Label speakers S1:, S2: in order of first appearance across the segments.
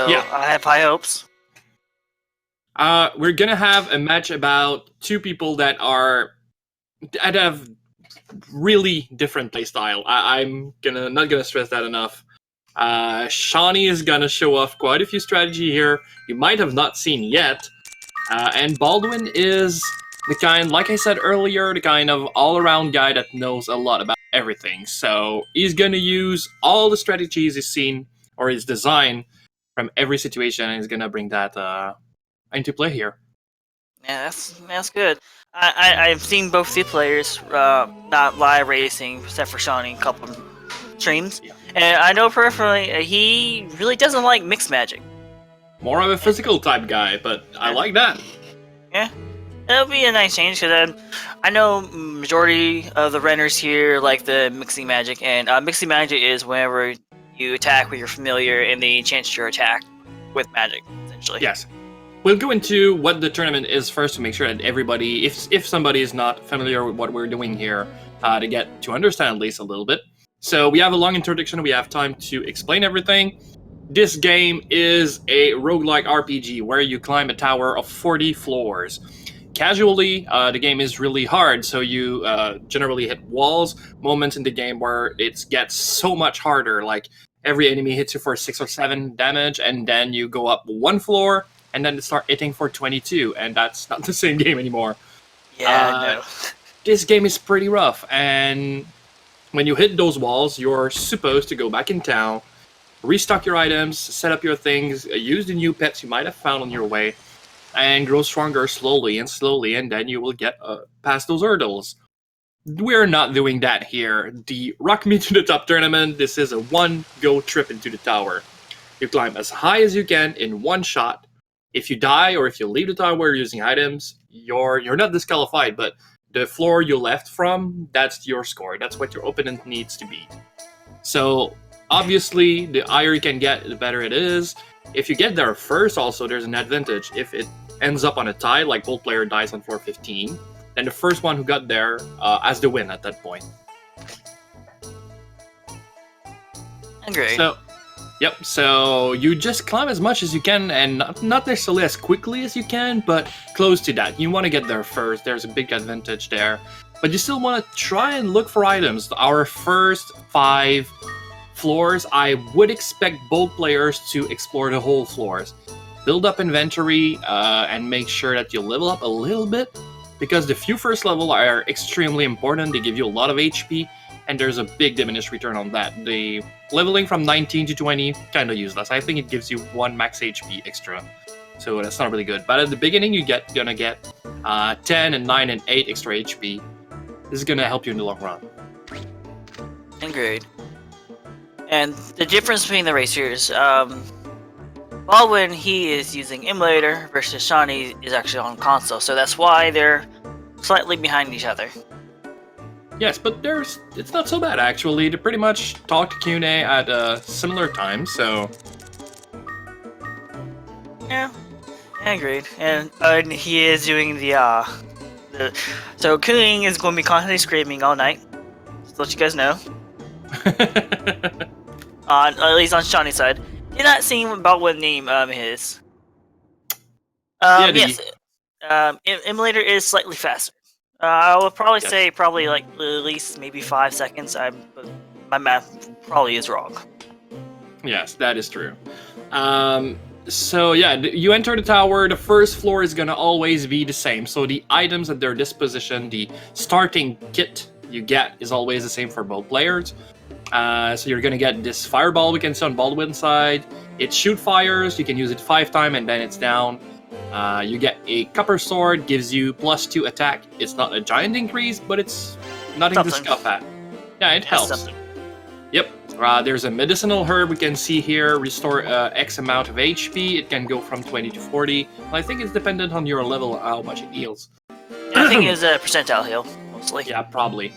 S1: So
S2: Yeah.
S1: I have high hopes.
S2: We're gonna have a match about two people that have really different playstyle. I'm not gonna stress that enough. Shauny is gonna show off quite a few strategy here you might have not seen yet, and Baldwin is the kind, like I said earlier, the kind of all-around guy that knows a lot about everything. So he's gonna use all the strategies he's seen or his design from every situation, and he's gonna bring that into play here.
S1: Yeah, that's good. I've seen both the players not live racing except for Shauny a couple of streams,
S2: Yeah.
S1: and I know personally he really doesn't like mixed magic.
S2: More of a physical type guy, but I like that.
S1: Yeah, it'll be a nice change because I know majority of the renters here like the mixing magic, and mixing magic is whenever you attack with your familiar and they chance your attack with magic, essentially.
S2: Yes. We'll go into what the tournament is first to make sure that everybody, if somebody is not familiar with what we're doing here, to understand at least a little bit. So we have a long introduction, we have time to explain everything. This game is a roguelike RPG where you climb a tower of 40 floors. Casually, the game is really hard, so you generally hit walls, moments in the game where it gets so much harder, like every enemy hits you for 6 or 7 damage, and then you go up one floor, and then start hitting for 22, and that's not the same game anymore.
S1: Yeah, no.
S2: This game is pretty rough, and when you hit those walls, you're supposed to go back in town, restock your items, set up your things, use the new pets you might have found on your way, and grow stronger slowly, and then you will get past those hurdles. We're not doing that here. The Rock Me to the Top tournament, this is a one-go trip into the tower. You climb as high as you can in one shot. If you die or if you leave the tower using items, you're not disqualified, but the floor you left from, that's your score. That's what your opponent needs to beat. So obviously, the higher you can get, the better it is. If you get there first, also, there's an advantage. If it ends up on a tie, like both player dies on floor 15, then the first one who got there has the win at that point.
S1: Great.
S2: So you just climb as much as you can, and not necessarily as quickly as you can, but close to that. You want to get there first. There's a big advantage there. But you still want to try and look for items. Our first 5 floors, I would expect both players to explore the whole floors. Build up inventory and make sure that you level up a little bit, because the few first level are extremely important. They give you a lot of HP, and there's a big diminished return on that. The leveling from 19 to 20, kind of useless. I think it gives you 1 max HP extra, so that's not really good. But at the beginning, gonna get 10 and 9 and 8 extra HP. This is gonna help you in the long run.
S1: Agreed. And the difference between the racers, Baldwin, he is using emulator versus Shauny is actually on console, so that's why they're slightly behind each other.
S2: Yes, but it's not so bad actually. They pretty much talk to Q&A at similar times, so
S1: Yeah, agreed. And he is doing so Cooing is going to be constantly screaming all night. Just to let you guys know. At least on Shauny's side. You're not seeing what Baldwin name is. Yes. Emulator is slightly faster. I would probably say like at least maybe 5 seconds. My math probably is wrong.
S2: Yes, that is true. So yeah, you enter the tower. The first floor is gonna always be the same. So the items at their disposition, the starting kit you get is always the same for both players. So you're gonna get this fireball we can see on Baldwin's side. It shoot fires. You can use it 5 times and then it's down. You get a copper sword, gives you +2 attack. It's not a giant increase, but it's nothing to scoff at. Yeah, it helps.
S1: Something.
S2: Yep. There's a medicinal herb we can see here. Restore X amount of HP. It can go from 20 to 40. I think it's dependent on your level how much it heals.
S1: I think it's a percentile heal, mostly.
S2: Yeah, probably.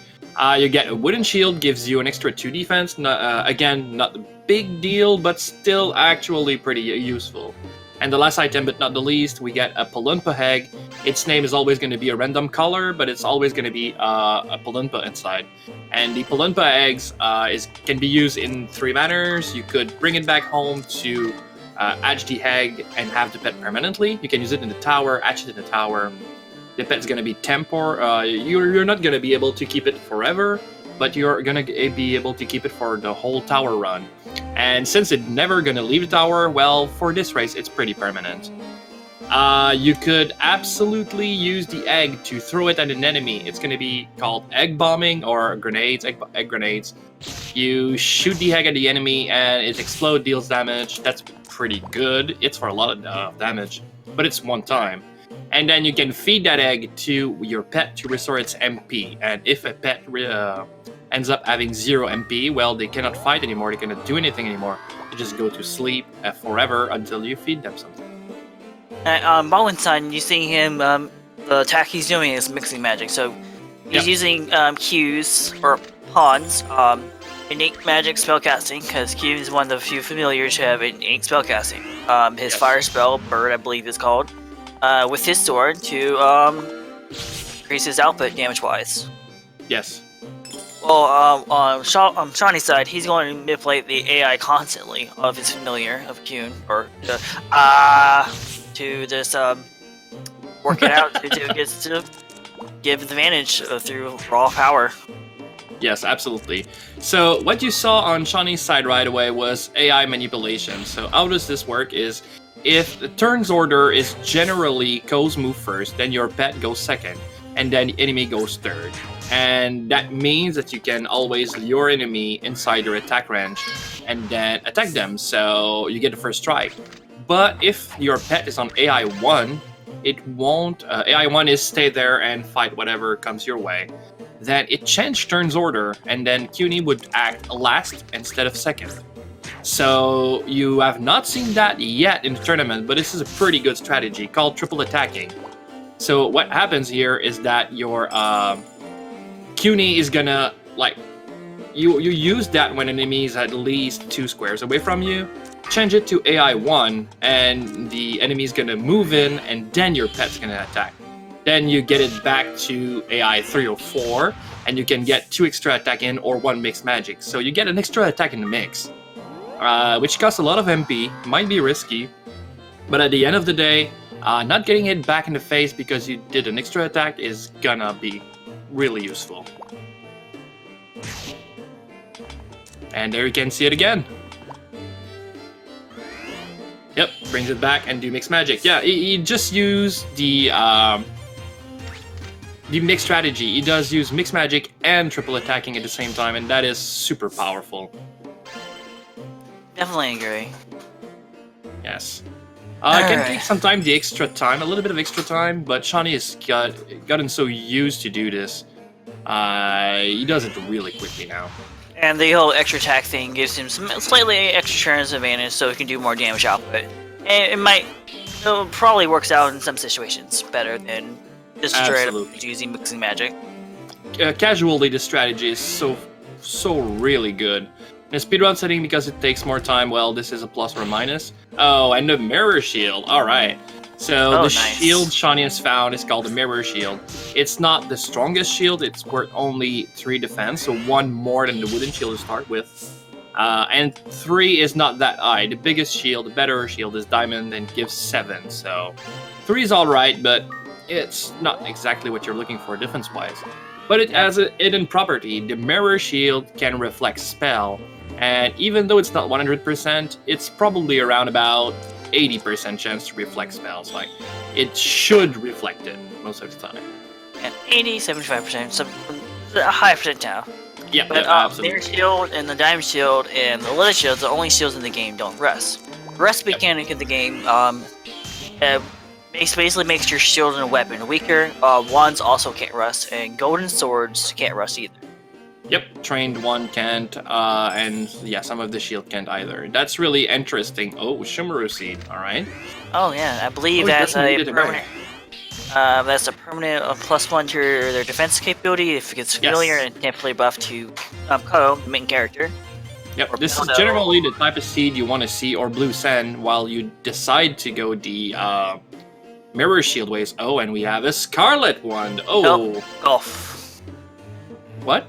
S2: You get a wooden shield, gives you an extra 2 defense. Again, not a big deal, but still actually pretty useful. And the last item, but not the least, we get a Palumpa egg. Its name is always going to be a random color, but it's always going to be a Palumpa inside. And the Palumpa eggs can be used in 3 manners. You could bring it back home to hatch the egg and have the pet permanently. You can use it in the tower, hatch it in the tower. The pet's gonna be you're not gonna be able to keep it forever, but you're gonna be able to keep it for the whole tower run. And since it's never gonna leave the tower, well, for this race, it's pretty permanent. You could absolutely use the egg to throw it at an enemy. It's going to be called egg bombing or grenades, egg grenades. You shoot the egg at the enemy and it explodes, deals damage. That's pretty good. It's for a lot of damage, but it's one time. And then you can feed that egg to your pet to restore its MP. And if a pet ends up having 0 MP, well, they cannot fight anymore. They cannot do anything anymore. They just go to sleep forever until you feed them something.
S1: On Baldwin's side, you see him, the attack he's doing is mixing magic. So he's using Qs, or pawns, innate magic spellcasting, because Q is one of the few familiars who have innate spellcasting. His fire spell, Bird, I believe is called, with his sword to increase his output damage-wise.
S2: Yes.
S1: Well, on Shauny's side, he's going to manipulate the AI constantly of his familiar, of Kuhn, or to just work it out to give advantage through raw power.
S2: Yes, absolutely. So what you saw on Shauny's side right away was AI manipulation. So how does this work is, if the turn's order is generally Ko's move first, then your pet goes second, and then the enemy goes third. And that means that you can always lure enemy inside your attack range and then attack them, so you get the first strike. But if your pet is on AI 1, it won't. AI 1 is stay there and fight whatever comes your way. Then it changed turn's order, and then CUNY would act last instead of second. So you have not seen that yet in the tournament, but this is a pretty good strategy called triple attacking. So what happens here is that your CUNY is gonna, like, you use that when an enemy is at least 2 squares away from you. Change it to AI 1, and the enemy's gonna move in, and then your pet's gonna attack. Then you get it back to AI 3 or 4, and you can get 2 extra attack in or 1 mixed magic. So you get an extra attack in the mix, which costs a lot of MP, might be risky, but at the end of the day, not getting hit back in the face because you did an extra attack is gonna be really useful. And there you can see it again. Yep, brings it back and do mixed magic. Yeah, he just use the mixed strategy. He does use mixed magic and triple attacking at the same time, and that is super powerful.
S1: Definitely agree.
S2: Yes. It can take some time, a little bit of extra time, but Shauny has gotten so used to do this. He does it really quickly now.
S1: And the whole extra attack thing gives him some slightly extra turns advantage, so he can do more damage output. And it probably works out in some situations better than just straight up using mixing magic.
S2: Casually, the strategy is so really good. In a speedrun setting, because it takes more time, well, this is a plus or a minus. Oh, and the mirror shield. All right. So shield Shauny has found is called the mirror shield. It's not the strongest shield. It's worth only 3 defense, so 1 more than the wooden shield to start with. And 3 is not that high. The biggest shield, the better shield, is diamond and gives 7. So 3 is all right, but it's not exactly what you're looking for defense-wise. But it has a hidden property. The mirror shield can reflect spell, and even though it's not 100%, it's probably around about 80% chance to reflect spells. Like, it should reflect it most of the time.
S1: And 80, 75%, a high percentile.
S2: Yeah,
S1: but
S2: absolutely.
S1: Mirror shield and the diamond shield and the leather shield, the only shields in the game, don't rust. The rest mechanic in the game basically makes your shield and a weapon weaker. Wands also can't rust, and golden swords can't rust either.
S2: Yep, trained one can't, and yeah, some of the shield can't either. That's really interesting. Oh, Shimaru Seed, alright.
S1: Oh yeah, I believe that's a permanent. That's a permanent +1 to their defense capability if it gets familiar and can't play buff to Ko, the main character.
S2: Yep, this is generally the type of seed you want to see, or blue sand, while you decide to go the mirror shield ways. Oh, and we have a scarlet one. Oh,
S1: golf.
S2: What?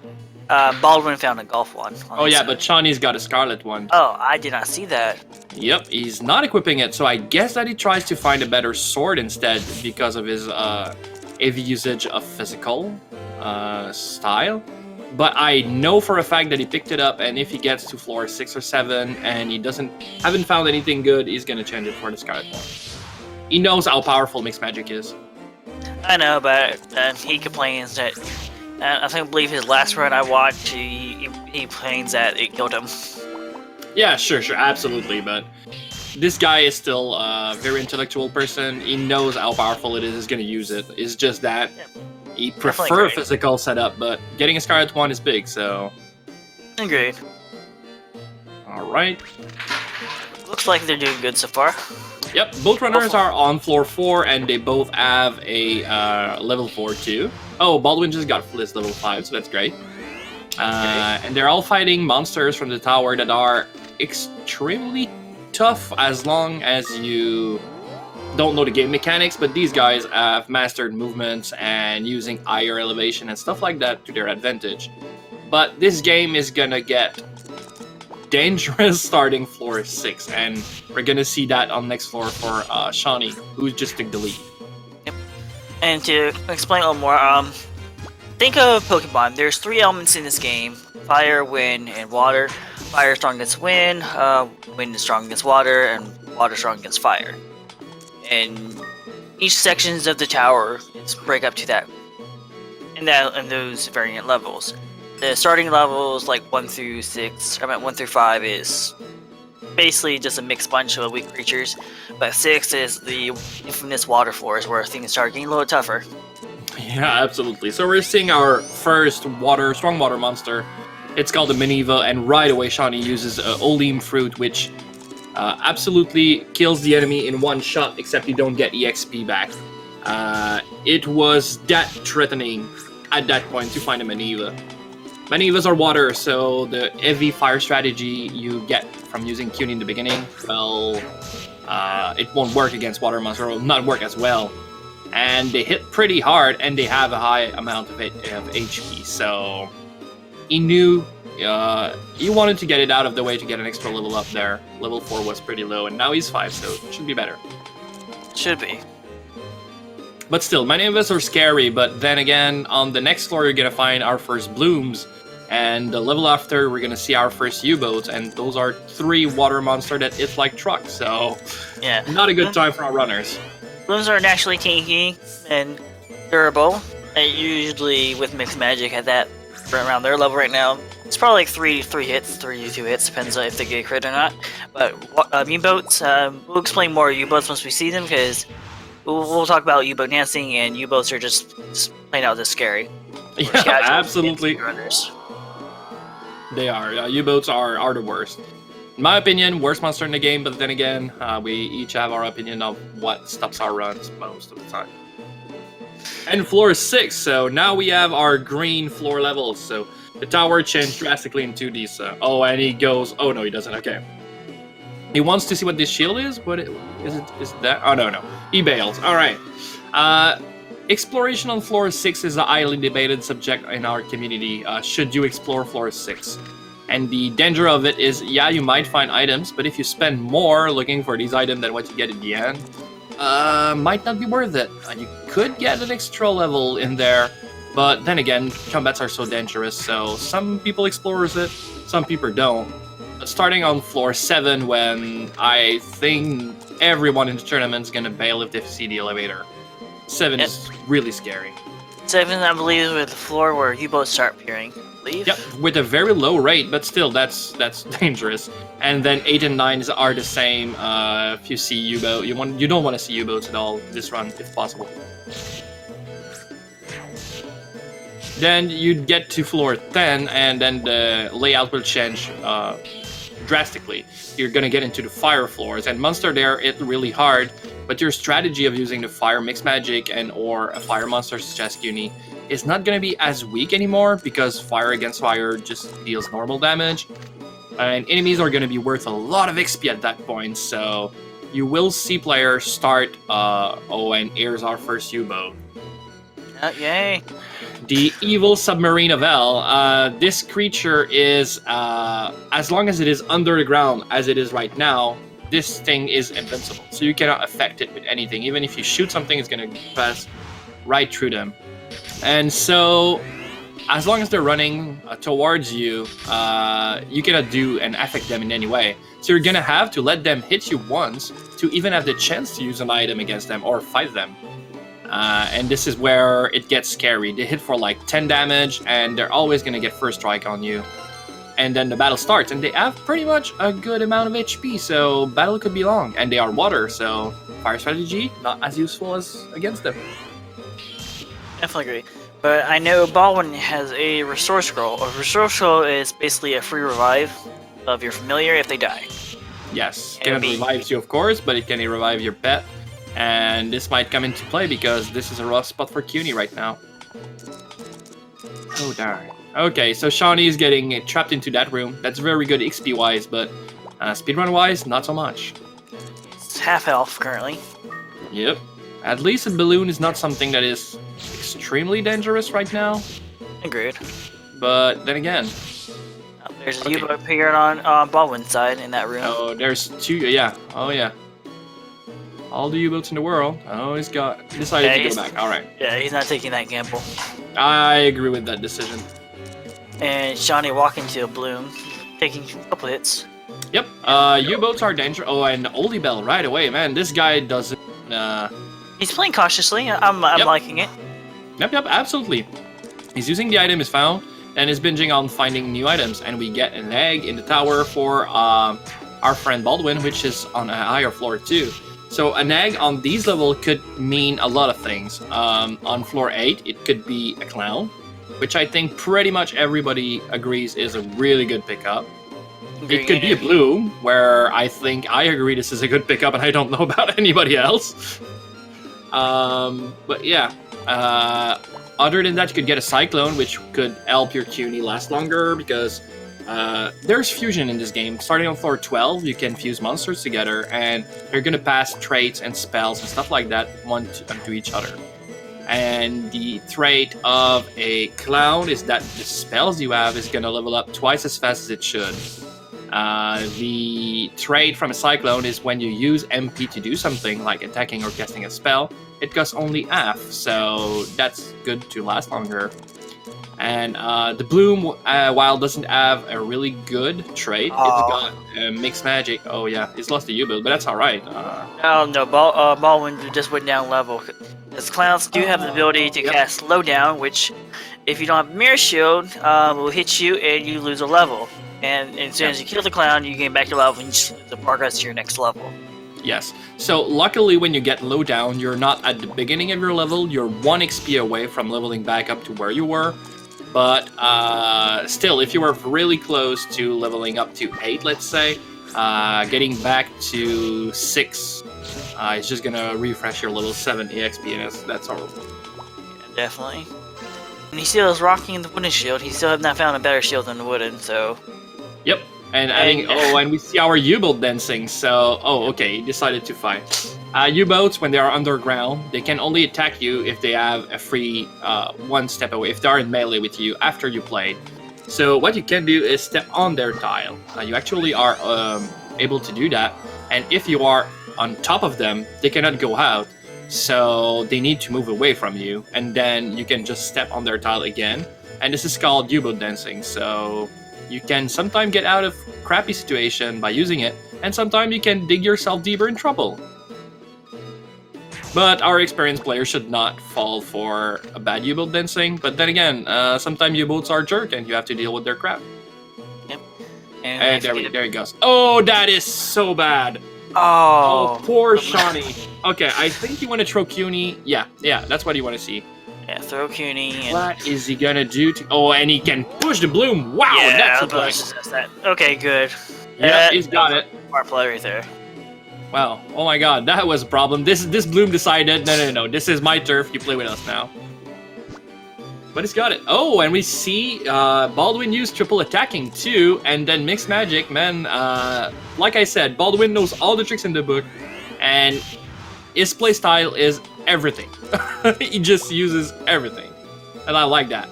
S1: Baldwin found a golf one.
S2: Oh yeah, but Shauny's got a scarlet one.
S1: Oh, I did not see that.
S2: Yep, he's not equipping it, so I guess that he tries to find a better sword instead because of his heavy usage of physical style. But I know for a fact that he picked it up, and if he gets to floor 6 or 7 and he haven't found anything good, he's gonna change it for the scarlet one. He knows how powerful mixed magic is.
S1: I know, but he complains that. I believe his last run I watched, he complains that it killed him.
S2: Yeah, sure, absolutely, but this guy is still a very intellectual person. He knows how powerful it is. He's gonna use it. It's just that he prefers a physical setup, but getting a scarlet one is big, so.
S1: Agreed.
S2: All right.
S1: Looks like they're doing good so far.
S2: Yep, both runners are on floor 4, and they both have a level 4 too. Oh, Baldwin just got his level 5, so that's great. And they're all fighting monsters from the tower that are extremely tough as long as you don't know the game mechanics, but these guys have mastered movements and using higher elevation and stuff like that to their advantage. But this game is gonna get dangerous starting floor 6, and we're gonna see that on next floor for Shauny, who just took the lead.
S1: Yep. And to explain a little more, think of Pokemon. There's 3 elements in this game: fire, wind, and water. Fire is strong against wind, wind is strong against water, and water is strong against fire. And each sections of the tower break up to that, and those variant levels. The starting levels, like 1 through 5, is basically just a mixed bunch of weak creatures. But 6 is the infamous water floors, where things start getting a little tougher.
S2: Yeah, absolutely. So we're seeing our first strong water monster. It's called the Minerva, and right away Shauny uses Olim Fruit, which absolutely kills the enemy in one shot, except you don't get EXP back. It was that threatening at that point to find a Minerva. Minervas are water, so the heavy fire strategy you get from using Cuny in the beginning, well, it won't work against water monster, or not work as well. And they hit pretty hard, and they have a high amount of HP, so he knew he wanted to get it out of the way to get an extra level up there. Level 4 was pretty low, and now he's 5, so it should be better.
S1: Should be.
S2: But still, many of us are scary, but then again, on the next floor, you're gonna find our first blooms, and the level after, we're gonna see our first U-boats, and those are 3 water monsters that hit like trucks, so
S1: yeah,
S2: not a good time for our runners.
S1: Blooms are naturally tanky and durable, and usually with mixed magic at that around their level right now. It's probably like 3 hits, 3 to 2 hits, depends on if they get crit or not. But U-boats, we'll explain more U-boats once we see them, because we'll talk about U-boat dancing, and U-boats are just plain out this scary.
S2: Yeah, absolutely.
S1: Runners.
S2: They are. U-boats are the worst. In my opinion, worst monster in the game, but then again, we each have our opinion of what stops our runs most of the time. And floor 6, so now we have our green floor levels, so the tower changed drastically in 2D, so... Oh, and he goes... Oh, no, he doesn't, okay. He wants to see what this shield is? What is it that? Oh, no. He bails. Alright. Exploration on floor 6 is a highly debated subject in our community. Should you explore floor 6? And the danger of it is, yeah, you might find items, but if you spend more looking for these items than what you get at the end, might not be worth it. You could get an extra level in there, but then again, combats are so dangerous, so some people explores it, some people don't. But starting on floor 7, when I think everyone in the tournament is gonna bail if they see the elevator. 7 is really scary.
S1: 7, I believe, is with the floor where U-boats start appearing.
S2: Yep, with a very low rate, but still, that's dangerous. And then 8 and 9 are the same. If you see U-boat, you don't want to see U-boats at all this run, if possible. Then you'd get to floor 10, and then the layout will change drastically. You're gonna get into the fire floors, and monster there hit really hard, but your strategy of using the fire mixed magic or a fire monster such as Cuny is not gonna be as weak anymore, because fire against fire just deals normal damage, and enemies are gonna be worth a lot of XP at that point, so you will see players start, and here's our first U-boat.
S1: Yay!
S2: The evil submarine of Hell. This creature is, as long as it is under the ground, as it is right now, this thing is invincible. So you cannot affect it with anything. Even if you shoot something, it's going to pass right through them. And so, as long as they're running towards you, you cannot do and affect them in any way. So you're going to have to let them hit you once to even have the chance to use an item against them or fight them. And this is where it gets scary. They hit for like 10 damage, and they're always going to get first strike on you. And then the battle starts, and they have pretty much a good amount of HP, so battle could be long. And they are water, so fire strategy, not as useful as against them.
S1: Definitely agree. But I know Baldwin has a Restore Scroll. A Restore Scroll is basically a free revive of your familiar if they die.
S2: Yes, it revives you, of course, but it can revive your pet. And this might come into play because this is a rough spot for CUNY right now. Oh, darn. Okay, so Shauny is getting trapped into that room. That's very good XP-wise, but speedrun-wise, not so much.
S1: It's half health currently.
S2: Yep. At least a balloon is not something that is extremely dangerous right now.
S1: Agreed.
S2: But then again...
S1: there's a U-boat here on Baldwin's side in that room.
S2: Oh, there's two... Yeah. Oh, yeah. All the U-boats in the world. Oh, he's decided to go back. All right.
S1: Yeah, he's not taking that gamble.
S2: I agree with that decision.
S1: And Shauny walking to a bloom, taking a couple hits.
S2: Yep. U-boats are dangerous. Oh, and Oldie Bell right away, man. This guy doesn't.
S1: He's playing cautiously. I'm liking it.
S2: Yep, absolutely. He's using the item is found and is binging on finding new items, and we get an egg in the tower for our friend Baldwin, which is on a higher floor too. So an egg on these level could mean a lot of things. On floor 8, it could be a clown, which I think pretty much everybody agrees is a really good pickup. It could be a bloom, where I think I agree this is a good pickup, and I don't know about anybody else. But yeah, other than that, you could get a cyclone, which could help your CUNY last longer, because there's fusion in this game. Starting on floor 12, you can fuse monsters together, and they're gonna pass traits and spells and stuff like that one to each other. And the trait of a clown is that the spells you have is gonna level up twice as fast as it should. The trait from a cyclone is when you use MP to do something like attacking or casting a spell, it costs only half, so that's good to last longer. And the bloom, while doesn't have a really good trait, it's got mixed magic. Oh yeah, it's lost the U-build, but that's alright.
S1: Oh no, Baldwin just went down level. As clowns do have the ability to cast slowdown, which, if you don't have mirror shield, will hit you and you lose a level. And as soon as you kill the clown, you gain back your level and you progress to your next level.
S2: Yes. So luckily, when you get low down, you're not at the beginning of your level. You're 1 XP away from leveling back up to where you were. But still, if you were really close to leveling up to 8, let's say, getting back to 6 is just gonna refresh your level 7 EXP, and that's horrible.
S1: Yeah, definitely. And he still is rocking the wooden shield. He still have not found a better shield than the wooden, so...
S2: Yep. And I think, and we see our U-boat dancing, so... Oh, okay, he decided to fight. U-boats, when they are underground, they can only attack you if they have a free 1 step away, if they are in melee with you after you played. So what you can do is step on their tile. You actually are able to do that, and if you are on top of them, they cannot go out, so they need to move away from you, and then you can just step on their tile again, and this is called U-boat dancing. So you can sometimes get out of crappy situation by using it, and sometimes you can dig yourself deeper in trouble. But our experienced players should not fall for a bad U-boat dancing, but then again, sometimes U-boats are jerk and you have to deal with their crap.
S1: Yep.
S2: And there he goes. Oh, that is so bad.
S1: Oh,
S2: poor Shauny. Okay, I think you want to throw CUNY. Yeah, that's what you want to see.
S1: Yeah, throw CUNY. And...
S2: What is he gonna do to... Oh, and he can push the bloom. Wow,
S1: yeah,
S2: that's a
S1: that. Okay, good.
S2: Yeah, he's got it.
S1: Smart play right there.
S2: Wow, oh my god, that was a problem. This bloom decided, no, this is my turf, you play with us now. But he's got it. Oh, and we see Baldwin use triple attacking too, and then mixed magic, man. Like I said, Baldwin knows all the tricks in the book, and his playstyle is everything. He just uses everything. and I like that.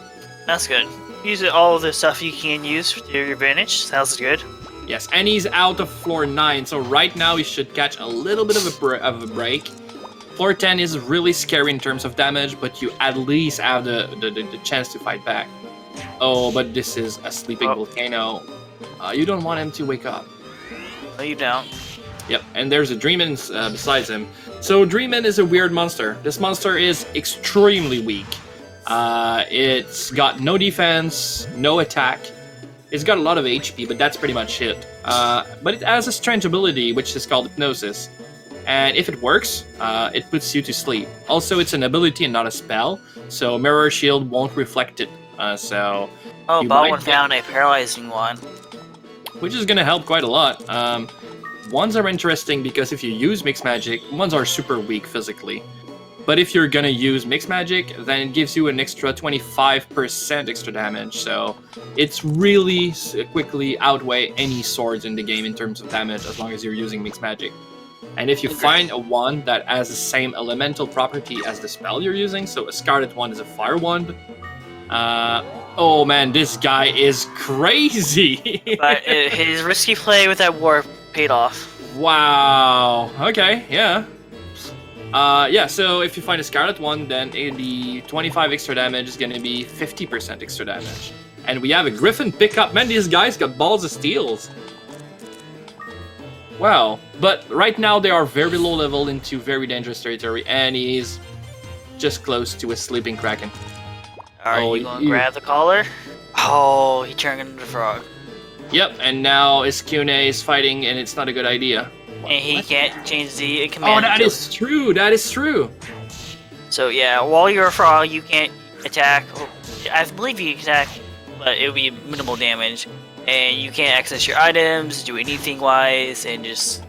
S1: That's good. Use all of the stuff you can use to your advantage. Sounds good.
S2: Yes, and he's out of floor 9, so right now he should catch a little bit of a break. Floor 10 is really scary in terms of damage, but you at least have the chance to fight back. Oh, but this is a sleeping volcano. You don't want him to wake up.
S1: No, you don't.
S2: Yep, and there's a Dreamin besides him. So Dreamin is a weird monster. This monster is extremely weak. It's got no defense, no attack. It's got a lot of HP, but that's pretty much it. But it has a strange ability, which is called Hypnosis. And if it works, it puts you to sleep. Also, it's an ability and not a spell, so Mirror Shield won't reflect it. Oh,
S1: Baldwin found a paralyzing one.
S2: Which is going to help quite a lot. Ones are interesting because if you use Mixed Magic, ones are super weak physically. But if you're going to use Mixed Magic, then it gives you an extra 25% extra damage. So it's really quickly outweigh any swords in the game in terms of damage as long as you're using Mixed Magic. And if you find a wand that has the same elemental property as the spell you're using, so a Scarlet Wand is a fire wand. Oh man, this guy is crazy!
S1: But his risky play with that warp paid off.
S2: Wow. Okay, yeah. Yeah, so if you find a Scarlet Wand, then the 25 extra damage is going to be 50% extra damage. And we have a Griffin pickup. Man, these guys got balls of steels. Wow. But right now they are very low level into very dangerous territory, and he's just close to a sleeping Kraken.
S1: Are you going to grab the collar? Oh, he turned into a frog.
S2: Yep, and now Iskune is fighting, and it's not a good idea.
S1: And he can't change the command.
S2: Oh, that is true. That is true.
S1: So yeah, while you're a frog, you can't attack. I believe you can attack, but it would be minimal damage. And you can't access your items, do anything wise, and just...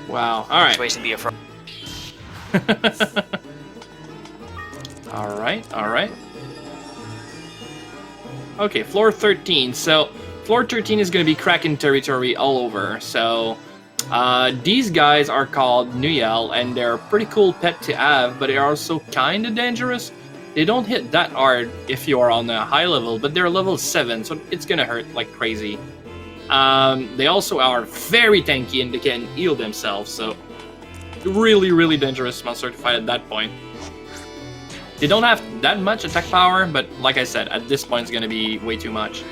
S2: Wow, alright.
S1: Situation to be a frog.
S2: Alright. Okay, floor 13. So, floor 13 is going to be Kraken territory all over. So, these guys are called Nuyel, and they're a pretty cool pet to have, but they're also kind of dangerous. They don't hit that hard if you are on a high level, but they're level 7, so it's going to hurt like crazy. They also are very tanky, and they can heal themselves, so really, really dangerous monster to fight at that point. They don't have that much attack power, but like I said, at this point it's going to be way too much.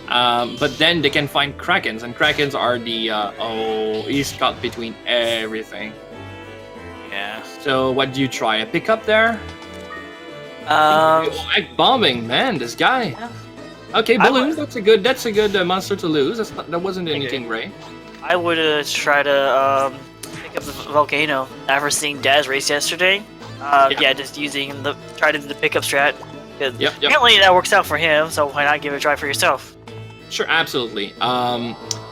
S2: But then they can find Krakens, and Krakens are the... oh, he's caught between everything.
S1: Yeah.
S2: So what do you try? A pickup there? Egg bombing, man, this guy.
S1: Yeah.
S2: Okay, balloon. That's a good monster to lose. That wasn't anything great.
S1: I would try to pick up the volcano after seeing Dad's race yesterday. Yeah, just using the pickup strat.
S2: Yep.
S1: Apparently that works out for him, so why not give it a try for yourself?
S2: Sure, absolutely.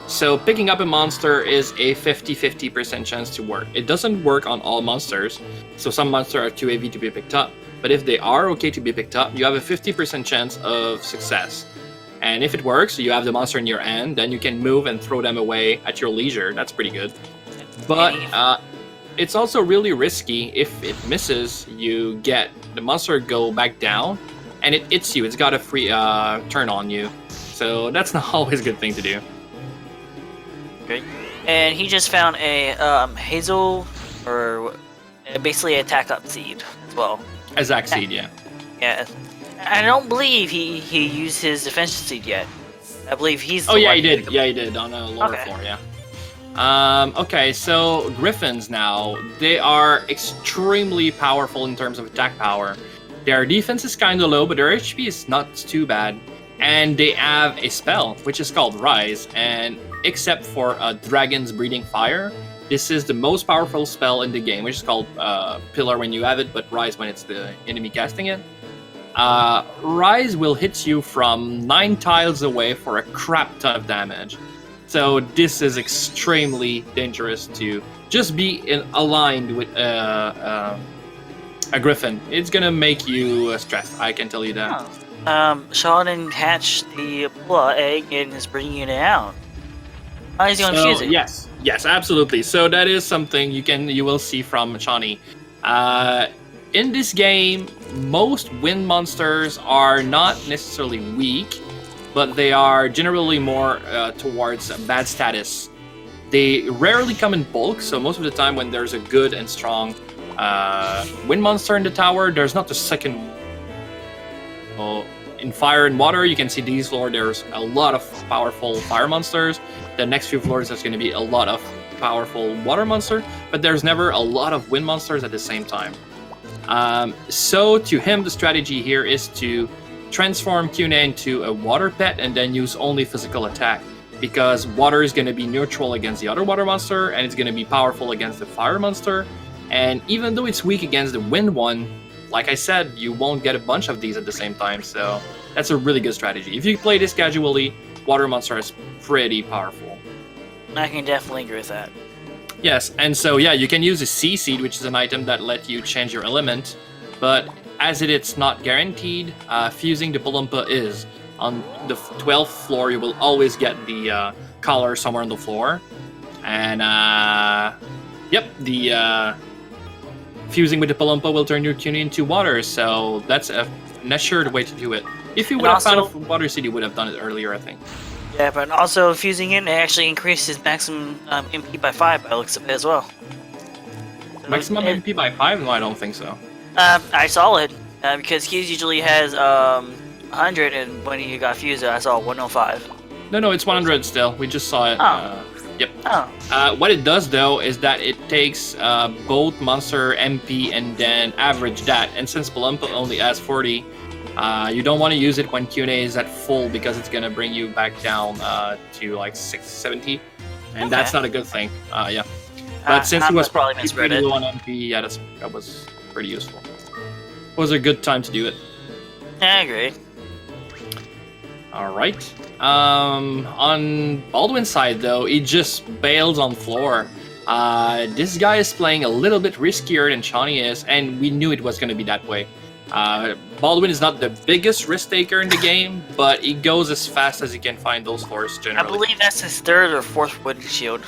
S2: So picking up a monster is a 50-50% chance to work. It doesn't work on all monsters, so some monsters are too heavy to be picked up. But if they are okay to be picked up, you have a 50% chance of success. And if it works, you have the monster in your hand, then you can move and throw them away at your leisure. That's pretty good. But it's also really risky. If it misses, you get the monster go back down, and it hits you. It's got a free turn on you. So that's not always a good thing to do.
S1: Okay. And he just found a hazel, or basically a attack-up seed as well.
S2: A Zac seed, yeah.
S1: Yeah. I don't believe he used his defensive seed yet. I believe he's.
S2: Oh yeah, he did. Yeah, he did on a lower floor. Yeah. Okay, so Griffins now, they are extremely powerful in terms of attack power. Their defense is kind of low, but their HP is not too bad. And they have a spell, which is called Rise, and except for Dragon's Breathing Fire, this is the most powerful spell in the game, which is called Pillar when you have it, but Rise when it's the enemy casting it. Rise will hit you from 9 tiles away for a crap ton of damage. So this is extremely dangerous to just be aligned with a Griffin. It's gonna make you stressed, I can tell you that.
S1: Sheldon hatched the Pula egg and is bringing it out. How is he going to use it? Yes,
S2: absolutely. So that is something you will see from Shauny. in this game, most wind monsters are not necessarily weak, but they are generally more towards bad status. They rarely come in bulk, so most of the time when there's a good and strong wind monster in the tower, there's not the second. In fire and water, you can see these floors, there's a lot of powerful fire monsters. The next few floors, there's going to be a lot of powerful water monster, but there's never a lot of wind monsters at the same time. So to him, the strategy here is to transform Cuna into a water pet and then use only physical attack, because water is going to be neutral against the other water monster and it's going to be powerful against the fire monster. And even though it's weak against the wind one, like I said, you won't get a bunch of these at the same time, so that's a really good strategy. If you play this casually, water monster is pretty powerful.
S1: I can definitely agree with that.
S2: Yes, and so yeah, you can use a Sea Seed, which is an item that lets you change your element, but as it's not guaranteed, fusing the Palumpa is. On the 12th floor, you will always get the color somewhere on the floor, and yep, the fusing with the Palumpa will turn your Cuna into water, so that's an assured way to do it. If you would have found a Water Seed, you would have done it earlier, I think.
S1: Yeah, but also fusing it actually increases maximum MP by 5 by the looks of it as well. So
S2: Maximum MP by 5? No, I don't think so.
S1: I saw it, because Fuse usually has 100, and when you got fused, I saw 105.
S2: No, it's 100 still. We just saw it.
S1: Oh.
S2: Yep.
S1: Oh.
S2: What it does, though, is that it takes both monster MP and then average that. And since Palumpa only has 40, you don't want to use it when Cuna is at full, because it's going to bring you back down to like 670. And that's not a good thing. Yeah. But since he was probably pretty low on MP, yeah, that was pretty useful. It was a good time to do it.
S1: I agree.
S2: Alright. On Baldwin's side, though, he just bails on floor. This guy is playing a little bit riskier than Shauny is, and we knew it was going to be that way. Baldwin is not the biggest risk taker in the game, but he goes as fast as he can find those floors generally.
S1: I believe that's his 3rd or 4th wooden shield.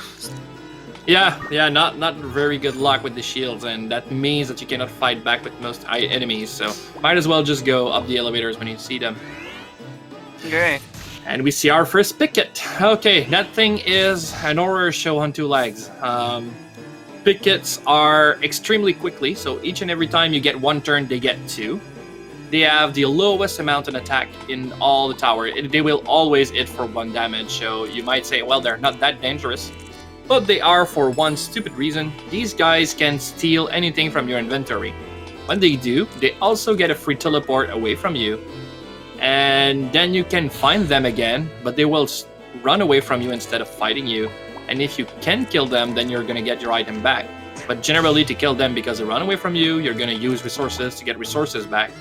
S2: Yeah, not very good luck with the shields, and that means that you cannot fight back with most enemies, so might as well just go up the elevators when you see them.
S1: Great.
S2: And we see our first picket. Okay, that thing is an horror show on 2 legs. Pickets are extremely quickly, so each and every time you get 1 turn, they get 2. They have the lowest amount of attack in all the tower. They will always hit for 1 damage, so you might say, well, they're not that dangerous. But they are for one stupid reason. These guys can steal anything from your inventory. When they do, they also get a free teleport away from you. And then you can find them again, but they will run away from you instead of fighting you. And if you can kill them, then you're gonna get your item back. But generally, to kill them because they run away from you, you're gonna use resources to get resources back.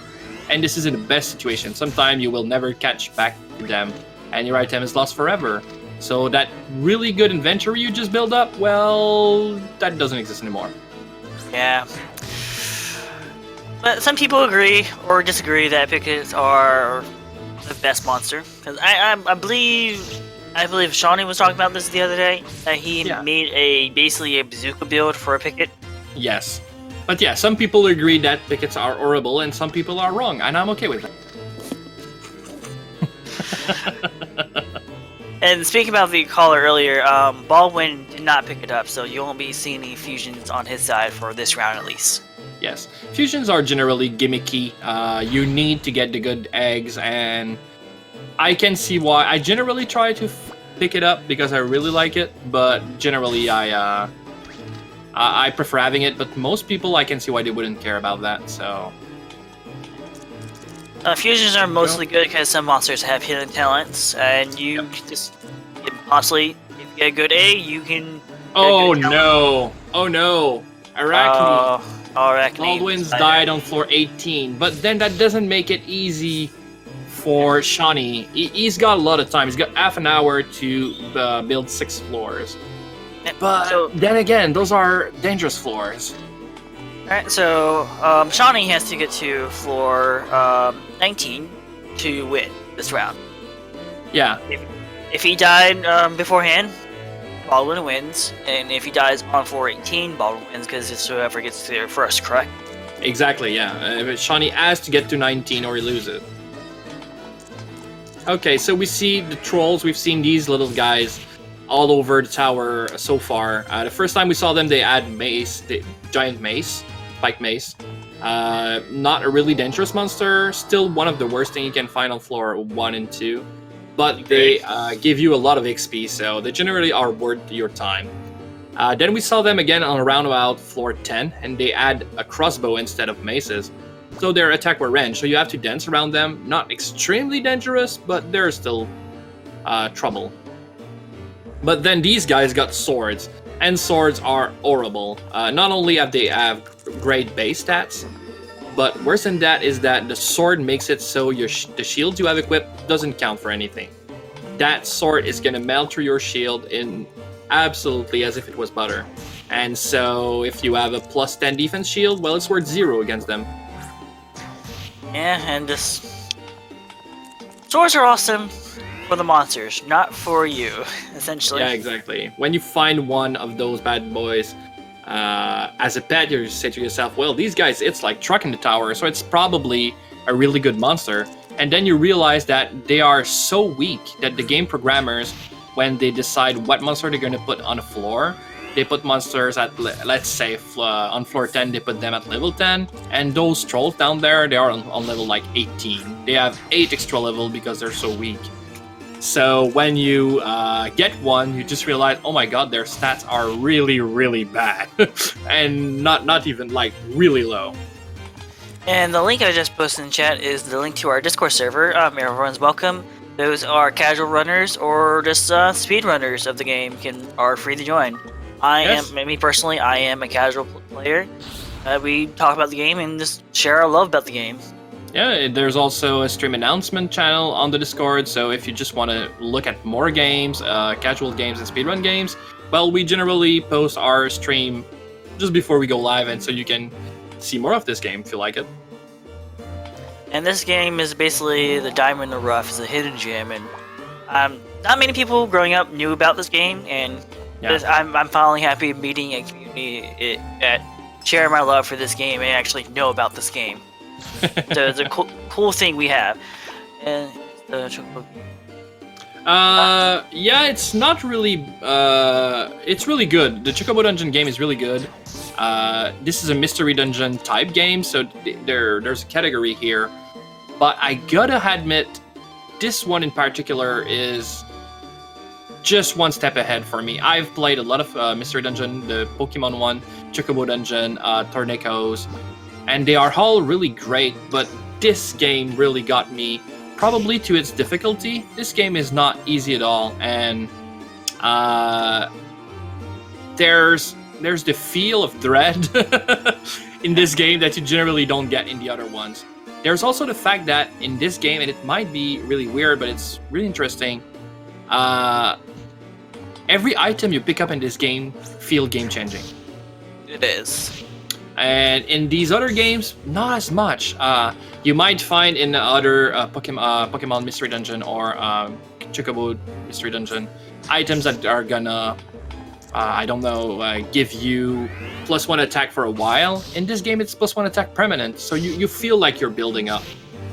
S2: And this isn't the best situation. Sometimes you will never catch back them, and your item is lost forever. So that really good inventory you just built up, well, that doesn't exist anymore.
S1: Yeah. But some people agree or disagree that pickets are the best monster. Because I believe Shauny was talking about this the other day, that he made basically a bazooka build for a picket.
S2: Yes. But yeah, some people agree that pickets are horrible and some people are wrong, and I'm okay with that.
S1: And speaking about the caller earlier, Baldwin did not pick it up, so you won't be seeing any fusions on his side for this round at least.
S2: Yes. Fusions are generally gimmicky. You need to get the good eggs, and I can see why. I generally try to pick it up because I really like it, but generally I prefer having it, but most people I can see why they wouldn't care about that, so...
S1: Fusions are mostly good because some monsters have hidden talents, and you can just possibly, if you get a good egg, you can...
S2: Oh no! Oh no! Arachne!
S1: Arachne.
S2: Baldwin's died on floor 18, but then that doesn't make it easy for Shauny. He's got a lot of time. He's got half an hour to build 6 floors. But then again, those are dangerous floors.
S1: Alright, so Shauny has to get to floor 19 to win this round.
S2: Yeah.
S1: If he died beforehand, Baldwin wins, and if he dies on floor 18, Baldwin wins because it's whoever gets there first, correct?
S2: Exactly, yeah. Shauny has to get to 19 or he loses. Okay, so we see the trolls. We've seen these little guys all over the tower so far. The first time we saw them, they had mace, the giant mace, spike mace. Not a really dangerous monster. Still one of the worst thing you can find on floor 1 and 2. But they give you a lot of XP, so they generally are worth your time. Then we saw them again on around about floor 10, and they add a crossbow instead of maces. So their attack were range, so you have to dance around them. Not extremely dangerous, but they're still trouble. But then these guys got swords, and swords are horrible. Not only have they great base stats, but worse than that is that the sword makes it so the shield you have equipped doesn't count for anything. That sword is gonna melt through your shield in absolutely as if it was butter. And so if you have a plus 10 defense shield, well, it's worth 0 against them.
S1: Yeah, and swords are awesome for the monsters, not for you, essentially.
S2: Yeah, exactly. When you find one of those bad boys as a pet, you say to yourself, well, these guys, it's like trucking the tower, so it's probably a really good monster. And then you realize that they are so weak that the game programmers, when they decide what monster they're going to put on the floor, they put monsters at, let's say, on floor 10, they put them at level 10. And those trolls down there, they are on level like 18. They have 8 extra level because they're so weak. So when you get one, you just realize, oh my god, their stats are really, really bad. And not even, like, really low.
S1: And the link I just posted in chat is the link to our Discord server. Everyone's welcome. Those are casual runners or just speed runners of the game are free to join. Me personally, I am a casual player. We talk about the game and just share our love about the game.
S2: Yeah, there's also a stream announcement channel on the Discord, so if you just want to look at more games, casual games and speedrun games, well, we generally post our stream just before we go live, and so you can see more of this game if you like it.
S1: And this game is basically the diamond in the rough. It's a hidden gem, and not many people growing up knew about this game, and I'm finally happy meeting a community that share my love for this game and actually know about this game. So it's a cool thing we have. And
S2: yeah, it's not really. It's really good. The Chocobo Dungeon game is really good. This is a mystery dungeon type game, so there's a category here. But I gotta admit, this one in particular is just one step ahead for me. I've played a lot of mystery dungeon, the Pokemon one, Chocobo Dungeon, Tornacos, and they are all really great. But this game really got me, probably to its difficulty. This game is not easy at all, and there's the feel of dread in this game that you generally don't get in the other ones. There's also the fact that in this game, and it might be really weird, but it's really interesting, every item you pick up in this game feel game-changing.
S1: It is.
S2: And in these other games, not as much. You might find in other Pokemon Mystery Dungeon or Chocobo Mystery Dungeon items that are gonna give you +1 attack for a while. In this game, it's +1 attack permanent, so you feel like you're building up.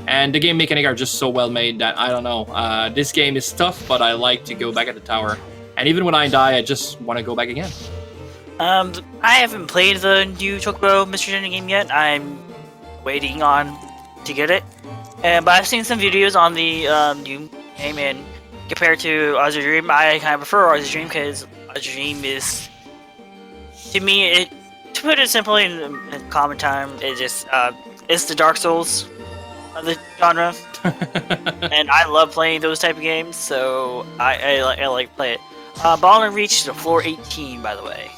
S2: And the game mechanics are just so well made that, I don't know, this game is tough, but I like to go back at the tower. And even when I die, I just want to go back again.
S1: I haven't played the new Chocobo Mystery Dungeon game yet. I'm waiting on to get it. But I've seen some videos on the new game, and compared to Azure Dream, I kind of prefer Azure Dream because Azure Dream is, to me, to put it simply in common time, it's the Dark Souls of the genre. And I love playing those type of games, so I like to play it. Baldwin reached the floor 18, by the way.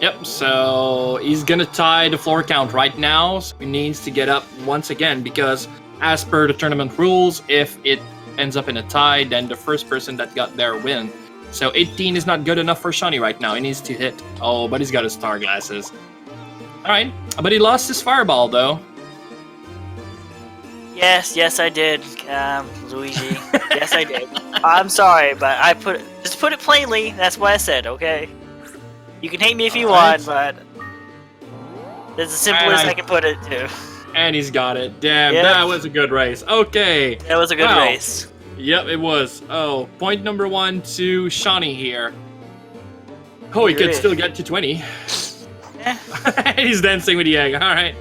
S2: Yep, so he's gonna tie the floor count right now, so he needs to get up once again, because as per the tournament rules, if it ends up in a tie, then the first person that got there win. So 18 is not good enough for Shauny right now. He needs to hit. Oh, but he's got his star glasses. Alright, but he lost his fireball, though.
S1: Yes, I did, Luigi. Yes, I did. I'm sorry, but just put it plainly. That's what I said, okay? You can hate me if you want, but That's the simplest I can put it too.
S2: And he's got it. Damn, that was a good race. Okay.
S1: That was a good race.
S2: Yep, it was. Oh, point number 1 to Shauny here. Oh, he could still get to 20.
S1: Yeah.
S2: He's dancing with the egg. All right.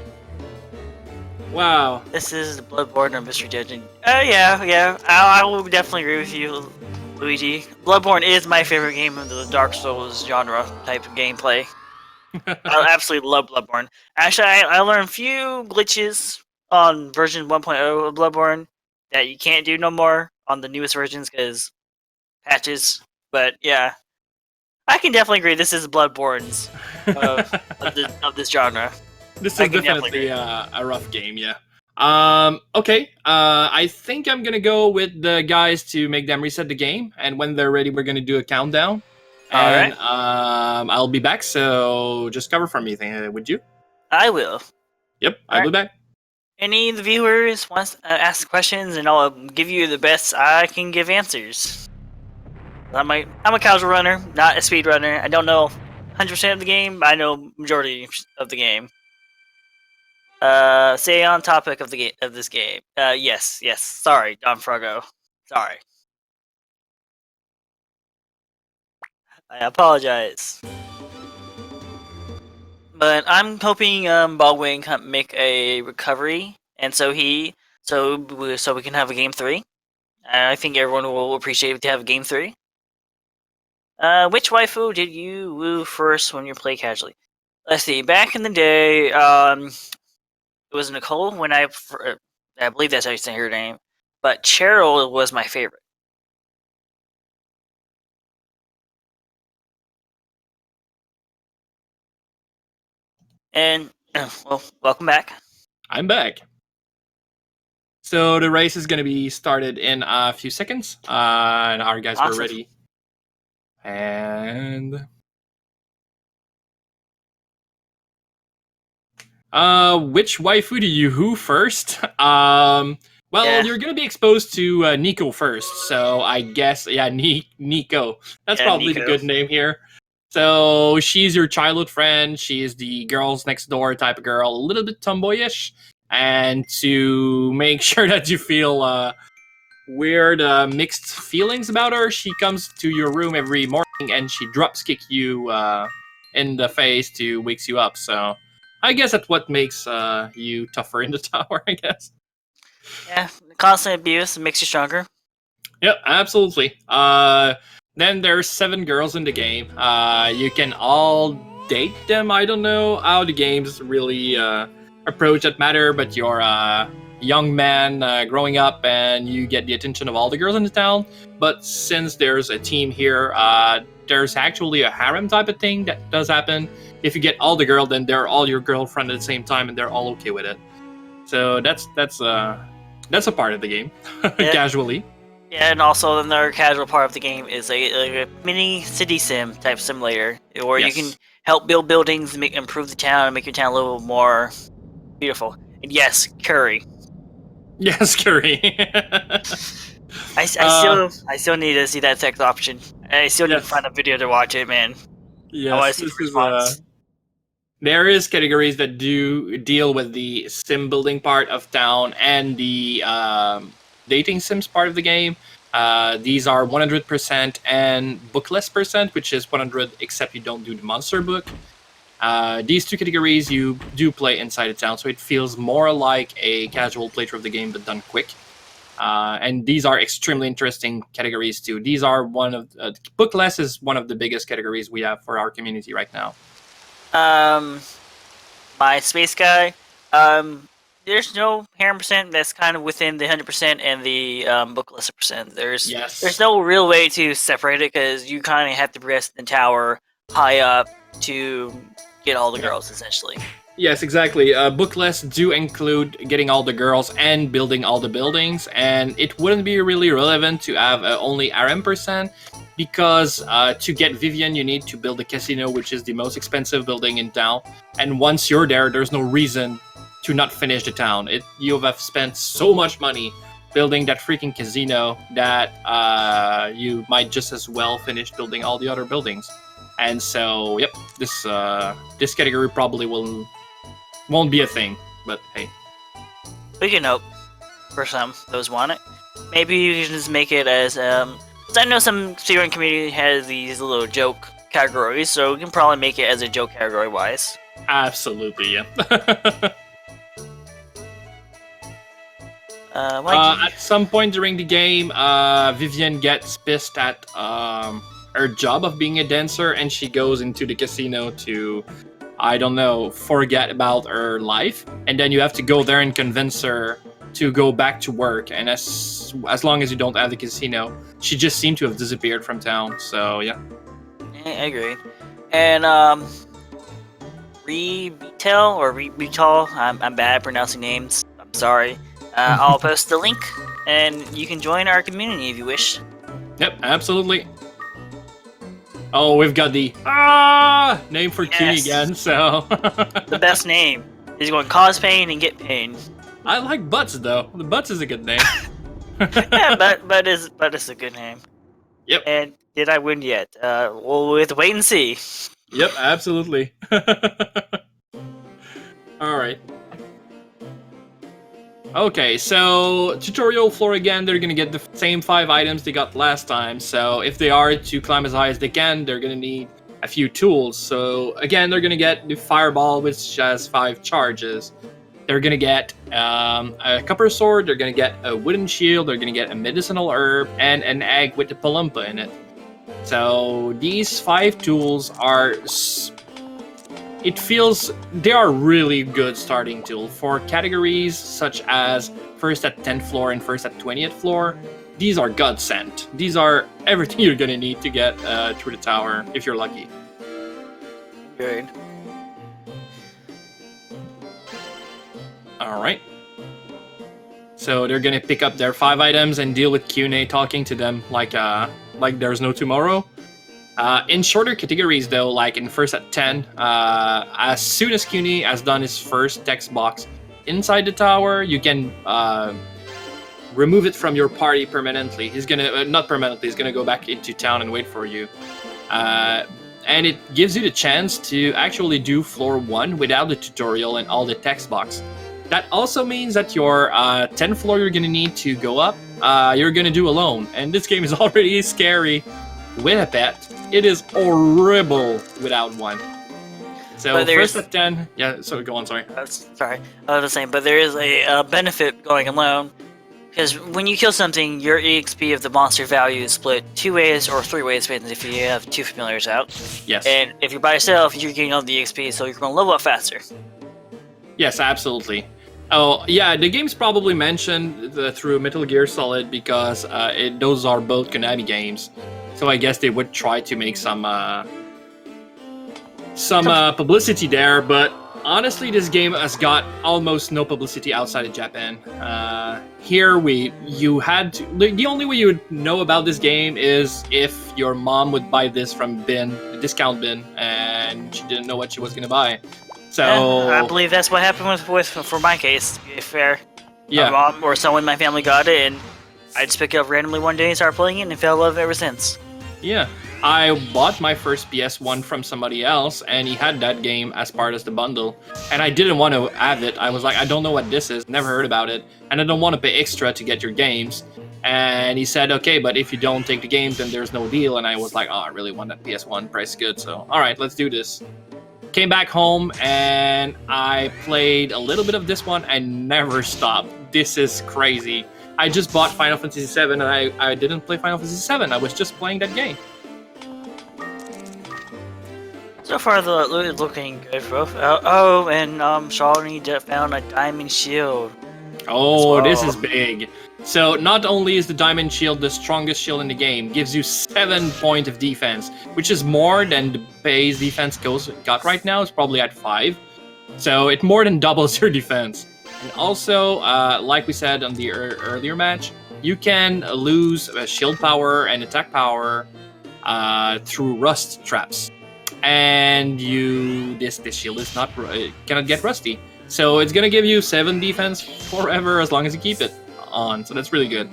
S2: Wow.
S1: This is the Bloodborne or Mystery Dungeon. Yeah. I will definitely agree with you, Luigi. Bloodborne is my favorite game of the Dark Souls genre type of gameplay. I absolutely love Bloodborne. Actually, I learned a few glitches on version 1.0 of Bloodborne that you can't do no more on the newest versions because patches. But yeah, I can definitely agree this is Bloodborne's of this genre.
S2: This is definitely a rough game, yeah. Okay. I think I'm gonna go with the guys to make them reset the game, and when they're ready, we're gonna do a countdown. And I'll be back, so just cover for me, would you?
S1: I will.
S2: Yep, I'll be back.
S1: Any of the viewers wants to ask questions, and I'll give you the best I can give answers. I'm a casual runner, not a speed runner. I don't know 100% of the game, but I know majority of the game. Stay on topic of this game. Yes. Sorry, Don Froggo. Sorry. I apologize. But I'm hoping Baldwin can make a recovery, and so we can have a game 3. I think everyone will appreciate it to have a game 3. Which waifu did you woo first when you play casually? Let's see. Back in the day, it was Nicole when I believe that's how you say her name, but Cheryl was my favorite. And well, welcome back.
S2: I'm back. So the race is going to be started in a few seconds, and our guys are ready. And which waifu do you who first? Well, you're going to be exposed to Nico first, so I guess Nico. That's probably the good name here. So she's your childhood friend. She is the girls next door type of girl, a little bit tomboyish. And to make sure that you feel weird mixed feelings about her, she comes to your room every morning and she drops kick you in the face to wakes you up. So I guess that's what makes you tougher in the tower, I guess.
S1: Yeah, constant abuse makes you stronger.
S2: Yep, absolutely. Then there's 7 girls in the game. You can all date them. I don't know how the games really approach that matter, but you're a young man growing up and you get the attention of all the girls in the town. But since there's a team here, there's actually a harem type of thing that does happen. If you get all the girls, then they're all your girlfriend at the same time and they're all okay with it. So that's a part of the game, casually.
S1: Yeah, and also another casual part of the game is a mini city sim type simulator where you can help build buildings, improve the town, and make your town a little more beautiful. And yes, curry.
S2: Yes, curry.
S1: I still need to see that text option. I still need to find a video to watch it, man.
S2: Yes, I want to see the response. There is categories that do deal with the sim building part of town and the dating sims part of the game. These are 100% and bookless percent, which is 100 except you don't do the monster book. These 2 categories you do play inside the town, so it feels more like a casual playthrough of the game but done quick. And these are extremely interesting categories too. These are bookless is one of the biggest categories we have for our community right now.
S1: My space guy, there's no harem percent that's kind of within the 100% and the bookless percent. There's no real way to separate it because you kind of have to rest in the tower high up to get all the girls, essentially.
S2: Yes, exactly. Bookless do include getting all the girls and building all the buildings, and it wouldn't be really relevant to have only harem percent because to get Vivian, you need to build a casino, which is the most expensive building in town. And once you're there, there's no reason to not finish the town. You have spent so much money building that freaking casino that you might just as well finish building all the other buildings. And so, yep, this category probably will Won't be a thing, but hey.
S1: We can hope for some those want it. Maybe you can just make it as 'cause I know some speedrun community has these little joke categories, so we can probably make it as a joke category wise.
S2: Absolutely, yeah. At some point during the game, Vivian gets pissed at her job of being a dancer, and she goes into the casino to, I don't know, forget about her life, and then you have to go there and convince her to go back to work. And as long as you don't have the casino, she just seemed to have disappeared from town. So yeah.
S1: I agree. And Retail, I'm bad at pronouncing names. I'm sorry. I'll post the link, and you can join our community if you wish.
S2: Yep, absolutely. Oh, we've got the name for Cuny again, so...
S1: The best name. He's going to cause pain and get pain.
S2: I like Butts, though. The Butts is a good name.
S1: Yeah, but is a good name.
S2: Yep.
S1: And did I win yet? We'll have to wait and see.
S2: Yep, absolutely. Alright. Okay, so tutorial floor again, they're gonna get the same 5 items they got last time. So if they are to climb as high as they can, they're gonna need a few tools. So again, they're gonna get the fireball, which has 5 charges. They're gonna get a copper sword, they're gonna get a wooden shield, they're gonna get a medicinal herb, and an egg with the palumpa in it. So these 5 tools are... they are really good starting tool for categories such as first at 10th floor and first at 20th floor. These are godsend. These are everything you're gonna need to get through the tower if you're lucky.
S1: Good.
S2: All right. So they're gonna pick up their 5 items and deal with Cune talking to them like there's no tomorrow. In shorter categories, though, like in first at 10, as soon as Cune has done his first text box inside the tower, you can remove it from your party permanently. He's gonna, not permanently, he's gonna go back into town and wait for you. And it gives you the chance to actually do floor 1 without the tutorial and all the text box. That also means that your 10th floor you're gonna need to go up, you're gonna do alone. And this game is already scary with a pet. It is horrible without one. So first at 10, yeah. So go on. Sorry.
S1: Sorry, I was saying, but there is a benefit going alone, because when you kill something, your EXP of the monster value is split 2 ways or 3 ways, depending if you have 2 familiars out.
S2: Yes.
S1: And if you're by yourself, you're getting all the EXP, so you're going to level up faster.
S2: Yes, absolutely. Oh yeah, the game's probably mentioned through Metal Gear Solid because those are both Konami games. So I guess they would try to make some publicity there, but honestly, this game has got almost no publicity outside of Japan. Here, the only way you would know about this game is if your mom would buy this from the discount bin, and she didn't know what she was gonna buy. So
S1: I believe that's what happened for my case. To be fair,
S2: yeah,
S1: my mom or someone in my family got it, and I just picked it up randomly one day and started playing it, and fell in love ever since.
S2: Yeah, I bought my first PS1 from somebody else, and he had that game as part of the bundle. And I didn't want to have it. I was like, I don't know what this is, never heard about it, and I don't want to pay extra to get your games. And he said, okay, but if you don't take the games, then there's no deal. And I was like, oh, I really want that PS1, price is good, so all right, let's do this. Came back home, and I played a little bit of this one and never stopped. This is crazy. I just bought Final Fantasy VII, and I didn't play Final Fantasy VII. I was just playing that game.
S1: So far, the loot is looking good, bro. Oh, and Shauny found a diamond shield.
S2: Oh,
S1: well.
S2: This is big. So not only is the diamond shield the strongest shield in the game, gives you 7 points of defense, which is more than the base defense got right now. It's probably at 5. So it more than doubles your defense. And also, like we said on the earlier match, you can lose shield power and attack power through rust traps. And this shield is cannot get rusty. So it's gonna give you 7 defense forever as long as you keep it on. So that's really good.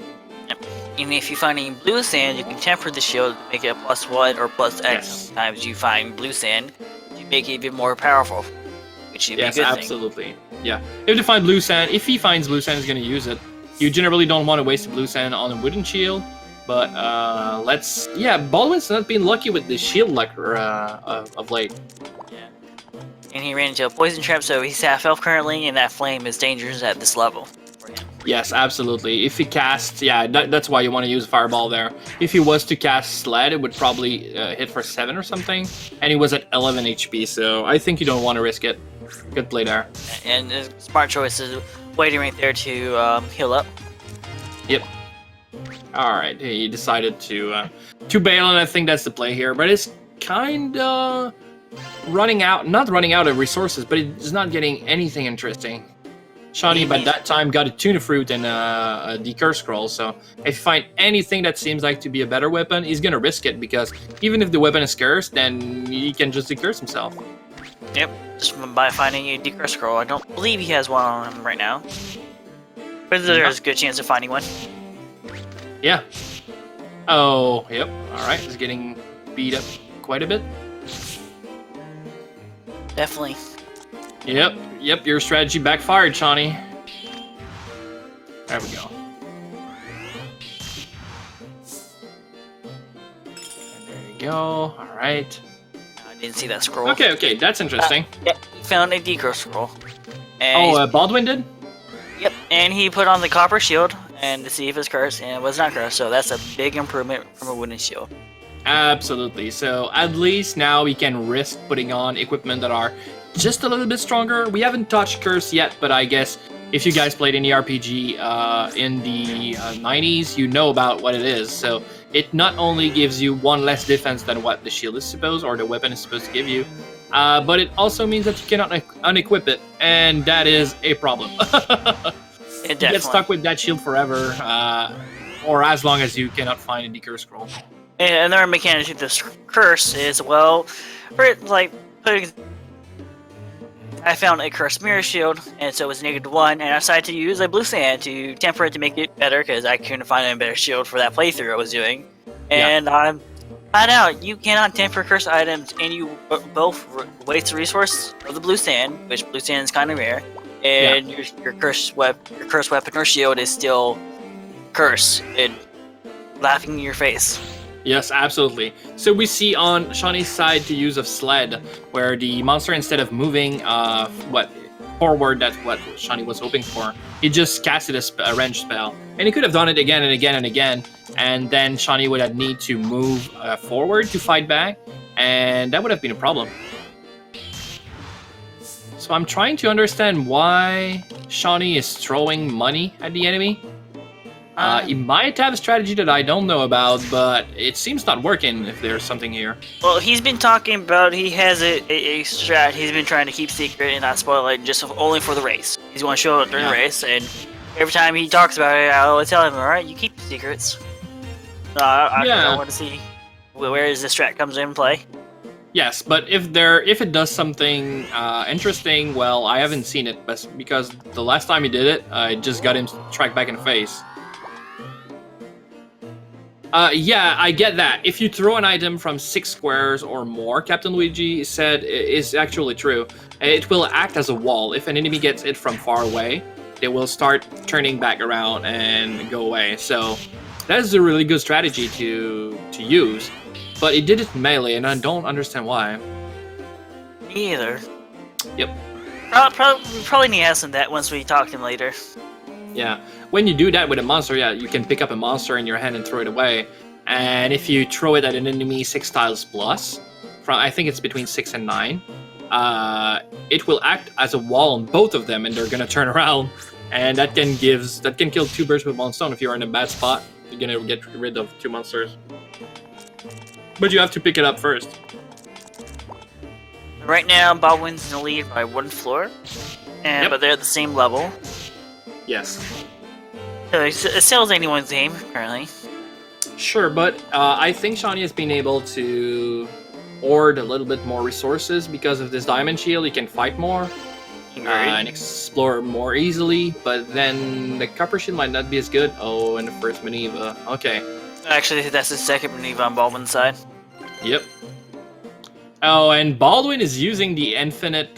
S1: Yep. And if you find any blue sand, you can temper the shield to make it a +1 or +X.
S2: Yes.
S1: Sometimes you find blue sand to make it even more powerful. which should
S2: Yes,
S1: be a good
S2: absolutely. Yeah. If they find blue sand, if he finds blue sand, he's going to use it. You generally don't want to waste the blue sand on a wooden shield. But let's... Yeah, Baldwin's not been lucky with the shield luck of late.
S1: thing. Yeah. And he ran into a poison trap, so he's half elf currently, and that flame is dangerous at this level for him.
S2: Yes, absolutely. If he casts... Yeah, that's why you want to use Fireball there. If he was to cast Sled, it would probably hit for 7 or something. And he was at 11 HP, so I think you don't want to risk it. Good play there.
S1: And a smart choice is waiting right there to heal up.
S2: Yep. Alright, he decided to bail, and I think that's the play here. But it's kinda running out, not running out of resources, but it's not getting anything interesting. Shauny, by that time, got a tuna fruit and a decurse scroll, so if you find anything that seems like to be a better weapon, he's gonna risk it, because even if the weapon is cursed, then he can just decurse himself.
S1: Yep, just by finding a decurse scroll. I don't believe he has one on him right now. But there's a good chance of finding one.
S2: Yeah. Oh, yep. Alright, he's getting beat up quite a bit.
S1: Definitely.
S2: Yep, your strategy backfired, Shauny. There we go. And there you go. Alright.
S1: I didn't see that scroll.
S2: Okay, that's interesting.
S1: Yeah, he found a decurse scroll. And
S2: Baldwin did?
S1: Yep, and he put on the copper shield and to see if it's cursed, and it was not cursed, so that's a big improvement from a wooden shield.
S2: Absolutely. So at least now we can risk putting on equipment that are just a little bit stronger. We haven't touched curse yet, but I guess if you guys played any RPG in the 90s, you know about what it is. So it not only gives you one less defense than what the shield is supposed, or the weapon is supposed to give you, but it also means that you cannot unequip it, and that is a problem. You get stuck with that shield forever, or as long as you cannot find a decurse scroll.
S1: And another mechanic to this curse is, well, I found a cursed mirror shield, and so it was -1, and I decided to use a blue sand to temper it to make it better, because I couldn't find a better shield for that playthrough I was doing. And I found out you cannot temper cursed items, and you both waste the resource of the blue sand, which blue sand is kind of rare, and your cursed weapon or shield is still cursed and laughing in your face.
S2: Yes, absolutely. So we see on Shauny's side the use of Sled, where the monster, instead of moving forward, that's what Shauny was hoping for, he just casted a range spell. And he could have done it again and again and again, and then Shauny would have need to move forward to fight back, and that would have been a problem. So I'm trying to understand why Shauny is throwing money at the enemy. He might have a strategy that I don't know about, but it seems not working if there's something here.
S1: Well, he's been talking about he has a strat he's been trying to keep secret and not spoil it just only for the race. He's going to show it during the race, and every time he talks about it, I always tell him, alright, you keep the secrets. I want to see where this strat comes in play.
S2: Yes, but if it does something interesting, well, I haven't seen it, because the last time he did it, it just got him tracked back in the face. Yeah, I get that. If you throw an item from 6 squares or more, Captain Luigi said is actually true. It will act as a wall. If an enemy gets it from far away, they will start turning back around and go away. So that is a really good strategy to use. But it did it in melee, and I don't understand why.
S1: Me either.
S2: Yep.
S1: Probably need to ask him that once we talk to him later.
S2: Yeah, when you do that with a monster, you can pick up a monster in your hand and throw it away. And if you throw it at an enemy 6 tiles plus, I think it's between 6 and 9, it will act as a wall on both of them, and they're gonna turn around. And that can kill 2 birds with 1 stone. If you're in a bad spot, you're gonna get rid of 2 monsters. But you have to pick it up first.
S1: Right now, Baldwin's in the lead by 1 floor, but they're at the same level.
S2: Yes.
S1: So it sells anyone's game currently.
S2: Sure, but I think Shauny has been able to hoard a little bit more resources because of this diamond shield. He can fight more and explore more easily, but then the copper shield might not be as good. Oh, and the first maneuver. Okay.
S1: Actually, that's the second maneuver on Baldwin's side.
S2: Yep. Oh, and Baldwin is using the infinite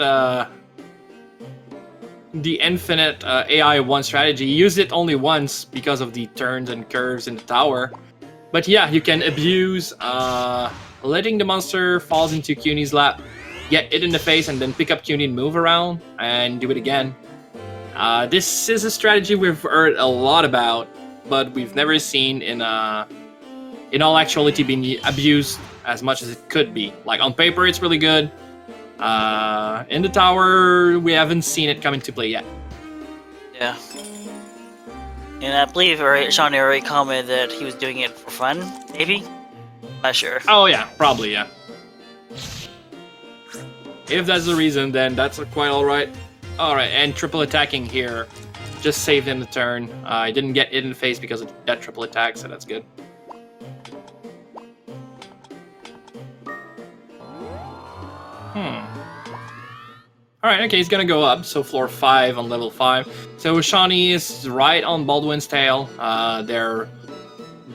S2: the infinite AI1 strategy. You use it only once because of the turns and curves in the tower. But yeah, you can abuse letting the monster falls into Cuny's lap, get it in the face, and then pick up Cuny and move around and do it again. This is a strategy we've heard a lot about, but we've never seen in all actuality being abused as much as it could be. Like on paper, it's really good. In the tower, we haven't seen it come into play yet.
S1: Yeah. And I believe Shauny already commented that he was doing it for fun, maybe? Not sure.
S2: Oh yeah, probably, yeah. If that's the reason, then that's quite alright. Alright, and triple attacking here. Just saved him the turn. I didn't get it in the face because of that triple attack, so that's good. Alright, okay, he's gonna go up, so floor 5 on level 5. So Shauny is right on Baldwin's tail. They're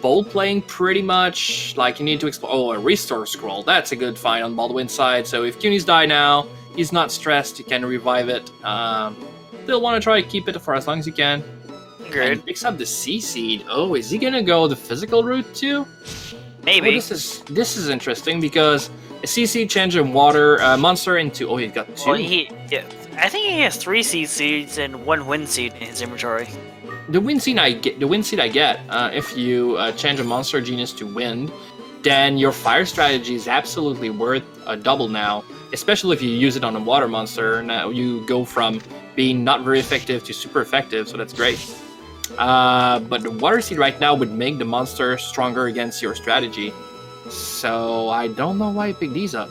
S2: both playing pretty much like you need to explore. Oh, a restore scroll. That's a good find on Baldwin's side. So if Cuny's die now, he's not stressed, you can revive it. Still want to try to keep it for as long as you can.
S1: Good.
S2: And picks up the C seed. Oh, is he gonna go the physical route too?
S1: Maybe.
S2: Oh, this is interesting because a CC change a water monster into. Oh, he got 2.
S1: Well, I think he has 3 seed seeds and 1 wind seed in his inventory.
S2: The wind seed I get. If you change a monster genius to wind, then your fire strategy is absolutely worth a double now. Especially if you use it on a water monster. Now you go from being not very effective to super effective, so that's great. But the water seed right now would make the monster stronger against your strategy. So I don't know why he picked these up.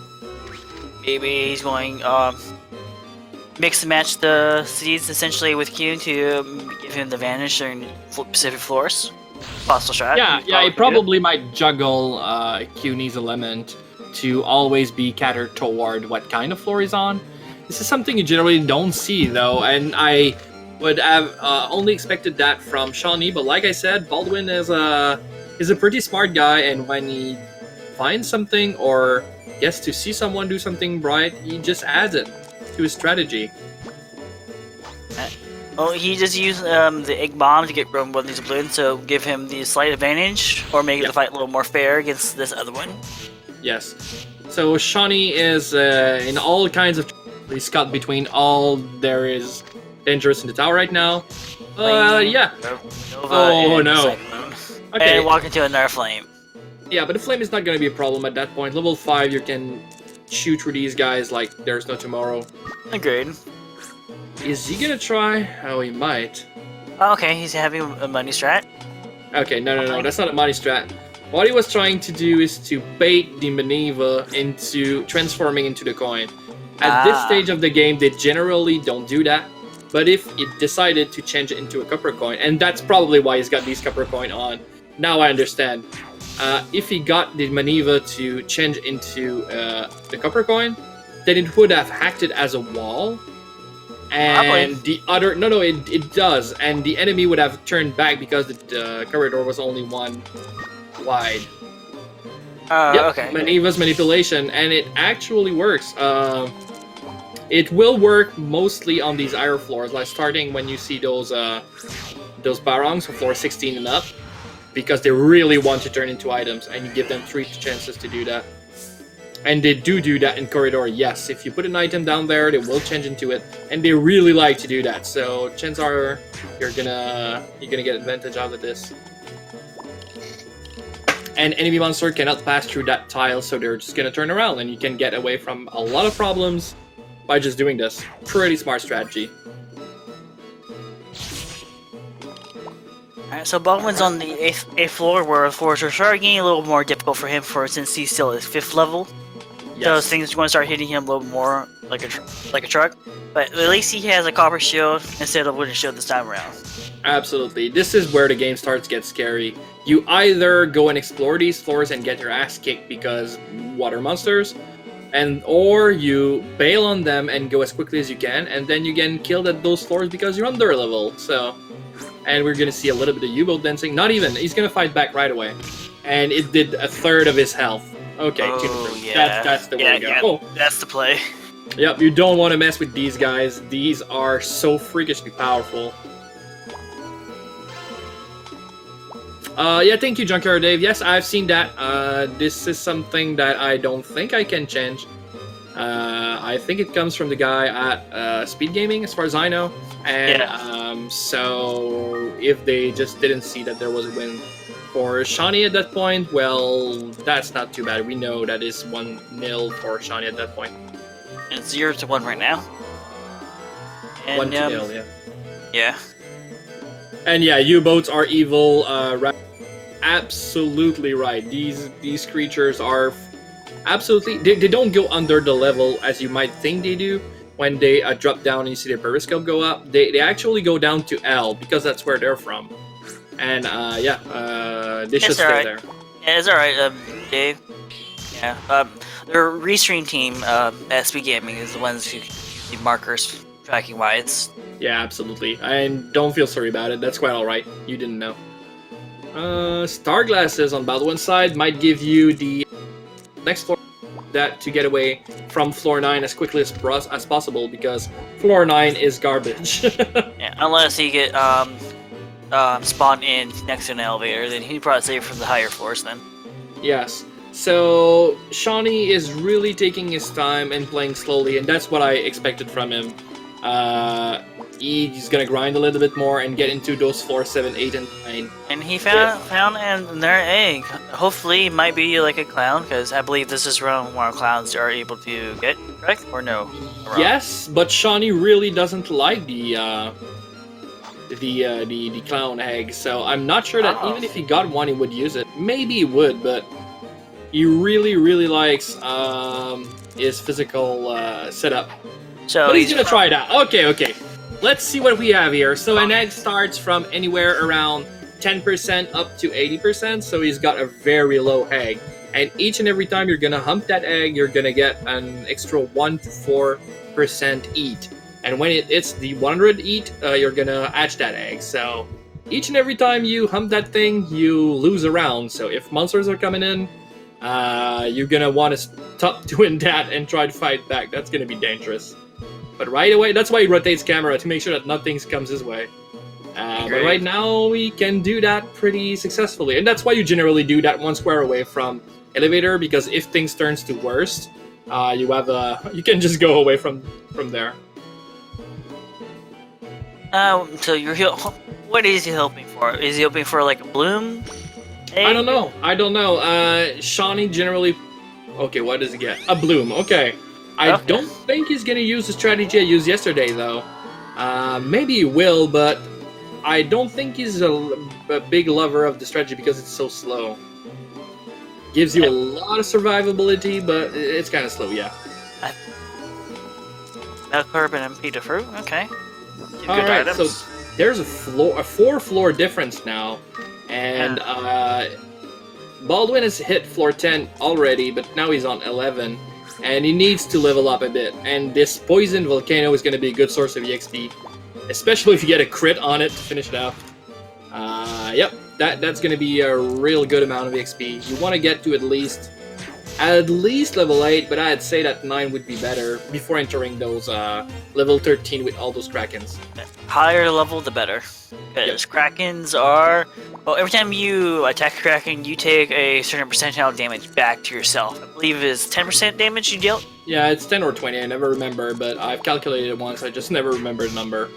S1: Maybe he's going mix and match the seeds essentially with Q to give him the advantage in specific floors. Possible strat.
S2: Yeah, he probably might juggle Cuny's element to always be catered toward what kind of floor he's on. This is something you generally don't see though, and I would have only expected that from Shauny, but like I said, Baldwin is a pretty smart guy, and when he finds something or gets to see someone do something bright, he just adds it to his strategy.
S1: Oh, he just used the egg bomb to get rid of one of these balloons, so give him the slight advantage, or make the fight a little more fair against this other one.
S2: Yes. So Shauny is in all kinds of. He's cut between all there is dangerous in the tower right now. Yeah.
S1: Nova
S2: no.
S1: Cyclone.
S2: Okay.
S1: And walk into another flame.
S2: Yeah, but the flame is not going to be a problem at that point. Level 5, you can shoot through these guys like there's no tomorrow.
S1: Agreed.
S2: Is he gonna try? Oh, he might.
S1: Oh, okay, he's having a money strat.
S2: Okay, no, that's not a money strat. What he was trying to do is to bait the maneuver into transforming into the coin. At this stage of the game, they generally don't do that. But if it decided to change it into a copper coin, and that's probably why he's got these copper coin on. Now I understand. If he got the maneuver to change into the copper coin, then it would have hacked it as a wall. And the other... No, it does. And the enemy would have turned back because the corridor was only 1 wide.
S1: Okay.
S2: Maneuver's manipulation, and it actually works. It will work mostly on these higher floors, like starting when you see those barongs from floor 16 and up, because they really want to turn into items, and you give them 3 chances to do that. And they do that in corridor, yes. If you put an item down there, they will change into it, and they really like to do that. So chances are you're gonna get advantage out of this. And enemy monster cannot pass through that tile, so they're just gonna turn around, and you can get away from a lot of problems by just doing this. Pretty smart strategy.
S1: Alright, so Baldwin's on the 8th floor, where floors are starting getting a little more difficult for him, since he's still at 5th level.
S2: Yes.
S1: So things are going to start hitting him a little more like a truck. But at least he has a copper shield instead of wooden shield this time around.
S2: Absolutely. This is where the game starts to get scary. You either go and explore these floors and get your ass kicked because water monsters, or you bail on them and go as quickly as you can, and then you get killed at those floors because you're under level. So, and we're gonna see a little bit of U-boat dancing. Not even. He's gonna fight back right away, and it did 1/3 of his health. Okay,
S1: yeah.
S2: that's the way to go.
S1: Yeah, that's the play.
S2: Yep, you don't want to mess with these guys. These are so freakishly powerful. Yeah, thank you, Junkyard Dave. Yes, I've seen that. This is something that I don't think I can change. I think it comes from the guy at Speed Gaming, as far as I know. And so if they just didn't see that there was a win for Shauny at that point, well, that's not too bad. We know that is 1-0 for Shauny at that point.
S1: It's 0-1 right now. And,
S2: 1-0, yeah.
S1: Yeah.
S2: And yeah, U-boats are evil. Absolutely right. These creatures are absolutely. They don't go under the level as you might think they do. When they drop down and you see their periscope go up, they actually go down to L because that's where they're from. And they should stay there.
S1: Yeah, it's alright, Dave. Yeah. Their restream team at Speed Gaming is the ones who use the markers tracking why it's.
S2: Yeah, absolutely. And don't feel sorry about it. That's quite alright. You didn't know. Star Glasses on Baldwin's side might give you the next floor that to get away from floor 9 as quickly as possible because floor 9 is garbage.
S1: Yeah, unless he get spawned in next to an elevator, then he'd probably save from the higher floors then.
S2: Yes. So Shauny is really taking his time and playing slowly, and that's what I expected from him. He's gonna grind a little bit more and get into those floors 7, 8, and 9.
S1: And he found their egg. Hopefully, it might be like a clown, because I believe this is around where clowns are able to get, correct? Or no?
S2: Yes, but Shauny really doesn't like the clown egg, so I'm not sure that even if he got one, he would use it. Maybe he would, but he really likes his physical setup.
S1: So
S2: but he's gonna try it out. Okay. Let's see what we have here. So an egg starts from anywhere around 10% up to 80%, so he's got a very low egg. And each and every time you're gonna hump that egg, you're gonna get an extra 1 to 4% eat. And when it's the 100 eat, you're gonna hatch that egg. So each and every time you hump that thing, you lose a round. So if monsters are coming in, you're gonna want to stop doing that and try to fight back. That's gonna be dangerous. But right away, that's why he rotates camera, to make sure that nothing comes his way. But right now, we can do that pretty successfully. And that's why you generally do that 1 square away from elevator, because if things turns to worst, you can just go away from there.
S1: So what is he hoping for? Is he hoping for like a bloom?
S2: I don't know. Shauny generally. Okay, what does he get? A bloom. Okay. I don't think he's gonna use the strategy I used yesterday, though. Maybe he will, but I don't think he's a big lover of the strategy because it's so slow. Gives you a lot of survivability, but it's kind of slow, yeah.
S1: Carbon and Peter fruit. Okay.
S2: Alright, so there's a 4-floor difference now, and Baldwin has hit floor 10 already, but now he's on 11, and he needs to level up a bit. And this poison volcano is going to be a good source of EXP, especially if you get a crit on it to finish it out. Yep, that's going to be a real good amount of EXP. You want to get to at least level 8, but I'd say that 9 would be better before entering those level 13 with all those Krakens.
S1: Higher level, the better. Because Krakens are... Well, every time you attack a Kraken, you take a certain percentile damage back to yourself. I believe it's 10% damage you deal?
S2: Yeah, it's 10 or 20, I never remember, but I've calculated it once, I just never remember the number.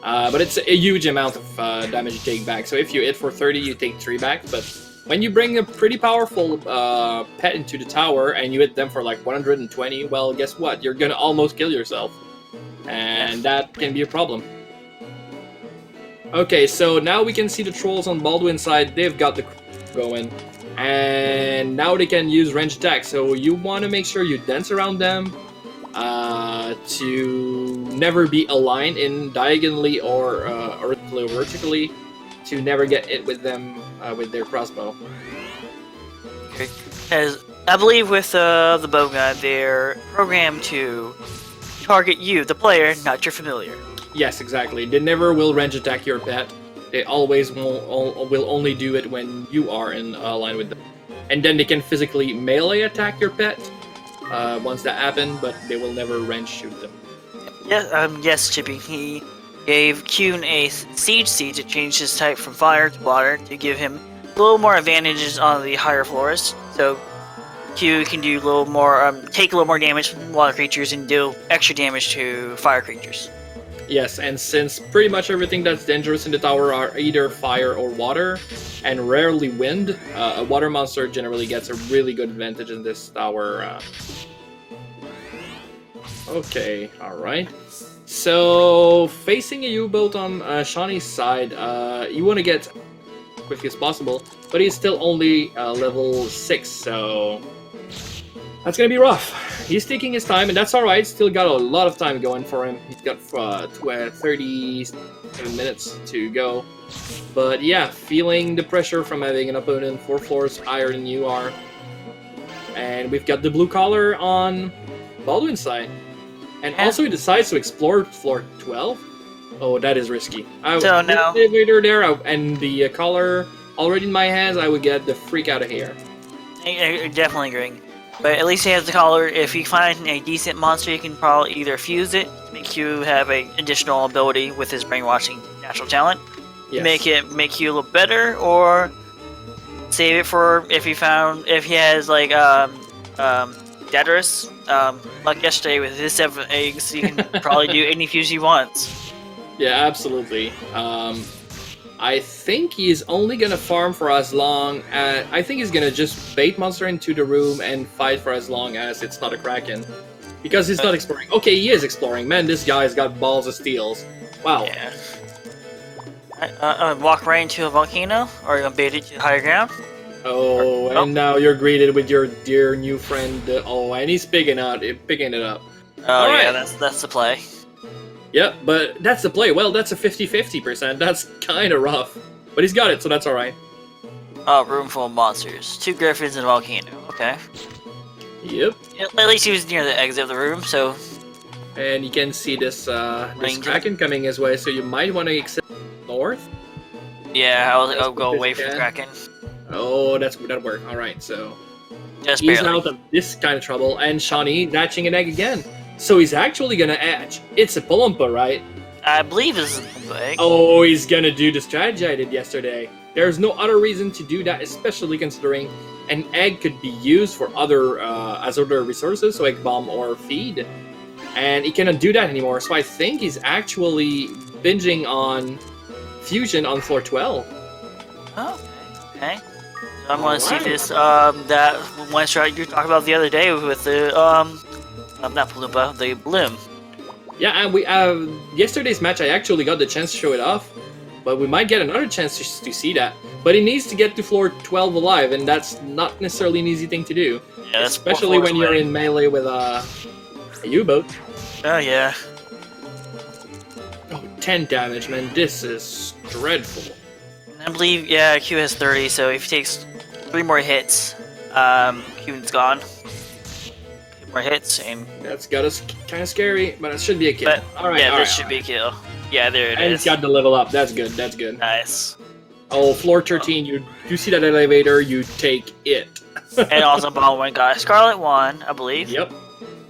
S2: But it's a huge amount of damage you take back, so if you hit for 30, you take 3 back, but when you bring a pretty powerful pet into the tower and you hit them for like 120, well, guess what? You're gonna almost kill yourself. And that can be a problem. Okay, so now we can see the trolls on Baldwin's side. They've got the going. And now they can use range attack. So you want to make sure you dance around them to never be aligned in diagonally or vertically, to never get hit with them with their crossbow.
S1: Okay. As I believe with the bow gun, they're programmed to target you, the player, not your familiar.
S2: Yes, exactly. They never will range attack your pet. They always will only do it when you are in line with them. And then they can physically melee attack your pet. once that happen, but they will never range shoot them.
S1: Yes, Chippy. He gave Kyun a Siege Seed to change his type from fire to water to give him a little more advantages on the higher floors. So Q can do a little more, take a little more damage from water creatures and do extra damage to fire creatures.
S2: Yes, and since pretty much everything that's dangerous in the tower are either fire or water, and rarely wind, a water monster generally gets a really good advantage in this tower. Okay, alright. So, facing a U-boat on Shauny's side, you want to get as quickly as possible, but he's still only level 6, so that's gonna be rough. He's taking his time, and that's alright. Still got a lot of time going for him. He's got 37 minutes to go. But yeah, feeling the pressure from having an opponent 4 floors higher than you are. And we've got the blue collar on Baldwin's side. And also he decides to explore floor 12. Oh, that is risky.
S1: So now,
S2: the elevator there, and the collar already in my hands, I would get the freak out of here.
S1: I definitely agree. But at least he has the collar. If you find a decent monster, you can probably either fuse it to make you have an additional ability with his brainwashing natural talent,
S2: Yes.
S1: make you a little better, or save it for if he has like Daedalus, like yesterday with his 7 eggs, you can probably do any fuse he wants.
S2: Yeah, absolutely. I think he's only gonna farm for as long as... I think he's gonna just bait monster into the room and fight for as long as it's not a Kraken. Because he's not exploring. Okay, he is exploring. Man, this guy's got balls of steels. Wow.
S1: Yeah. Walk right into a volcano, or you gonna bait it to the higher ground?
S2: Oh, and now you're greeted with your dear new friend. Oh, and he's picking it up.
S1: Oh
S2: All
S1: yeah,
S2: right.
S1: that's the play.
S2: Yep, but that's the play. Well, that's a 50-50%. That's kind of rough. But he's got it, so that's alright.
S1: Oh, room full of monsters. 2 griffins and a volcano. Okay.
S2: Yep.
S1: At least he was near the exit of the room, so...
S2: And you can see this
S1: Ranger.
S2: Kraken coming his way, so you might want to exit north.
S1: Yeah, I'll go away from the Kraken.
S2: Oh, that'll work. Alright, so...
S1: Just
S2: He's
S1: barely.
S2: out of this kind of trouble, and Shawnee hatching an egg again. So he's actually gonna hatch. It's a Palumpa, right?
S1: I believe this is big.
S2: Oh, he's gonna do the strategy I did yesterday. There's no other reason to do that, especially considering an egg could be used for other resources, so egg bomb or feed. And he cannot do that anymore, so I think he's actually binging on fusion on floor 12.
S1: Oh, okay. So I'm gonna see this, that one strat you talked about the other day with the, not Palumpa, the Bloom.
S2: Yeah, and we yesterday's match I actually got the chance to show it off, but we might get another chance to see that. But he needs to get to floor 12 alive, and that's not necessarily an easy thing to do.
S1: Yeah, that's
S2: especially when you're in melee with a U-boat.
S1: Oh yeah.
S2: Oh, 10 damage, man. This is dreadful.
S1: I believe, yeah, Q has 30, so if he takes 3 more hits, Q's gone. 3 more hits, and...
S2: That's got us kind of scary, but it should be a kill.
S1: But,
S2: Alright,
S1: yeah,
S2: alright,
S1: this should be a kill. Yeah, there it
S2: and
S1: is.
S2: it's got the level up. That's good, that's good.
S1: Nice.
S2: Oh, floor 13, you see that elevator, you take it.
S1: And also Baldwin got Scarlet 1, I believe.
S2: Yep.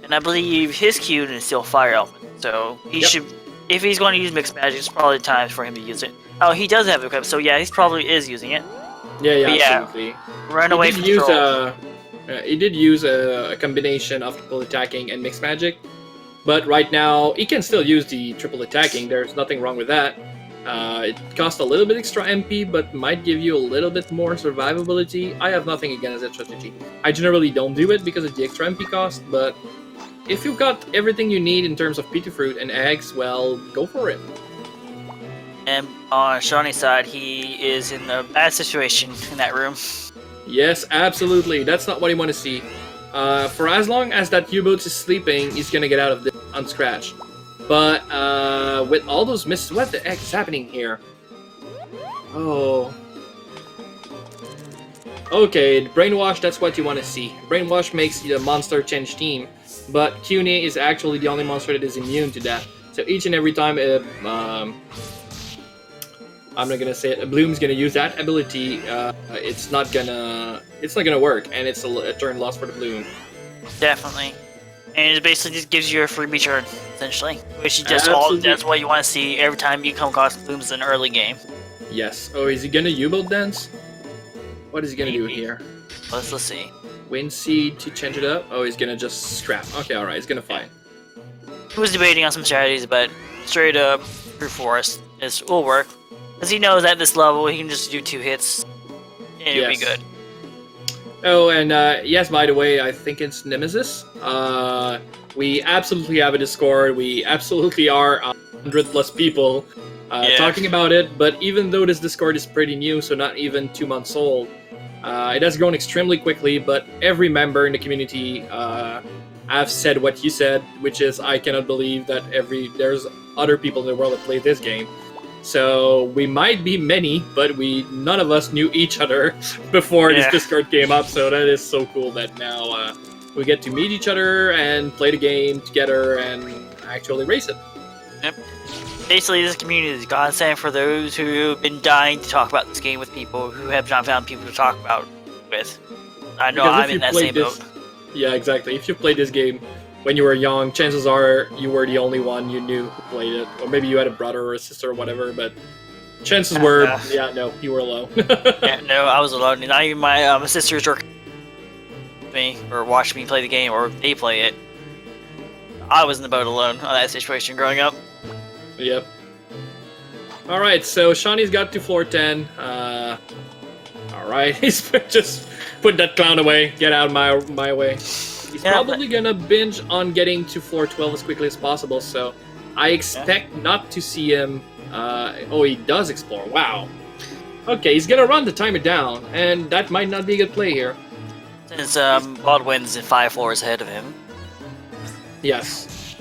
S1: And I believe his Q is still Fire Element. So he should, if he's going to use Mixed Magic, it's probably the time for him to use it. Oh, he does have it equipped, so yeah, he probably is using it.
S2: Yeah,
S1: But yeah,
S2: absolutely.
S1: Run away from troll.
S2: He did use a combination of triple attacking and mixed magic, but right now he can still use the triple attacking. There's nothing wrong with that. It costs a little bit extra MP, but might give you a little bit more survivability. I have nothing against that strategy. I generally don't do it because of the extra MP cost, but if you've got everything you need in terms of Pita Fruit and eggs, well, go for it.
S1: And on Shauny's side, he is in a bad situation in that room.
S2: Yes, absolutely. That's not what you want to see. For as long as that U-boat is sleeping, he's gonna get out of this unscratched. But with all those misses, what the heck is happening here? Oh. Okay, brainwash, that's what you want to see. Brainwash makes the monster change team, but Cuny is actually the only monster that is immune to that. So each and every time I'm not gonna say it, Bloom's gonna use that ability, it's not gonna work, and it's a turn loss for the Bloom.
S1: Definitely. And it basically just gives you a freebie turn, essentially. Which is just
S2: Absolutely.
S1: that's what you want to see every time you come across blooms in early game.
S2: Yes. Oh, is he gonna U-boat dance? What is he gonna do
S1: Maybe.
S2: here?
S1: Let's see.
S2: Wind Seed to change it up? Oh, he's gonna just scrap. Okay, alright, he's gonna fight.
S1: He was debating on some strategies, but straight up brute force will work. Because he knows at this level he can just do 2 hits and it'll be good.
S2: Oh, and yes, by the way, I think it's Nemesis. We absolutely have a Discord. We absolutely are 100+ people talking about it. But even though this Discord is pretty new, so not even 2 months old, it has grown extremely quickly. But every member in the community have said what you said, which is I cannot believe that there's other people in the world that play this game. So we might be many, but none of us knew each other before this Discord came up. So that is so cool that now we get to meet each other and play the game together and actually race it.
S1: Yep. Basically, this community is godsend for those who have been dying to talk about this game with people who have not found people to talk about with. I know I'm in that same boat.
S2: Yeah, exactly. If you played this game when you were young, chances are you were the only one you knew who played it. Or maybe you had a brother or a sister or whatever, but chances were, no, you were alone.
S1: No, I was alone. Not even my sisters or me or watch me play the game or they play it. I was in the boat alone on that situation growing up.
S2: Yep. Alright, so Shauny's got to floor 10. Alright, he's just put that clown away. Get out of my way. He's probably gonna binge on getting to floor 12 as quickly as possible, so I expect not to see him. Oh, he does explore. Wow. Okay, he's gonna run the timer down, and that might not be a good play here.
S1: Since Baldwin's 5 floors ahead of him.
S2: Yes.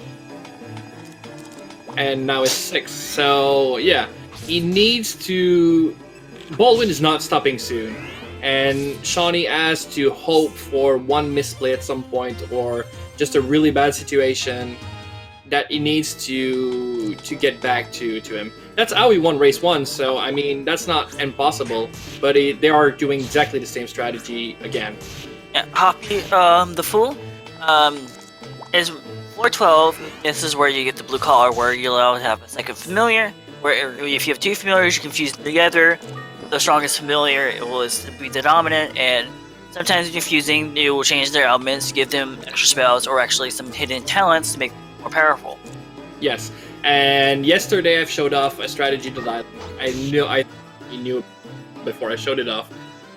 S2: And now it's 6, so yeah. He needs to... Baldwin is not stopping soon. And Shauny has to hope for one misplay at some point or just a really bad situation that he needs to get back to him. That's how he won race 1, so I mean that's not impossible, but they are doing exactly the same strategy again.
S1: Yeah, Hoppy, the Fool, is floor 12. This is where you get the blue collar, where you're allowed to have a second familiar, where if you have 2 familiars, you can fuse them together. The strongest familiar will be the dominant, and sometimes when you're fusing, you will change their elements to give them extra spells or actually some hidden talents to make them more powerful.
S2: Yes, and yesterday I've showed off a strategy that I knew before I showed it off,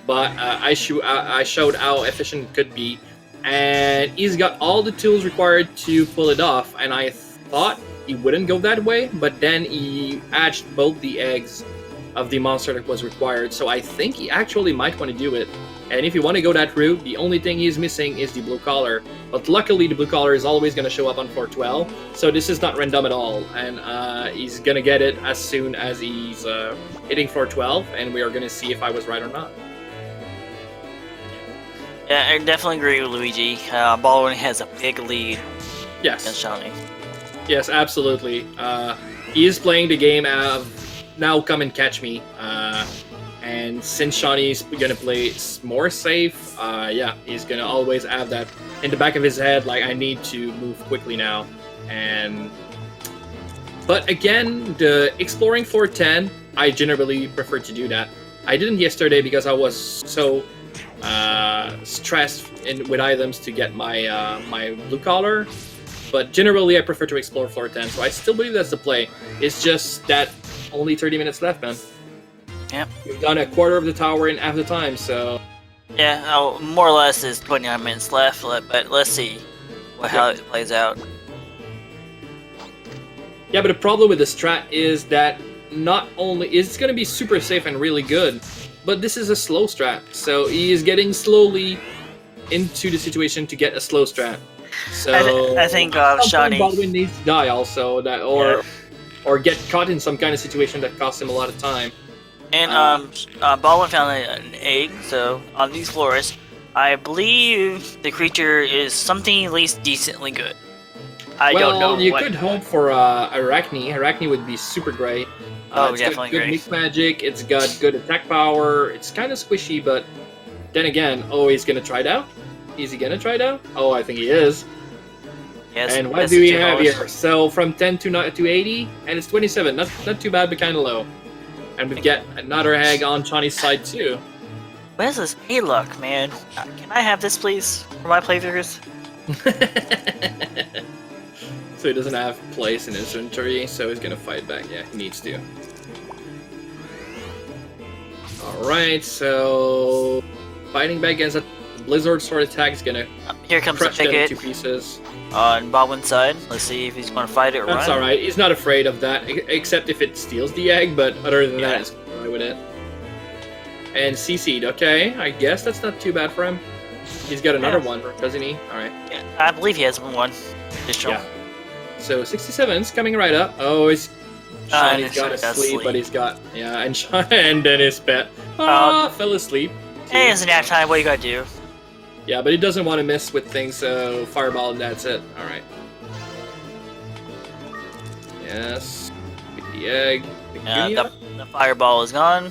S2: but I showed how efficient it could be, and he's got all the tools required to pull it off, and I thought he wouldn't go that way, but then he hatched both the eggs of the monster that was required, so I think he actually might want to do it. And if you want to go that route, the only thing he's missing is the blue collar. But luckily the blue collar is always going to show up on floor 12, so this is not random at all, and he's going to get it as soon as he's hitting floor 12, and we are going to see if I was right or not.
S1: Yeah, I definitely agree with Luigi. Baldwin has a big lead against Shauny.
S2: Yes, absolutely. He is playing the game of now come and catch me, and since Shauny's gonna play more safe, he's gonna always have that in the back of his head, like I need to move quickly now. But again, the exploring floor 10, I generally prefer to do that. I didn't yesterday because I was so stressed with items to get my my blue collar, but generally I prefer to explore floor 10, so I still believe that's the play. It's just that only 30 minutes left, man.
S1: Yep.
S2: You've done a quarter of the tower in half the time, so...
S1: Yeah, more or less is 29 minutes left, but let's see how it plays out.
S2: Yeah, but the problem with the strat is that not only it's going to be super safe and really good, but this is a slow strat, so he is getting slowly into the situation to get a slow strat. So
S1: I think Shauny...
S2: Baldwin needs to die also, or get caught in some kind of situation that costs him a lot of time.
S1: And Baldwin found an egg, so on these floors, I believe the creature is something at least decently good. I don't know.
S2: Well, you could hope for Arachne. Arachne would be super great.
S1: Oh,
S2: it's
S1: definitely
S2: got good
S1: great.
S2: mixed magic. It's got good attack power. It's kind of squishy, but then again, he's gonna try it out. Is he gonna try down? Oh, I think he is.
S1: Yes.
S2: And what do we have here? So from 10 to 80, and it's 27. Not too bad, but kind of low. And we get another egg on Shauny's side too.
S1: What is this? Hey, look, man. Can I have this, please, for my playthroughs?
S2: So he doesn't have place in his inventory, so he's gonna fight back. Yeah, he needs to. Alright, so fighting back against a Blizzard Sword attack is gonna
S1: Here comes the
S2: crush them
S1: picket
S2: to pieces.
S1: on Baldwin's side. Let's see if he's going to fight it or
S2: That's
S1: run.
S2: alright, he's not afraid of that, except if it steals the egg, but other than
S1: Yeah.
S2: that, he's alright with it. And CC'd, okay, I guess that's not too bad for him. He's got another one, doesn't he? Alright.
S1: Yeah, I believe he has one. Additional.
S2: Yeah. So 67's coming right up. Oh, he's Shauny's got to
S1: got
S2: sleep,
S1: sleep.
S2: but he's got and then his pet fell asleep.
S1: Hey, it's nap time. What you gotta do?
S2: Yeah, but he doesn't want to mess with things, so fireball and that's it. All right. Yes. Pick the egg. Pick
S1: The fireball is gone.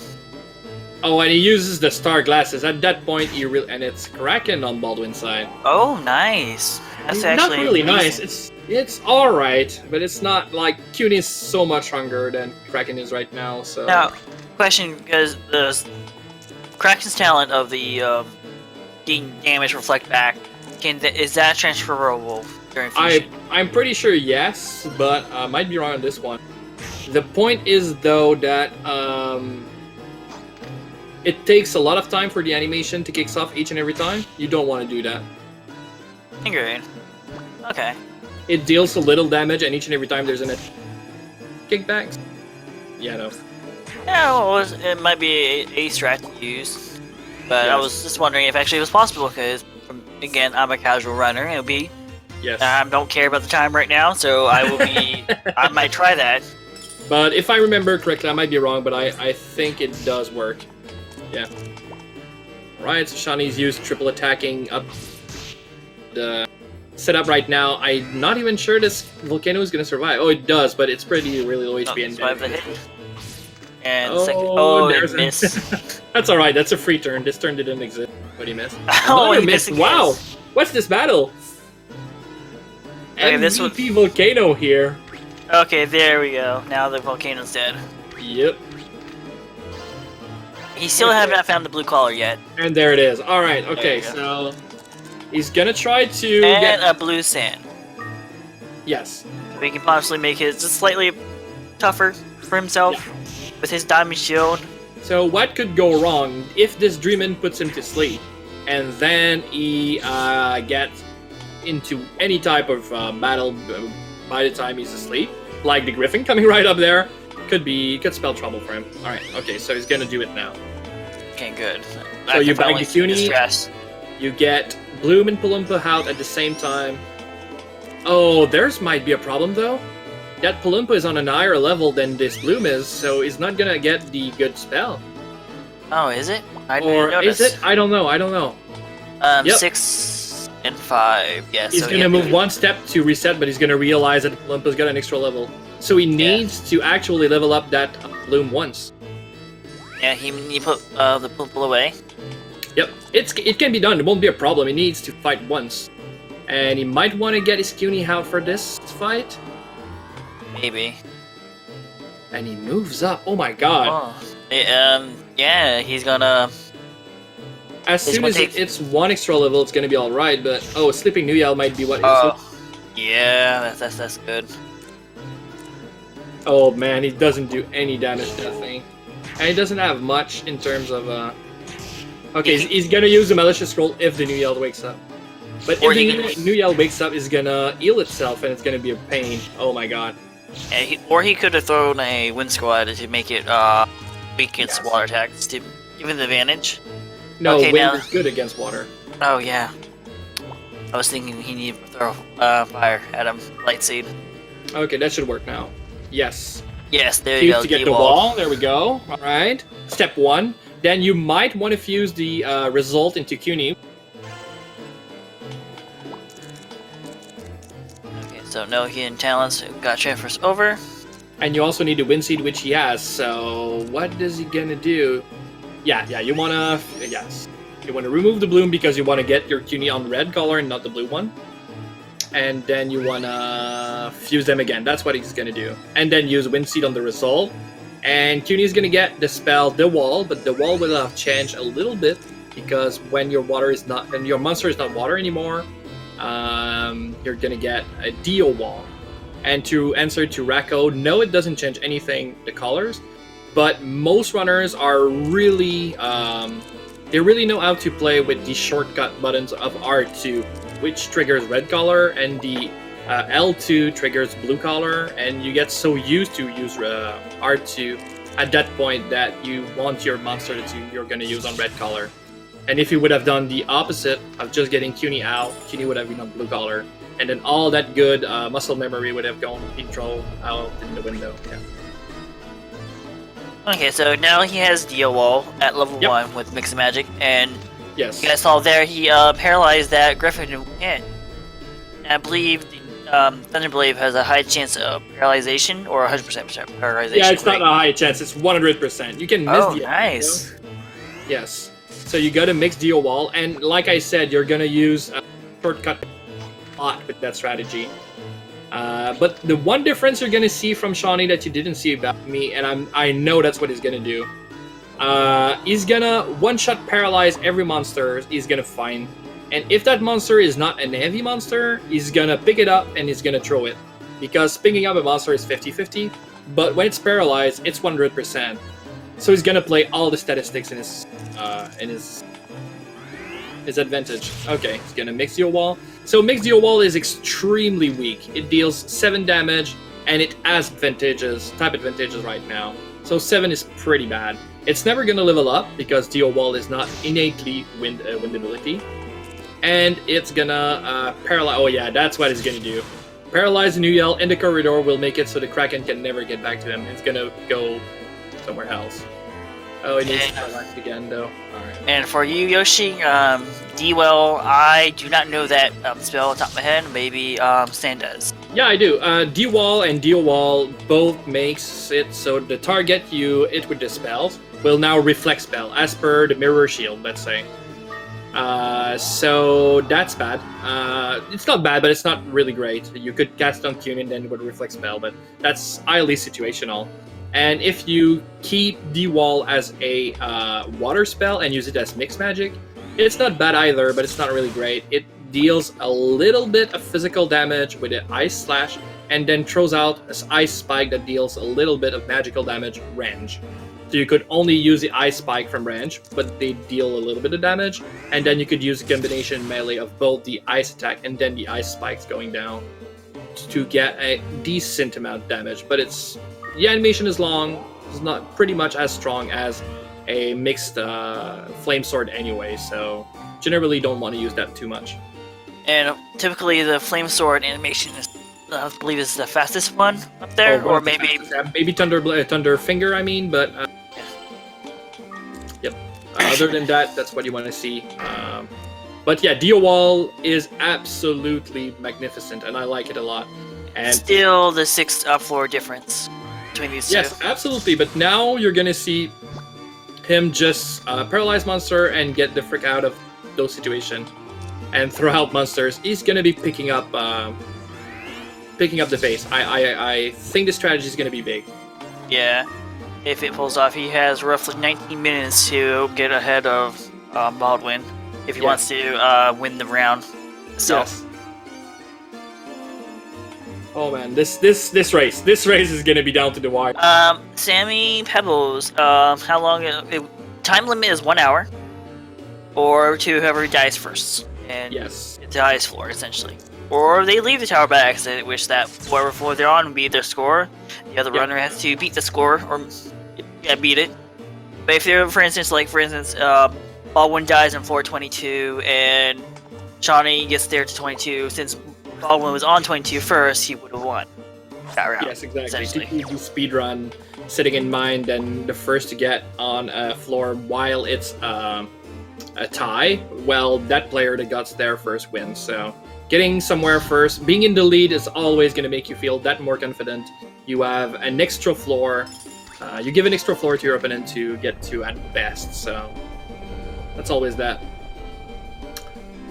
S2: Oh, and he uses the star glasses. At that point, he really and it's Kraken on Baldwin's side.
S1: Oh, nice. That's
S2: Not
S1: actually
S2: really nice.
S1: decent.
S2: It's all right, but it's not like Cuny is so much stronger than Kraken is right now. So
S1: Now, question, because the Kraken's talent of the getting damage reflect back, is that transferable during fusion?
S2: I'm pretty sure yes, but I might be wrong on this one. The point is though that it takes a lot of time for the animation to kick off each and every time. You don't want to do that.
S1: Agreed. Okay.
S2: It deals a little damage, and each and every time there's an kickback. Yeah, no.
S1: Yeah, well, it might be a strat to use, but I
S2: Yes.
S1: was just wondering if actually it was possible, because, again, I'm a casual runner, and it'll be,
S2: Yes.
S1: I don't care about the time right now, so I will be, I might try that.
S2: But if I remember correctly, I might be wrong, but I think it does work. Yeah. Right, so Shauny's used triple attacking up the setup right now. I'm not even sure this volcano is going to survive. Oh, it does, but it's pretty really low HP. And
S1: Survive the hit. And
S2: oh,
S1: second,
S2: there's
S1: it
S2: a-
S1: missed.
S2: That's alright, that's a free turn. This turn didn't exist, but he missed.
S1: Oh,
S2: Another
S1: he
S2: miss.
S1: missed
S2: Wow!
S1: again.
S2: What's this battle?
S1: Okay, this
S2: MVP volcano here.
S1: Okay, there we go. Now the volcano's dead.
S2: Yep.
S1: He still have not found the blue collar yet.
S2: And there it is. Alright, okay,
S1: you
S2: so he's gonna try to
S1: And
S2: get
S1: a blue sand.
S2: yes.
S1: We can possibly make it just slightly tougher for himself with his diamond shield.
S2: So what could go wrong if this Dreamin puts him to sleep, and then he gets into any type of battle by the time he's asleep, like the Griffin coming right up there, could spell trouble for him. All right, okay, so he's gonna do it now.
S1: Okay, good.
S2: So you bag the Cuny.
S1: Distress.
S2: You get Bloom and Palumpa out at the same time. Oh, theirs might be a problem though. That Palumpa is on an higher level than this Bloom is, so he's not gonna get the good spell.
S1: Oh, is it? I didn't
S2: Or
S1: notice.
S2: is it? I don't know. Yep.
S1: 6 and 5. Yes.
S2: He's gonna move one step to reset, but he's gonna realize that Palumpa's got an extra level. So he needs to actually level up that Bloom once.
S1: Yeah, he put the purple away.
S2: Yep, it can be done. It won't be a problem. He needs to fight once. And he might want to get his Cuny out for this fight.
S1: Maybe.
S2: And he moves up. Oh my god.
S1: Oh. Yeah, he's gonna.
S2: As soon as it's one extra level, it's gonna be alright, but oh, Sleeping Nuyal might be what
S1: Yeah, that's good.
S2: Oh man, he doesn't do any damage to that thing. And he doesn't have much in terms of okay, he's gonna use the Malicious Scroll if the Nuyal wakes up. But
S1: Or
S2: if the Nuyal wakes up, it's gonna heal itself and it's gonna be a pain. Oh my god.
S1: Yeah, or he could have thrown a Wind Squad to make it weak against water attacks to give him the advantage.
S2: No,
S1: Okay,
S2: wind
S1: now-
S2: is good against water.
S1: Oh yeah. I was thinking he needed to throw fire at him, Light Seed.
S2: Okay, that should work now. Yes.
S1: Yes, there you
S2: Fuse
S1: go.
S2: to get the wall. There we go. All right. Step 1. Then you might want to fuse the result into Cuny.
S1: Okay, so no hidden talents. Got transfers over.
S2: And you also need the Wind Seed, which he has. So what is he gonna do? Yeah, you wanna yes. You want to remove the bloom because you want to get your CUNY on red color and not the blue one. And then you want to fuse them again. That's what he's going to do. And then use Wind Seed on the result. And CUNY is going to get the spell The Wall, but the wall will have changed a little bit because when your monster is not water anymore, you're going to get a Dio Wall. And to answer to Rako, no, it doesn't change anything, the colors, but most runners are really, they really know how to play with the shortcut buttons of R2, which triggers red color, and the L2 triggers blue color, and you get so used to use R2 at that point that you want your monster that you're going to use on red color. And if you would have done the opposite of just getting CUNY out, CUNY would have been on blue color. And then all that good muscle memory would have been thrown out in the window. Yeah.
S1: Okay, so now he has Dio Wall at level 1 with Mix and Magic, and
S2: yes,
S1: you guys saw there he paralyzed that Griffin. And I believe Thunderblade has a high chance of paralyzation, or 100% paralyzation.
S2: Yeah, it's not a high chance, it's 100%. You can miss Dio
S1: nice.
S2: Wall. Yes. So you gotta mix Dio Wall, and like I said, you're gonna use shortcut with that strategy. But the one difference you're gonna see from Shauny that you didn't see about me, and I know that's what he's gonna do. He's gonna one-shot paralyze every monster he's gonna find, and if that monster is not a heavy monster, he's gonna pick it up and he's gonna throw it, because picking up a monster is 50-50, but when it's paralyzed, it's 100%. So he's gonna play all the statistics in his advantage. Okay, he's gonna mix Dio Wall. So Mixed Dio Wall is extremely weak. It deals 7 damage, and it has type advantages right now. So 7 is pretty bad. It's never gonna level up because Dio Wall is not innately wind ability. And it's gonna paralyze. Oh yeah, that's what it's gonna do. Paralyze the new yell in the corridor will make it so the Kraken can never get back to him. It's gonna go somewhere else. Oh, it needs to paralyze again though. Alright.
S1: And for you, Yoshi, D-Well, I do not know that spell on top of my head. Maybe Stan does.
S2: Yeah, I do. D-Wall and Dio Wall both makes it so the target you hit with the spells will now reflect spell, as per the Mirror Shield, let's say. So that's bad. It's not bad, but it's not really great. You could cast on CUNY and then it would reflect spell, but that's highly situational. And if you keep D-Wall as a water spell and use it as mixed magic, it's not bad either, but it's not really great. It deals a little bit of physical damage with an Ice Slash, and then throws out an Ice Spike that deals a little bit of magical damage range. So you could only use the Ice Spike from range, but they deal a little bit of damage, and then you could use a combination melee of both the Ice Attack and then the Ice Spikes going down to get a decent amount of damage. But the animation is long, it's not pretty much as strong as a mixed flame sword anyway, so generally don't want to use that too much.
S1: And typically the flame sword animation is, I believe, is the fastest one up there, or maybe Thunder
S2: Finger. I mean, but yep. Other than that, that's what you want to see. But yeah, Dio Wall is absolutely magnificent, and I like it a lot. And
S1: still the 6th floor difference between these two.
S2: Yes, absolutely. But now you're gonna see him just paralyze monster and get the frick out of those situations and throw out monsters. He's gonna be picking up the pace. I think the strategy is gonna be big.
S1: Yeah, if it pulls off, he has roughly 19 minutes to get ahead of Baldwin if he wants to win the round. So.
S2: Yes. Oh man, this race is gonna be down to the wire.
S1: Sammy Pebbles, how long? Time limit is 1 hour, or to whoever dies first, and
S2: yes,
S1: it's the highest floor essentially. Or they leave the tower by accident, which that whatever floor they're on will be their score. The other runner has to beat the score, or beat it. But if they're, for instance, Baldwin dies on floor 22, and Shauny gets there to 22, since Baldwin was on 22 first, he would have won that round.
S2: Yes, exactly. You do speed run, sitting in mind, and the first to get on a floor while it's a tie. Well, that player that got there first wins. So getting somewhere first, being in the lead is always going to make you feel that more confident. You have an extra floor. You give an extra floor to your opponent to get to at best. So that's always that.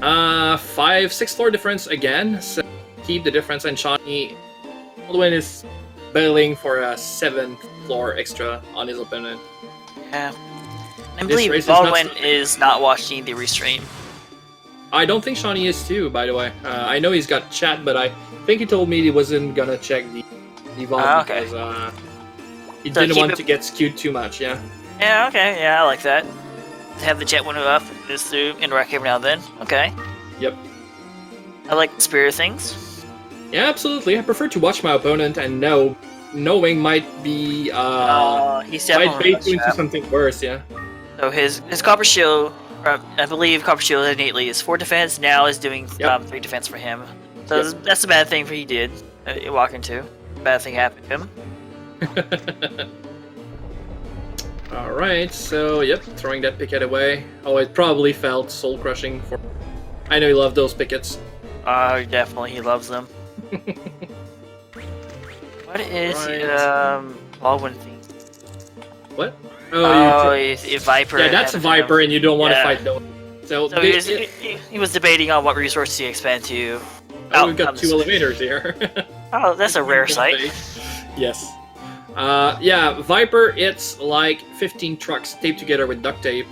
S2: 5-6 floor difference again. So keep the difference, and Shauny Baldwin is battling for a 7th floor extra on his opponent.
S1: Yeah. I
S2: This
S1: believe
S2: race is not
S1: Baldwin
S2: stopping.
S1: is not watching the restream.
S2: I don't think Shauny is too, by the way. I know he's got chat, but I think he told me he wasn't gonna check the VOD
S1: Okay.
S2: because he
S1: So
S2: didn't
S1: keep
S2: want
S1: it-
S2: to get skewed too much, yeah.
S1: Yeah, okay, yeah, I like that. Have the chat window up, just to interact every now and then. Okay.
S2: Yep.
S1: I like the spirit of things.
S2: Yeah, absolutely. I prefer to watch my opponent and knowing might be
S1: He's
S2: might
S1: definitely
S2: bait you into something worse, yeah.
S1: So his Copper Shield, I believe Copper Shield innately is 4 defense, now is doing
S2: Yep.
S1: 3 defense for him. So that's a bad thing for he did, walk into. Bad thing happened to him.
S2: Alright, so yep, throwing that picket away. Oh, it probably felt soul crushing for. I know you love those pickets.
S1: Definitely he loves them. What is
S2: Right.
S1: Baldwin thing?
S2: What?
S1: Oh, it's Viper.
S2: yeah, that's a Viper, and you don't want to
S1: Yeah.
S2: fight those. So,
S1: So he was debating on what resources to expand to.
S2: oh, we've got
S1: outcomes.
S2: 2 elevators here.
S1: Oh, that's a rare sight.
S2: Yes. Yeah, Viper, it's like 15 trucks taped together with duct tape.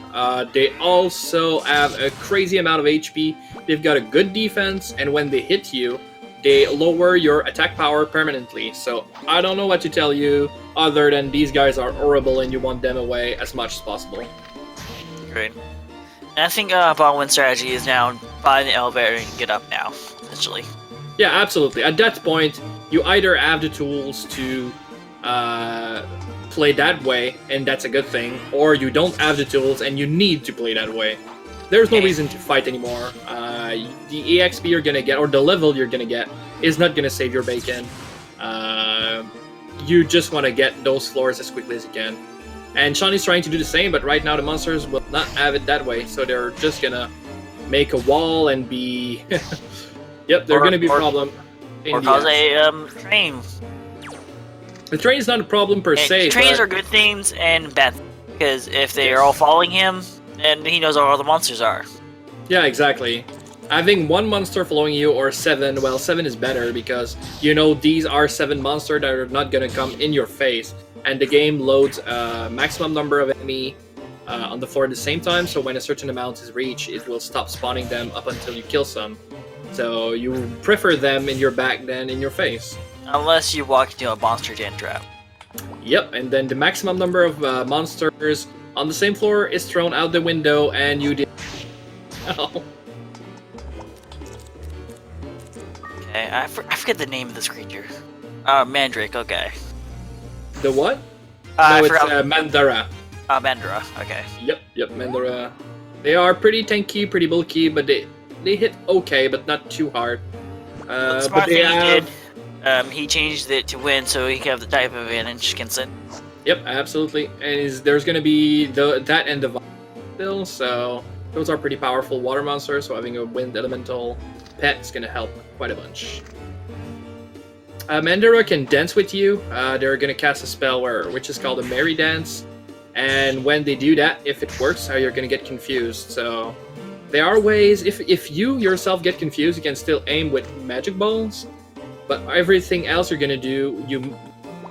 S2: They also have a crazy amount of HP. They've got a good defense, and when they hit you, they lower your attack power permanently. So I don't know what to tell you other than these guys are horrible and you want them away as much as possible.
S1: Great. And I think Baldwin's strategy is now buy the elevator and get up now, essentially.
S2: Yeah, absolutely. At that point, you either have the tools to play that way, and that's a good thing, or you don't have the tools and you need to play that way. There's no reason to fight anymore. The EXP you're gonna get, or the level you're gonna get, is not gonna save your bacon. You just want to get those floors as quickly as you can. And Shauny's trying to do the same, but right now the monsters will not have it that way, so they're just gonna make a wall and be... Yep, they're gonna be a problem.
S1: Or cause a train.
S2: The train is not a problem per se.
S1: Trains
S2: but...
S1: are good things and bad things, because if they are all following him, then he knows where all the monsters are.
S2: Yeah, exactly. Having 1 monster following you or 7, well, 7 is better because you know these are 7 monsters that are not gonna come in your face, and the game loads a maximum number of enemy on the floor at the same time. So when a certain amount is reached, it will stop spawning them up until you kill some. So you prefer them in your back than in your face.
S1: Unless you walk into a monster den trap.
S2: Yep, and then the maximum number of monsters on the same floor is thrown out the window, and you did. Oh.
S1: Okay, I forget the name of this creature. Mandrake, okay.
S2: The what?
S1: No,
S2: No,
S1: I
S2: it's
S1: forgot.
S2: Mandara.
S1: Mandara, okay.
S2: Yep, Mandara. They are pretty tanky, pretty bulky, but they hit okay, but not too hard.
S1: The
S2: But
S1: smart
S2: they
S1: thing
S2: have...
S1: he did, he changed it to win so he can have the type of advantage against it.
S2: Yep, absolutely. And there's gonna be that and the still, so those are pretty powerful water monsters, so having a wind elemental pet is gonna help quite a bunch. Mandara can dance with you. They're gonna cast a spell which is called a Merry Dance, and when they do that, if it works, you're gonna get confused. So there are ways, if you yourself get confused, you can still aim with magic balls, but everything else you're gonna do,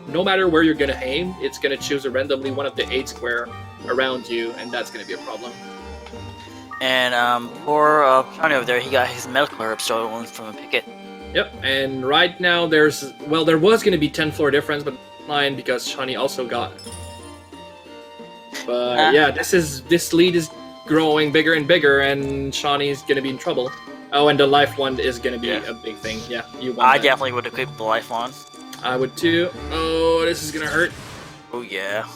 S2: no matter where you're gonna aim, it's gonna choose randomly one of the 8 square around you, and that's gonna be a problem.
S1: And poor Shauny over there, he got his medical herb stolen from a picket.
S2: Yep, and right now there was gonna be 10 floor difference, but 9 because Shauny also got. But yeah, this lead is growing bigger and bigger, and Shawny's gonna be in trouble. Oh, and the life wand is gonna be a big thing. Yeah, you want
S1: I
S2: that.
S1: definitely would equip the life wand.
S2: I would too. Oh, this is gonna hurt.
S1: Oh yeah.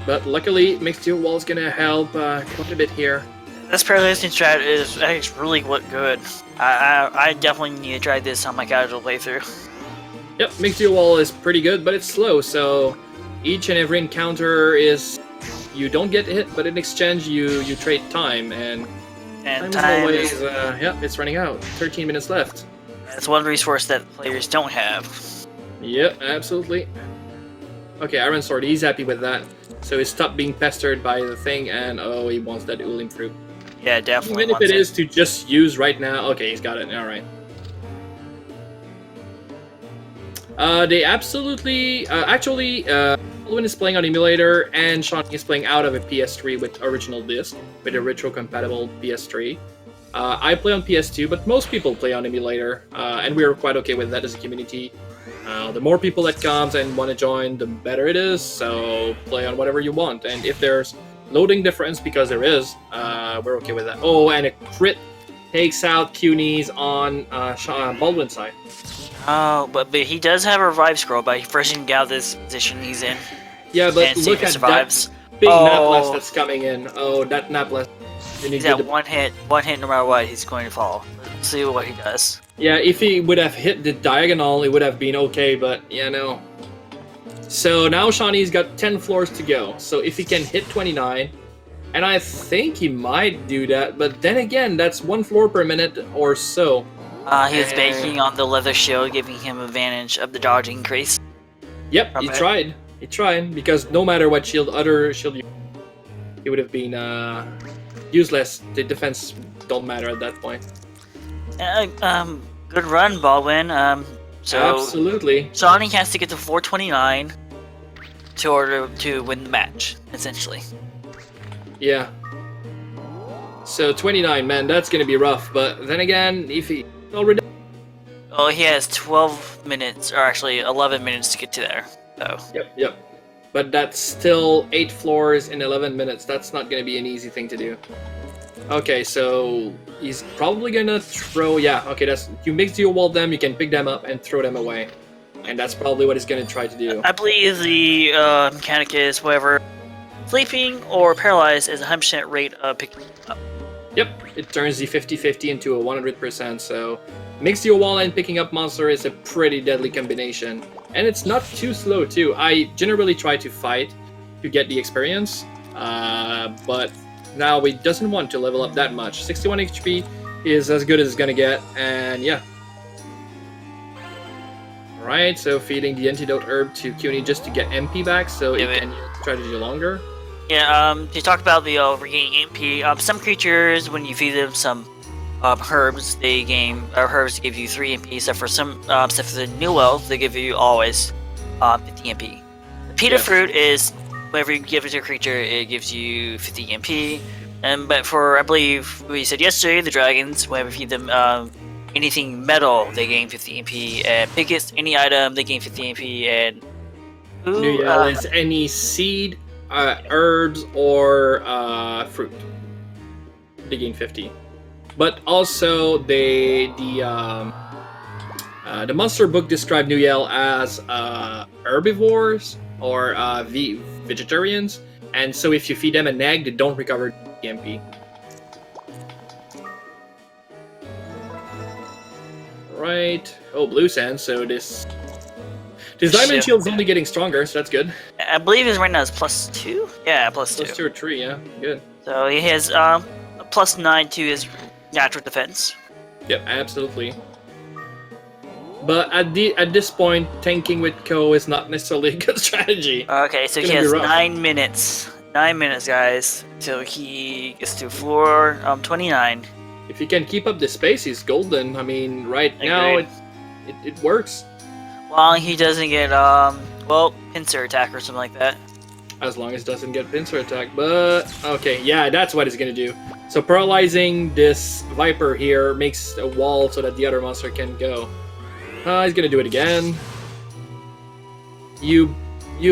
S2: But luckily, mixed dual wall is gonna help quite a bit here.
S1: This paralysing strat is actually really good. I definitely need to try this on my casual playthrough.
S2: Yep, mixed dual wall is pretty good, but it's slow. So each and every encounter is you don't get hit, but in exchange you trade time, and time is always it's running out. 13 minutes left.
S1: That's one resource that players don't have.
S2: Yep, absolutely. Okay, Iron Sword, he's happy with that. So he stopped being pestered by the thing, and oh, he wants that Ulim fruit.
S1: Yeah, definitely.
S2: Even if it is to just use right now. Okay, he's got it. All right. They absolutely, Baldwin is playing on emulator, and Shauny is playing out of a PS3 with original disc, with a retro-compatible PS3. I play on PS2, but most people play on emulator, and we're quite okay with that as a community. The more people that comes and want to join, the better it is, so play on whatever you want. And if there's loading difference, because there is, we're okay with that. Oh, and a crit takes out Cuneys on Baldwin's side.
S1: Oh, but he does have a revive scroll, but first you can get out of this position he's in.
S2: Yeah, but
S1: and
S2: look at
S1: survives.
S2: that big Napless that's coming in. Oh, that Napless.
S1: He's at one hit no matter what, he's going to fall. Let's see what he does.
S2: Yeah, if he would have hit the diagonal, it would have been okay, but yeah, no. So now Shauny's got 10 floors to go. So if he can hit 29, and I think he might do that, but then again, that's 1 floor per minute or so.
S1: He was banking on the leather shield, giving him advantage of the dodge increase.
S2: Yep, he tried. He tried, because no matter what other shield he would have been useless. The defense don't matter at that point.
S1: Good run, Baldwin. So
S2: absolutely.
S1: Shauny has to get to 429 in order to win the match, essentially.
S2: Yeah. So 29, man, that's gonna be rough. But then again, if he already...
S1: Oh, he has 12 minutes, or actually 11 minutes to get to there. So.
S2: Yep. But that's still 8 floors in 11 minutes. That's not gonna be an easy thing to do. Okay, so he's probably gonna throw... Yeah, okay, you mix dual wall them, you can pick them up and throw them away. And that's probably what he's gonna try to do.
S1: I believe the mechanic is whatever sleeping or paralyzed is 100% rate of picking up.
S2: Yep, it turns the 50-50 into a 100%, so mix dual wall and picking up monster is a pretty deadly combination. And it's not too slow too. I generally try to fight to get the experience, but now he doesn't want to level up that much. 61 HP is as good as it's gonna get, and yeah. Alright, so feeding the antidote herb to Cuny just to get MP back, so it can try to do longer.
S1: Yeah, to talk about the regaining MP, some creatures, when you feed them some herbs, they gain herbs give you 3 MP, except for some except for the new elves, they give you always 50 MP. The Pita fruit is whenever you give it to a creature, it gives you 50 MP. But for, I believe we said yesterday, the dragons, whenever you feed them anything metal, they gain 50 MP, and pickets, any item, they gain 50 MP, and
S2: New Yell is any seed, herbs, or fruit. They gain 50. But also, the monster book described New Yell as herbivores or vegetarians, and so if you feed them an egg, they don't recover MP. Right. Oh, blue sand. So this diamond shield's only getting stronger, so that's good.
S1: I believe his right now is +2. Yeah, +2.
S2: +2 or 3. Yeah, good.
S1: So he has a +9 to his natural defense.
S2: Yep, absolutely. But at this point, tanking with Ko is not necessarily a good strategy.
S1: Okay, so he has 9 minutes. 9 minutes, guys, till he gets to floor 29.
S2: If he can keep up the space, he's golden. I mean, right now it works.
S1: Well, he doesn't get pincer attack or something like that.
S2: As long as it doesn't get pincer attack. But okay, yeah, that's what it's gonna do. So paralyzing this Viper here makes a wall so that the other monster can go. He's gonna do it again. You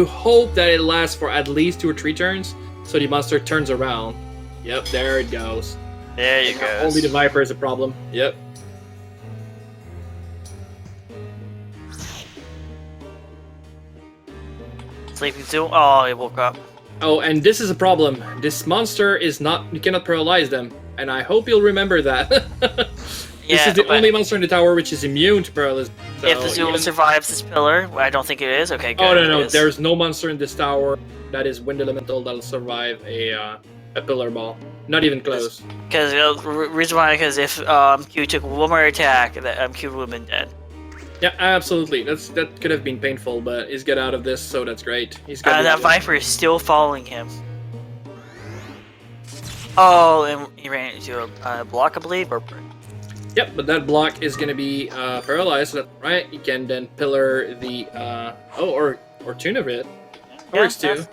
S2: hope that it lasts for at least 2 or 3 turns, so the monster turns around. Yep, there it goes.
S1: There you go.
S2: Only the Viper is a problem. Yep.
S1: Sleeping too? Oh, he woke up.
S2: Oh, and this is a problem. This monster is not... You cannot paralyze them. And I hope you'll remember that. This is the only monster in the tower which is immune to paralysis. So
S1: if the Zulu survives this pillar, I don't think it is. Okay, good.
S2: Oh, no. There's no monster in this tower that is wind elemental that'll survive a pillar ball. Not even close.
S1: Because reason why, because if Q took one more attack, that Q would have been dead.
S2: Yeah, absolutely. That could have been painful, but he's got out of this, so that's great. He's got
S1: that Viper is still following him. Oh, and he ran into a block, I believe, or
S2: Yep, but that block is gonna be paralyzed. So right, you can then pillar the or tune of it. That works too.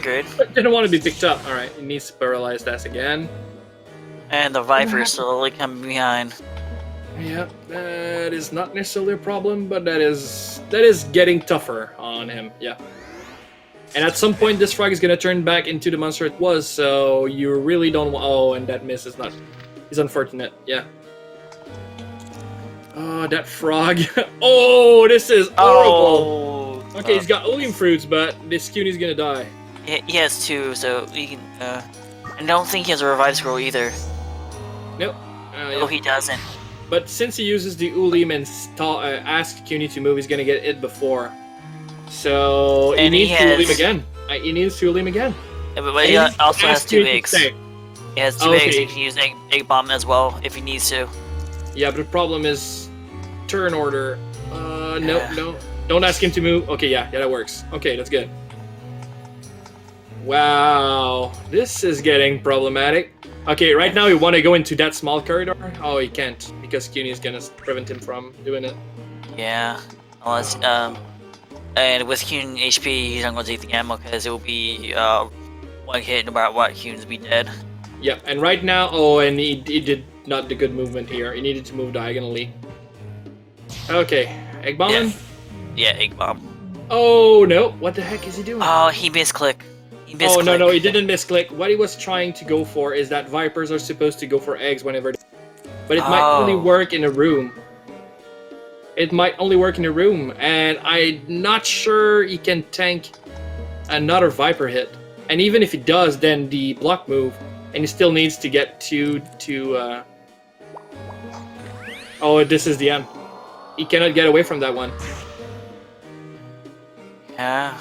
S1: Good.
S2: But didn't want to be picked up. All right, it needs to paralyze that again.
S1: And the Viper is slowly coming behind.
S2: Yeah, that is not necessarily a problem, but that is getting tougher on him. Yeah. And at some point, this frog is gonna turn back into the monster it was. So you really don't. Oh, and that miss is not. Is unfortunate. Yeah. Oh, that frog. Oh, this is horrible.
S1: Oh.
S2: Okay, he's got Oleum fruits, but this Cunie's gonna die.
S1: He has two, so he can. I don't think he has a revive scroll either.
S2: Nope.
S1: No, he doesn't.
S2: But since he uses the Ulim and asks Cunie to move, he's gonna get it before. So
S1: And
S2: he
S1: he
S2: needs to Ulim
S1: has-
S2: again. He needs to Ulim again.
S1: Yeah, but he also has two eggs.
S2: Stay.
S1: He has two eggs. He can use egg bomb as well if he needs to.
S2: Yeah, but the problem is turn order.
S1: Yeah.
S2: No. Don't ask him to move. Okay, yeah, that works. Okay, that's good. Wow, this is getting problematic. Okay, right now we want to go into that small corridor. Oh, he can't because Cunie is gonna prevent him from doing it.
S1: Yeah. Unless and with Kyun HP, he's not gonna take the ammo because it will be one hit no matter what. Kyun's be dead.
S2: Yeah, and right now, and he did not the good movement here. He needed to move diagonally. Okay, egg bombing.
S1: Yeah, egg bomb.
S2: Oh no! What the heck is he doing?
S1: Oh, he misclick.
S2: Oh no, he didn't misclick. What he was trying to go for is that vipers are supposed to go for eggs whenever, but it might only work in a room. It might only work in a room, and I'm not sure he can tank another viper hit. And even if he does, then the block move, and he still needs to get to. Oh, this is the end. He cannot get away from that one.
S1: Yeah.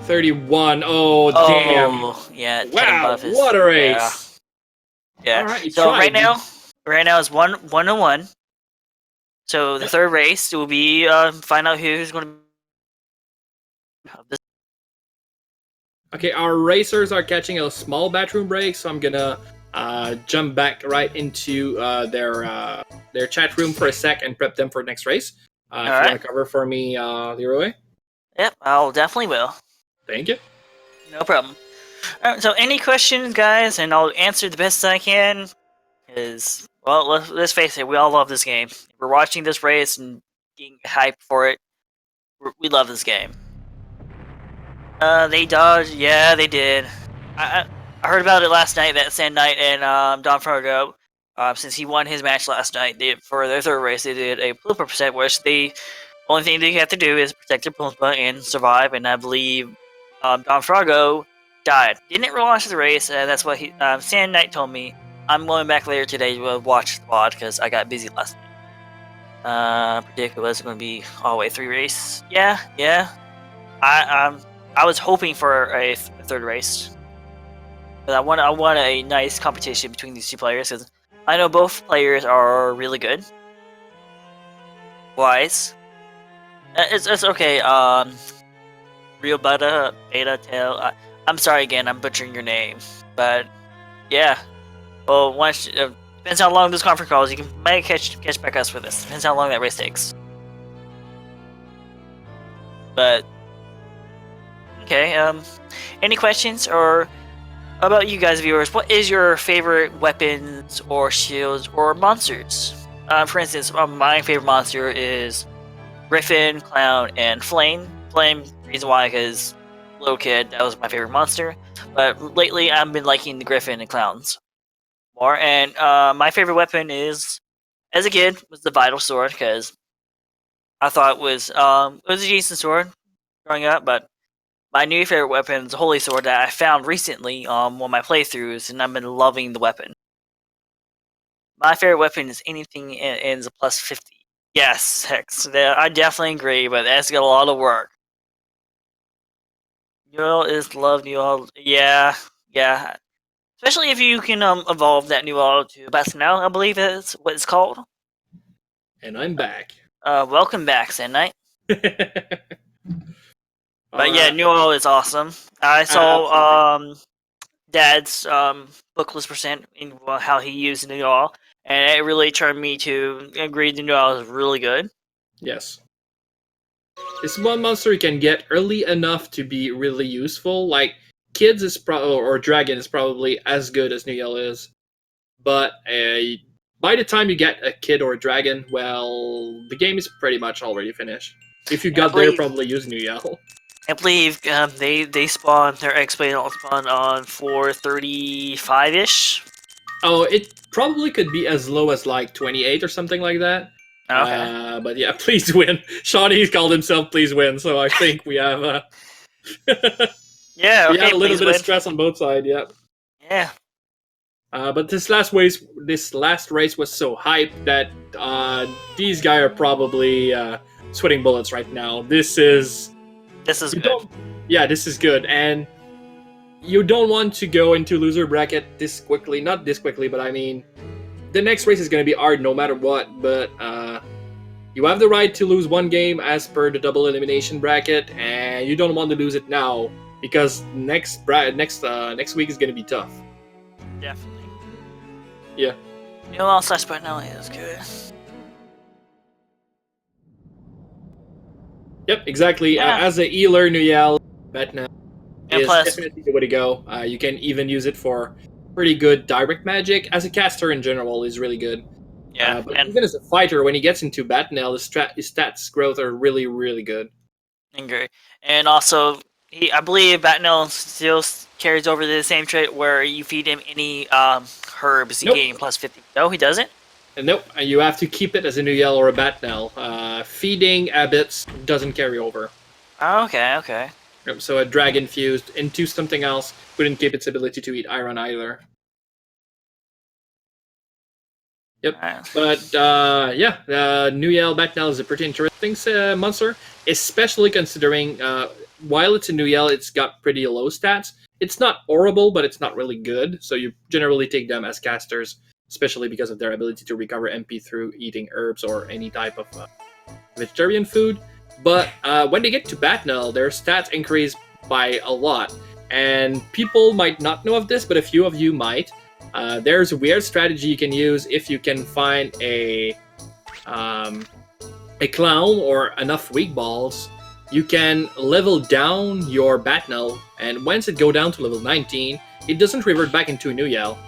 S2: 31. Oh, damn.
S1: Yeah. 10
S2: Wow,
S1: buff is,
S2: what a race.
S1: Yeah.
S2: All right,
S1: So right now is 1-1. So the third race will be find out who's going to.
S2: Okay, our racers are catching a small bathroom break, so I'm gonna jump back right into their chat room for a sec and prep them for next race. If you want to cover for me, Leroy.
S1: Yep, I'll definitely will.
S2: Thank you.
S1: No problem. Alright, so any questions, guys, and I'll answer the best I can. Is well, let's face it, we all love this game. We're watching this race and getting hyped for it. We love this game. They dodged. Yeah, they did. I heard about it last night. That Sand Knight and Don Fargo, since he won his match last night, for their third race, they did a blooper percent, which the only thing they have to do is protect their plasma and survive. And I believe Don Fargo died. Didn't relaunch the race. That's what Sand Knight told me. I'm going back later today to watch the VOD because I got busy last night. Predict it was going to be all the way 3 race. Yeah. I was hoping for a third race. But I want a nice competition between these two players because I know both players are really good. Wise. It's okay. Real Beta Tail. I'm sorry again. I'm butchering your name, but yeah. Well, once depends how long this conference call is. You might catch back us with this. Depends how long that race takes. But okay. Any questions or about you guys, viewers? What is your favorite weapons or shields or monsters? For instance, my favorite monster is Griffin, Clown, and Flame. Flame, reason why, because little kid, that was my favorite monster. But lately, I've been liking the Griffin and Clowns more. And my favorite weapon is, as a kid, was the Vital Sword because I thought it was a decent sword growing up. But my new favorite weapon is the Holy Sword that I found recently on one of my playthroughs, and I've been loving the weapon. My favorite weapon is anything ends a plus 50. Yes, Hex. I definitely agree, but that's got a lot of work. Newell is love Newell. Yeah. Especially if you can evolve that Newell to Bastinel, I believe that's what it's called.
S2: And I'm back.
S1: Welcome back, Sand Knight. But yeah,
S2: Alright.
S1: Newell is awesome. I saw Dad's bookless percent in how he used New All, and it really turned me to agree New All is really good.
S2: Yes. This one monster you can get early enough to be really useful. Like, Kids is or Dragon is probably as good as New Yell is. But by the time you get a Kid or a Dragon, well, the game is pretty much already finished. If you got there, probably use New Yell.
S1: I believe they spawn their X-Blade spawn on 435-ish.
S2: Oh, it probably could be as low as like 28 or something like that.
S1: Okay.
S2: But yeah, please win. Shauny called himself please win, so I think we have
S1: yeah, okay,
S2: we have a little bit
S1: win.
S2: of stress on both sides, yeah.
S1: Yeah.
S2: But this last race was so hyped that these guys are probably sweating bullets right now. This is good. Yeah, this is good, and you don't want to go into loser bracket this quickly. Not this quickly, but I mean, the next race is going to be hard no matter what. But you have the right to lose one game as per the double elimination bracket, and you don't want to lose it now because next week is going to be tough.
S1: Definitely.
S2: Yeah.
S1: New All / Spinelli is good.
S2: Yep, exactly.
S1: Yeah.
S2: As a healer, Nuyel Batna is
S1: plus,
S2: definitely the way to go. You can even use it for pretty good direct magic. As a caster in general, is really good.
S1: Yeah,
S2: but even as a fighter, when he gets into Batnel, his stats growth are really, really good.
S1: And also, I believe Batnel still carries over the same trait where you feed him any herbs, you gain plus 50. No, he doesn't?
S2: Nope, you have to keep it as a Nuyel or a Batnel. Feeding habits doesn't carry over.
S1: Oh, okay.
S2: So a dragon fused into something else wouldn't keep its ability to eat iron either. Yep, but yeah, Nuyel Batnel is a pretty interesting monster, especially considering while it's a Nuyel, it's got pretty low stats. It's not horrible, but it's not really good, so you generally take them as casters, especially because of their ability to recover MP through eating herbs or any type of vegetarian food. But when they get to Batnel, their stats increase by a lot, and people might not know of this, but a few of you might. There's a weird strategy you can use if you can find a clown or enough weak balls. You can level down your Batnel, and once it go down to level 19, it doesn't revert back into a Nuyel.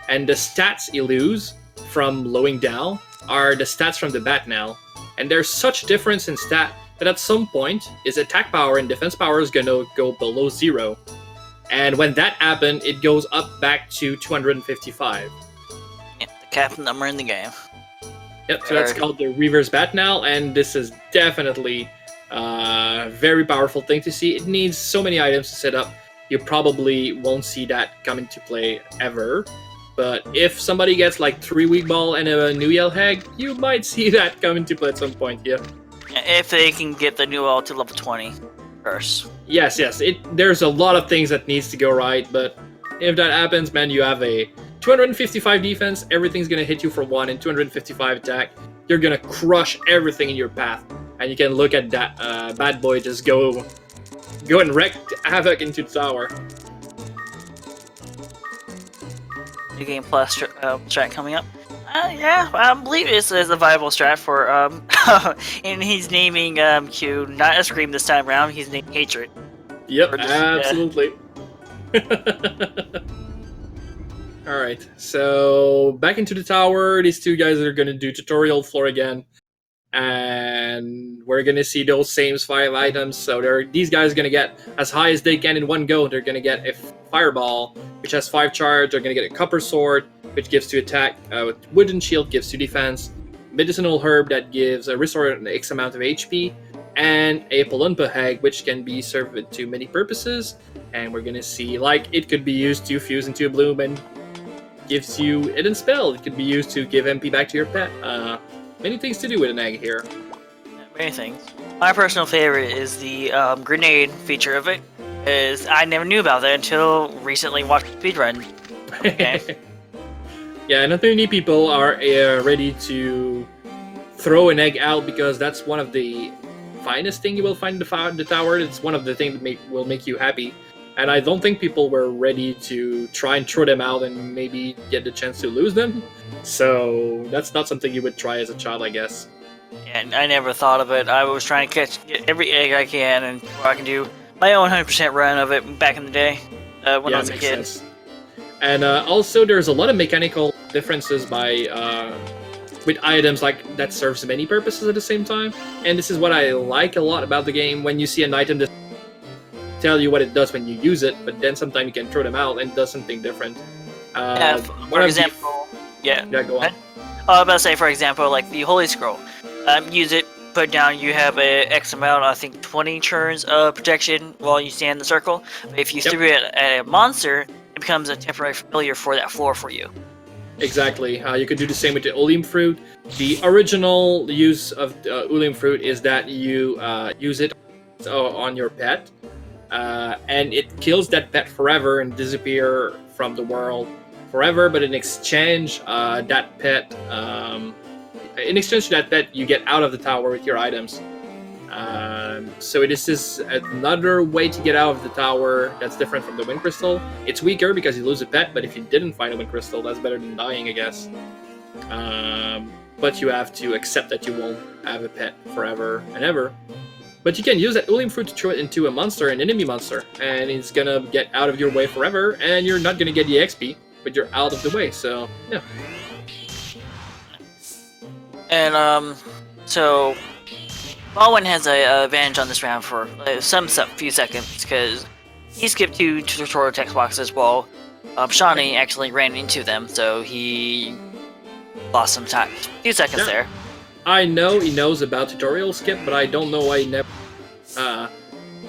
S2: And the stats you lose from lowing down are the stats from the Batnel. And there's such difference in stat that at some point, his attack power and defense power is gonna go below 0. And when that happens, it goes up back to 255.
S1: Yeah, the cap number in the game.
S2: Yep, so that's called the reverse Batnel, and this is definitely a very powerful thing to see. It needs so many items to set up. You probably won't see that come into play ever. But if somebody gets like 3 weak ball and a Nuyel Hag, you might see that come into play at some point, yeah.
S1: If they can get the Nuyel to level 20 first.
S2: Yes. There's a lot of things that needs to go right, but if that happens, man, you have a 255 defense, everything's gonna hit you for 1, and 255 attack. You're gonna crush everything in your path, and you can look at that bad boy just go and wreak havoc into the tower.
S1: New game plus strat coming up. Yeah, I believe this is a viable strat for and he's naming Q not a scream this time around. He's named Hatred.
S2: Yep, absolutely. All right, so back into the tower. These two guys are gonna do tutorial floor again, and we're gonna see those same 5 items. So these guys are gonna get as high as they can in one go. They're gonna get a fireball, which has 5 charge. They're gonna get a copper sword, which gives 2 attack. Wooden shield gives 2 defense. Medicinal herb that gives a restore an X amount of HP, and a Palumpa Hag, which can be served to many purposes. And we're gonna see, like, it could be used to fuse into a bloom and gives you hidden spell. It could be used to give MP back to your pet. Many things to do with an egg here.
S1: Many things. My personal favorite is the grenade feature of it. Is I never knew about that until recently watched speedrun. Okay.
S2: Yeah, not many people are ready to throw an egg out because that's one of the finest thing you will find in the tower. It's one of the things that will make you happy. and I don't think people were ready to try and throw them out and maybe get the chance to lose them. So that's not something you would try as a child, I guess.
S1: And I never thought of it. I was trying to get every egg I can, and I can do my own 100% run of it back in the day when I was a
S2: makes
S1: kid.
S2: sense. And also, there's a lot of mechanical differences by with items like that serves many purposes at the same time. And this is what I like a lot about the game. When you see an item that tell you what it does when you use it, but then sometimes you can throw them out and it does something different.
S1: For example,
S2: yeah, go on.
S1: I was about to say, for example, like the Holy Scroll. Use it, put down, you have a X amount, I think 20 turns of protection while you stand in the circle. But if you threw it at a monster, it becomes a temporary familiar for that floor for you.
S2: Exactly. You could do the same with the Ulim fruit. The original use of Ulim fruit is that you use it on your pet, and it kills that pet forever and disappear from the world forever. But in exchange, that pet, in exchange to that pet, you get out of the tower with your items. So this is another way to get out of the tower that's different from the Wind Crystal. It's weaker because you lose a pet, but if you didn't find a Wind Crystal, that's better than dying, I guess. But you have to accept that you won't have a pet forever and ever. But you can use that Ulim fruit to throw it into a monster, an enemy monster, and it's gonna get out of your way forever, and you're not gonna get the XP, but you're out of the way, so yeah.
S1: And so Baldwin has a advantage on this round for few seconds because he skipped 2 tutorial text boxes while Shauny actually ran into them, so he lost some time. A few seconds there.
S2: I know he knows about tutorial skip, but I don't know why he never.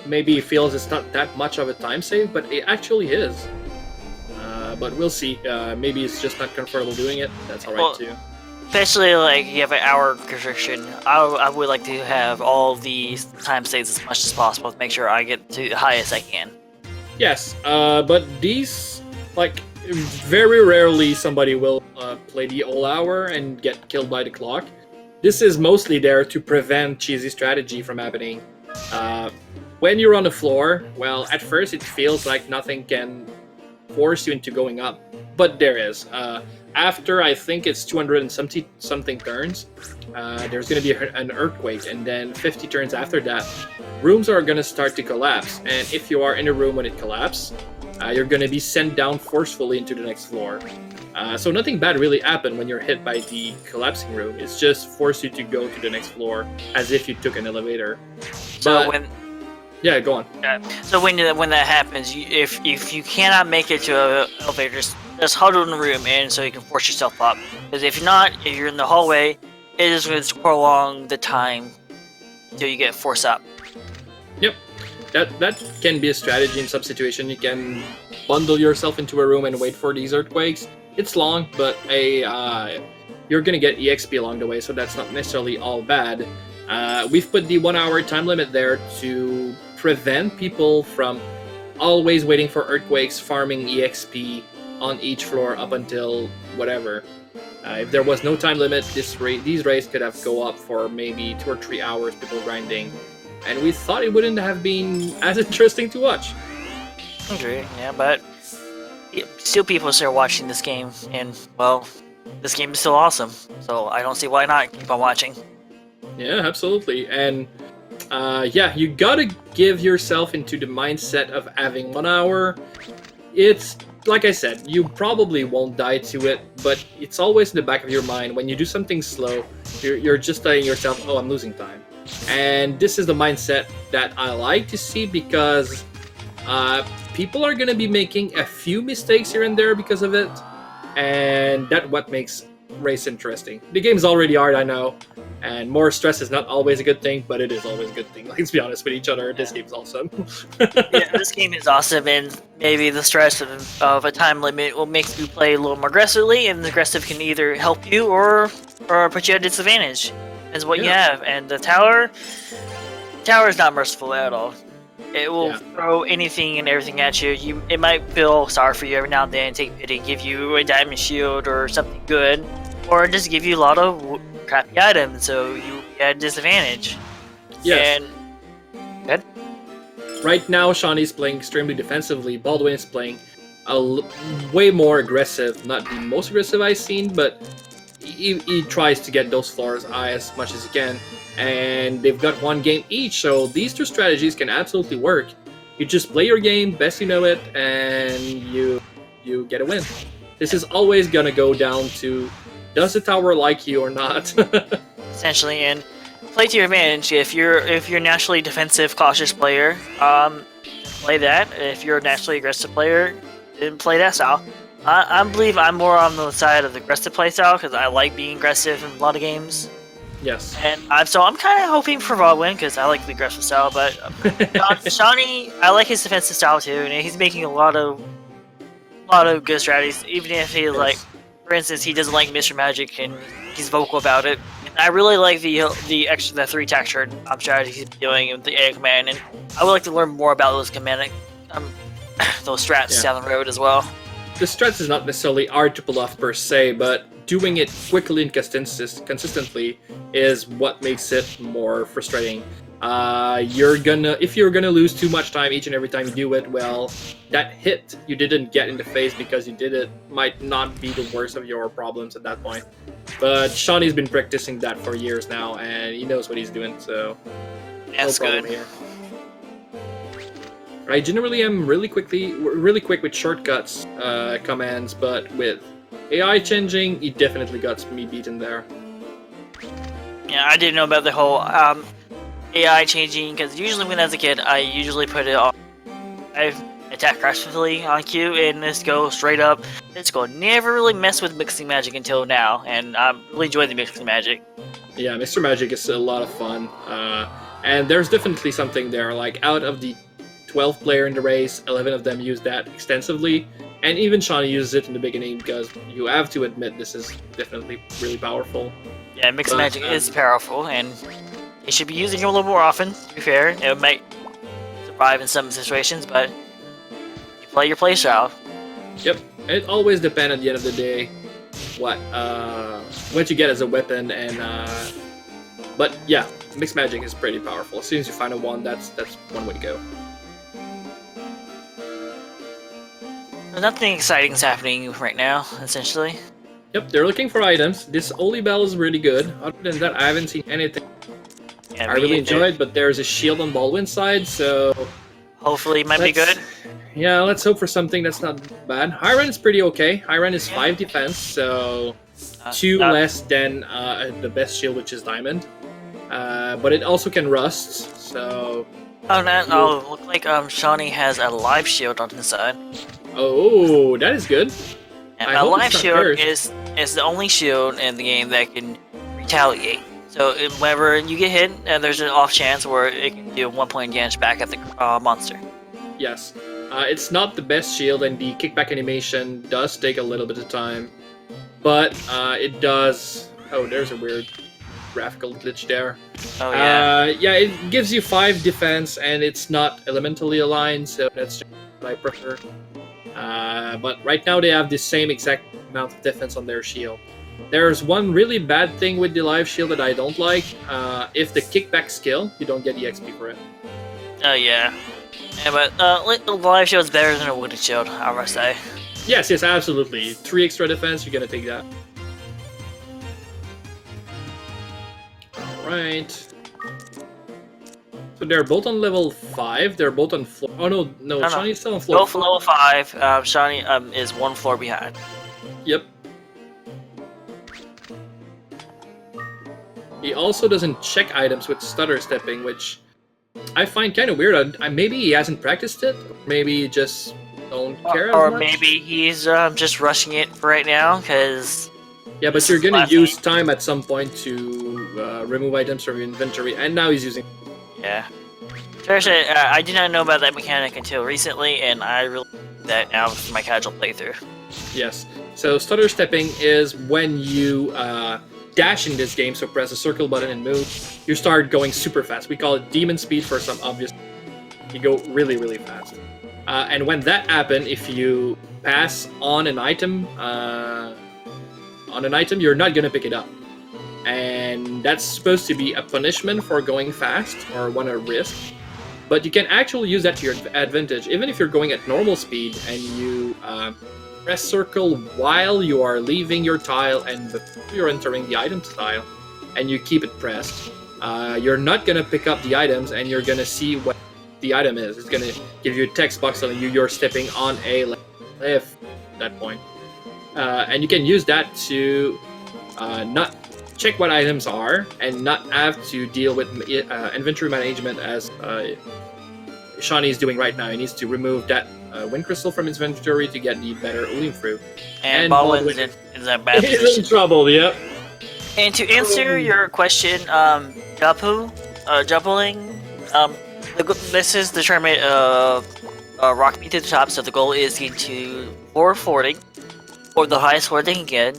S2: Maybe he feels it's not that much of a time save, but it actually is. But we'll see. Maybe it's just not comfortable doing it. That's alright too.
S1: Especially like you have an hour restriction. I would like to have all these time saves as much as possible to make sure I get to the highest I can.
S2: Yes, but these, like, very rarely somebody will play the whole hour and get killed by the clock. This is mostly there to prevent cheesy strategy from happening. When you're on the floor, well, at first it feels like nothing can force you into going up, but there is. After, I think it's 270-something turns, there's going to be an earthquake, and then 50 turns after that, rooms are going to start to collapse, and if you are in a room when it collapses, you're going to be sent down forcefully into the next floor. So nothing bad really happened when you're hit by the collapsing room. It's just forced you to go to the next floor as if you took an elevator.
S1: So
S2: yeah, go on.
S1: So when that happens, if you cannot make it to an elevator, just huddle in the room and so you can force yourself up. Because if you're in the hallway, it is going to prolong the time until you get forced up. Yep.
S2: That can be a strategy in some situation. You can bundle yourself into a room and wait for these earthquakes. It's long, but you're gonna get EXP along the way, so that's not necessarily all bad. We've put the 1 hour time limit there to prevent people from always waiting for earthquakes, farming EXP on each floor up until whatever. If there was no time limit, these raids could have go up for maybe 2 or 3 hours, people grinding. And we thought it wouldn't have been as interesting to watch.
S1: Okay, yeah, but still people are watching this game, and, well, this game is still awesome. So I don't see why not keep on watching.
S2: Yeah, absolutely. And, yeah, you gotta give yourself into the mindset of having 1 hour. It's, like I said, you probably won't die to it, but it's always in the back of your mind. When you do something slow, you're just telling yourself, oh, I'm losing time. And this is the mindset that I like to see because people are going to be making a few mistakes here and there because of it. And that's what makes race interesting. The game's already hard, I know. And more stress is not always a good thing, but it is always a good thing. Let's be honest with each other. This game's awesome.
S1: Yeah, this game is awesome, and maybe the stress of a time limit will make you play a little more aggressively, and the aggressive can either help you or put you at a disadvantage. That's what you have. And the tower is not merciful at all. It will throw anything and everything at you. It might feel sorry for you every now and then, take pity, give you a diamond shield or something good, or just give you a lot of crappy items, so you at a disadvantage.
S2: Yes.
S1: And good.
S2: Right now, Shauny's playing extremely defensively. Baldwin is playing way more aggressive. Not the most aggressive I've seen, but he tries to get those floors as much as he can. And they've got one game each, so these two strategies can absolutely work. You just play your game, best you know it, and you get a win. This is always gonna go down to, does the tower like you or not?
S1: Essentially, and play to your advantage. If you're naturally defensive, cautious player, play that. If you're a naturally aggressive player, then play that style. I believe I'm more on the side of the aggressive play style because I like being aggressive in a lot of games.
S2: Yes.
S1: And I'm kind of hoping for Baldwin because I like the aggressive style, but Shauny, I like his defensive style too, and he's making a lot of good strategies. Even if he like, for instance, he doesn't like Mr. Magic and he's vocal about it. And I really like the 3 texture strategy he's doing with the A command, and I would like to learn more about those command those strats down the road as well.
S2: The strats is not necessarily hard to pull off per se, but doing it quickly and consistently is what makes it more frustrating. If you're gonna lose too much time each and every time you do it, well, that hit you didn't get in the face because you did it might not be the worst of your problems at that point. But Shauny's been practicing that for years now, and he knows what he's doing, so
S1: that's
S2: no problem
S1: good.
S2: here. I generally am really quick with shortcuts commands, but with AI changing, he definitely got me beaten there.
S1: Yeah, I didn't know about the whole AI changing because usually when I was a kid, I usually put it on. I attack aggressively on Q and just go straight up. Let's go. Never really mess with mixing magic until now, and I really enjoy the mixing magic.
S2: Yeah, Mr. Magic is a lot of fun, and there's definitely something there. Like out of the 12 player in the race, 11 of them use that extensively, and even Shauny uses it in the beginning because you have to admit this is definitely really powerful.
S1: Yeah, mixed magic is powerful, and you should be using it a little more often. To be fair, it might survive in some situations, but you play your playstyle.
S2: Yep, it always depends at the end of the day what you get as a weapon, and but yeah, mixed magic is pretty powerful. As soon as you find a one, that's one way to go.
S1: Nothing exciting is happening right now, essentially.
S2: Yep, they're looking for items. This Holy Bell is really good. Other than that, I haven't seen anything
S1: Yeah,
S2: I really enjoyed, but there's a shield on Baldwin's side, so
S1: hopefully it might be good.
S2: Yeah, let's hope for something that's not bad. Hiran is pretty okay. Hiran is 5 defense, so 2 less than the best shield, which is Diamond. But it also can rust, so...
S1: look like Shauny has a live shield on his side.
S2: Oh, that is good.
S1: And a live shield is the only shield in the game that can retaliate. So whenever you get hit, there's an off chance where it can do 1 point damage back at the monster.
S2: Yes. It's not the best shield, and the kickback animation does take a little bit of time. But it does... Oh, there's a weird graphical glitch there.
S1: Oh, yeah.
S2: Yeah, it gives you 5 defense, and it's not elementally aligned, so that's just what I prefer. But right now they have the same exact amount of defense on their shield. There's one really bad thing with the live shield that I don't like. If the kickback skill, you don't get the XP for it.
S1: Oh, yeah. Yeah, but the live shield is better than a wooden shield, I must say.
S2: Yes, absolutely. 3 extra defense, you're gonna take that. Alright. So they're both on level 5, they're both on floor... Oh no, Shauny's still on floor 4.
S1: Both level 5, Shauny is 1 floor behind.
S2: Yep. He also doesn't check items with stutter stepping, which I find kind of weird. Maybe he hasn't practiced it, or maybe he just don't care
S1: or
S2: as much.
S1: Maybe he's just rushing it for right now, because...
S2: Yeah, but you're gonna use time at some point to remove items from your inventory, and now he's using...
S1: Yeah. Seriously, I did not know about that mechanic until recently, and I really like that now for my casual playthrough.
S2: Yes. So stutter stepping is when you dash in this game, so press the circle button and move, you start going super fast. We call it demon speed for some obvious... You go really, really fast. And when that happens, if you pass on an item, you're not gonna pick it up. And that's supposed to be a punishment for going fast, or want to risk. But you can actually use that to your advantage. Even if you're going at normal speed and you press circle while you are leaving your tile and before you're entering the item tile, and you keep it pressed, you're not going to pick up the items, and you're going to see what the item is. It's going to give you a text box telling you you're stepping on a lift at that point. And you can use that to not check what items are and not have to deal with inventory management as Shauny is doing right now. He needs to remove that wind crystal from his inventory to get the better Ulim fruit.
S1: And Baldwin's in that bad
S2: He's
S1: position.
S2: in trouble, yep.
S1: And to answer your question, jumping, this is the tournament of Rock Me to the Top, so the goal is to get to 440, or the highest score they can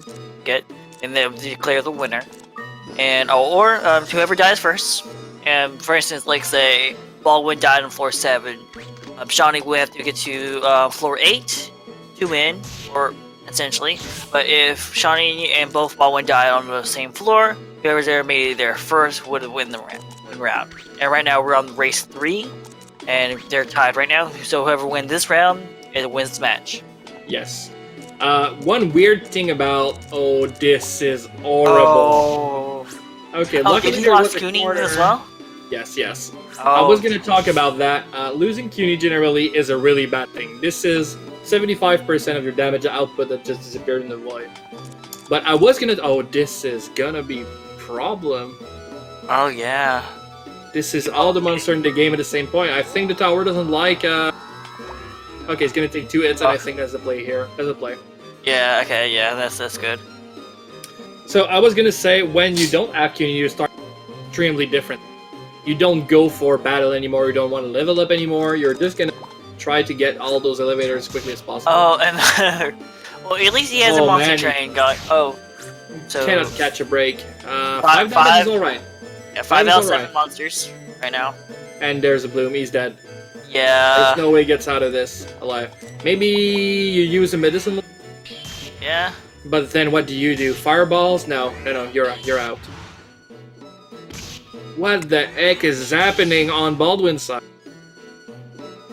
S1: get, and then declare the winner. And or whoever dies first. And for instance, like say Baldwin died on floor 7, Shauny would have to get to floor 8 to win, or essentially. But if Shauny and both Baldwin died on the same floor, whoever's there made it there first would win the round. And right now we're on race 3, and they're tied right now. So whoever wins this round, it wins the match.
S2: Yes. One weird thing about this is horrible. Okay, luckily
S1: did he
S2: there
S1: lose
S2: was a
S1: Cooney
S2: corner.
S1: as well?
S2: Yes. I
S1: Oh.
S2: was gonna talk about that. Losing CUNY generally is a really bad thing. This is 75% of your damage output that just disappeared in the void. But I was gonna. This is gonna be problem.
S1: Oh yeah.
S2: This is all the monster in the game at the same point. I think the tower doesn't like. Okay, it's gonna take 2 hits, and I think that's the play here. That's the play.
S1: Yeah. Okay. Yeah. That's good.
S2: So I was gonna say, when you don't have CUNY, you start extremely different. You don't go for battle anymore. You don't want to level up anymore. You're just gonna try to get all those elevators as quickly as possible.
S1: Oh, and well, at least he has a monster train going. Oh, so
S2: Cannot catch a break.
S1: Five-
S2: 5 damage is alright.
S1: yeah, 5
S2: is
S1: out of 7
S2: alright.
S1: monsters right now.
S2: And there's a Bloom. He's dead.
S1: Yeah.
S2: There's no way he gets out of this alive. Maybe you use a medicine.
S1: Yeah.
S2: But then what do? Fireballs? No, you're out. What the heck is happening on Baldwin's side?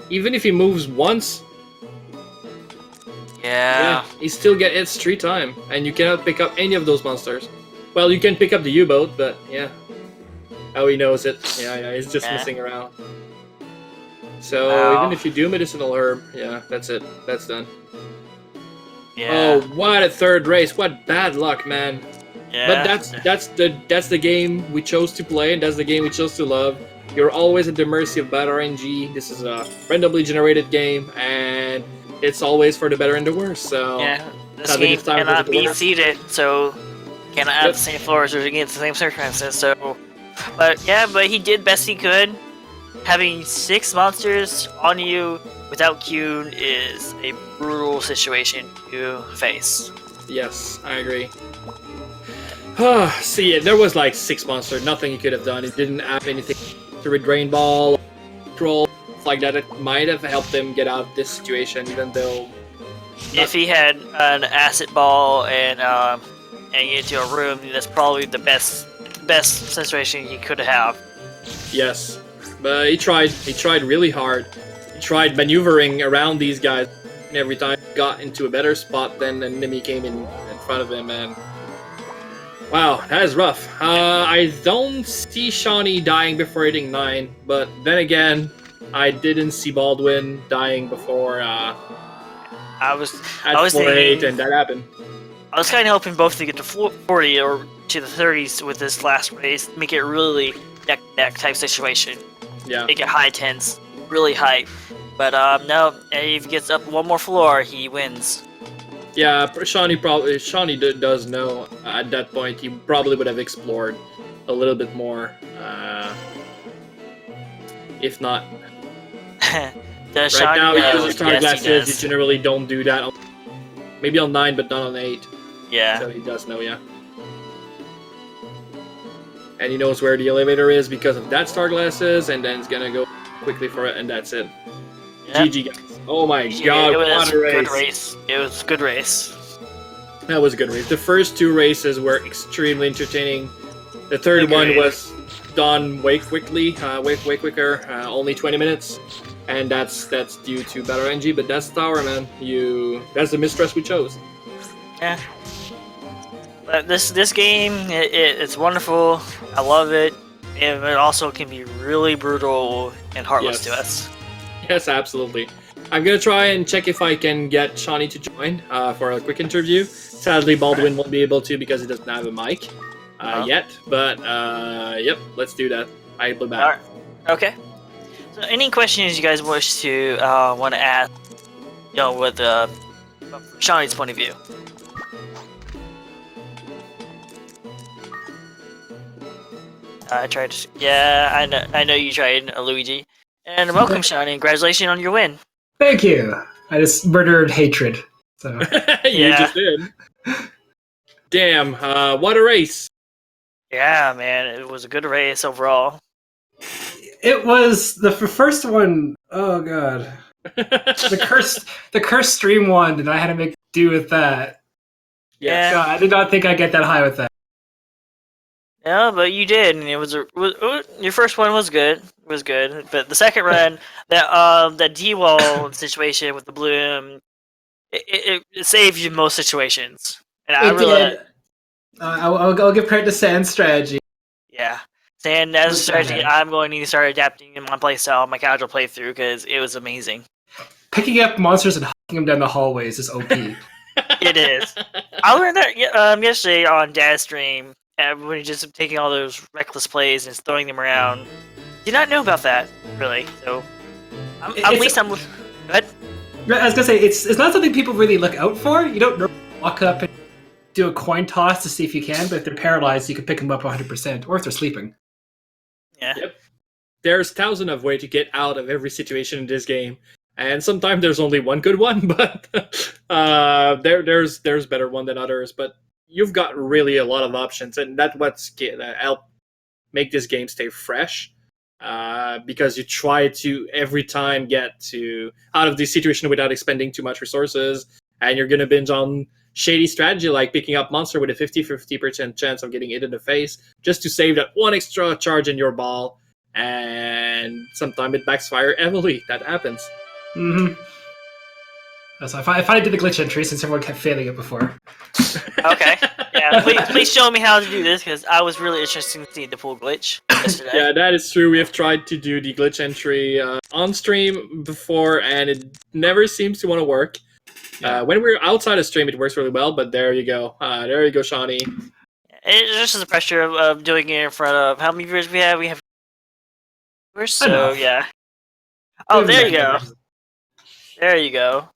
S2: Even if he moves once,
S1: Yeah.
S2: he still gets hits 3 times, and you cannot pick up any of those monsters. Well, you can pick up the U-boat, but yeah. Oh, he knows it. Yeah, he's just
S1: Yeah.
S2: messing around. So
S1: Wow.
S2: even if you do medicinal herb, yeah, that's it. That's done.
S1: Yeah.
S2: Oh, what a third race! What bad luck, man.
S1: Yeah.
S2: But that's the game we chose to play, and that's the game we chose to love. You're always at the mercy of bad RNG. This is a randomly generated game, and it's always for the better and the worse. So
S1: Yeah. This
S2: I think
S1: game
S2: it's time for
S1: cannot
S2: the
S1: be
S2: winner.
S1: seeded, so cannot have
S2: Yep.
S1: the same floors or against the same circumstances. So, but he did best he could. Having 6 monsters on you without Q is a brutal situation to face.
S2: yes, I agree. See, there was like 6 monsters. Nothing he could have done. He didn't have anything to read Drain Ball, Troll, stuff like that. It might have helped him get out of this situation, even though.
S1: If he had an acid ball and get into a room, that's probably the best situation he could have.
S2: Yes, but he tried. He tried really hard. He tried maneuvering around these guys, and every time he got into a better spot, then an enemy came in front of him, and wow, that is rough. I don't see Shauny dying before hitting 9, but then again, I didn't see Baldwin dying before
S1: I was
S2: floor 8,
S1: thinking,
S2: and that happened.
S1: I was kind of hoping both to get to 40 or to the 30s with this last race, make it really neck type situation,
S2: Yeah.
S1: make it high tense, really high. But no, if he gets up one more floor, he wins.
S2: Yeah, Shauny does know at that point. He probably would have explored a little bit more. If not, right now he uses star glasses. You generally don't do that. Maybe on 9, but not on 8.
S1: Yeah.
S2: So he does know, yeah. And he knows where the elevator is because of that star glasses, and then he's gonna go quickly for it, and that's it.
S1: Yep.
S2: GG guys. Oh my
S1: It
S2: god,
S1: was
S2: what a
S1: a
S2: race.
S1: good race. It was a good race.
S2: That was a good race. The first 2 races were extremely entertaining. The third one
S1: Agreed.
S2: was done way quicker, only 20 minutes, and that's due to better NG. But that's the tower, man. That's the mistress we chose.
S1: Yeah. But this game, it's wonderful. I love it. And it also can be really brutal and heartless to us.
S2: Yes, absolutely. I'm gonna try and check if I can get Shauny to join for a quick interview. Sadly, Baldwin won't be able to because he doesn't have a mic yet. But yep, let's do that. I will back.
S1: All right. Okay. So, any questions you guys wish to want to ask? With Shauny's point of view. I tried to. Yeah, I know you tried, Luigi. And welcome, Shauny. Congratulations on your win.
S3: Thank you. I just murdered hatred. So
S2: You just did. Damn, what a race.
S3: Yeah,
S1: man, it was a good race overall.
S3: It was the first one. Oh god, the cursed stream one, and I had to make do with that.
S1: Yeah,
S3: God, I did not think I'd get that high with that.
S1: Yeah, but you did, and your first one was good. It was good, but the second run, that D-wall situation with the bloom, it saved you in most situations. And I really,
S3: I'll give credit to Sand's strategy.
S1: Yeah, Sand as a strategy, I'm going to need to start adapting in my playstyle, my casual playthrough, because it was amazing.
S3: Picking up monsters and hucking them down the hallways is OP.
S1: It is. I learned that yesterday on Dad's stream. Everybody just taking all those reckless plays and just throwing them around. Did not know about that, really. So, at least I'm good.
S3: I was gonna say it's not something people really look out for. You don't walk up and do a coin toss to see if you can, but if they're paralyzed, you can pick them up 100%, or if they're sleeping.
S1: Yeah.
S2: Yep. There's thousands of ways to get out of every situation in this game, and sometimes there's only one good one, but there's better one than others. But you've got really a lot of options, and that's what's help make this game stay fresh. Because you try to every time get to out of this situation without expending too much resources, and you're gonna binge on shady strategy like picking up monster with a 50% chance of getting hit in the face just to save that one extra charge in your ball, and sometimes it backfires heavily. That happens.
S3: Mm-hmm. So I finally did the glitch entry since everyone kept failing it before.
S1: Okay. Yeah, please show me how to do this, because I was really interested to see the full glitch yesterday.
S2: Yeah, that is true. We have tried to do the glitch entry on stream before, and it never seems to want to work. Yeah. When we're outside of stream, it works really well, but there you go. There you go, Shauny.
S1: It's just the pressure of doing it in front of how many viewers we have? We have viewers, so yeah. Oh, there you go. There you go.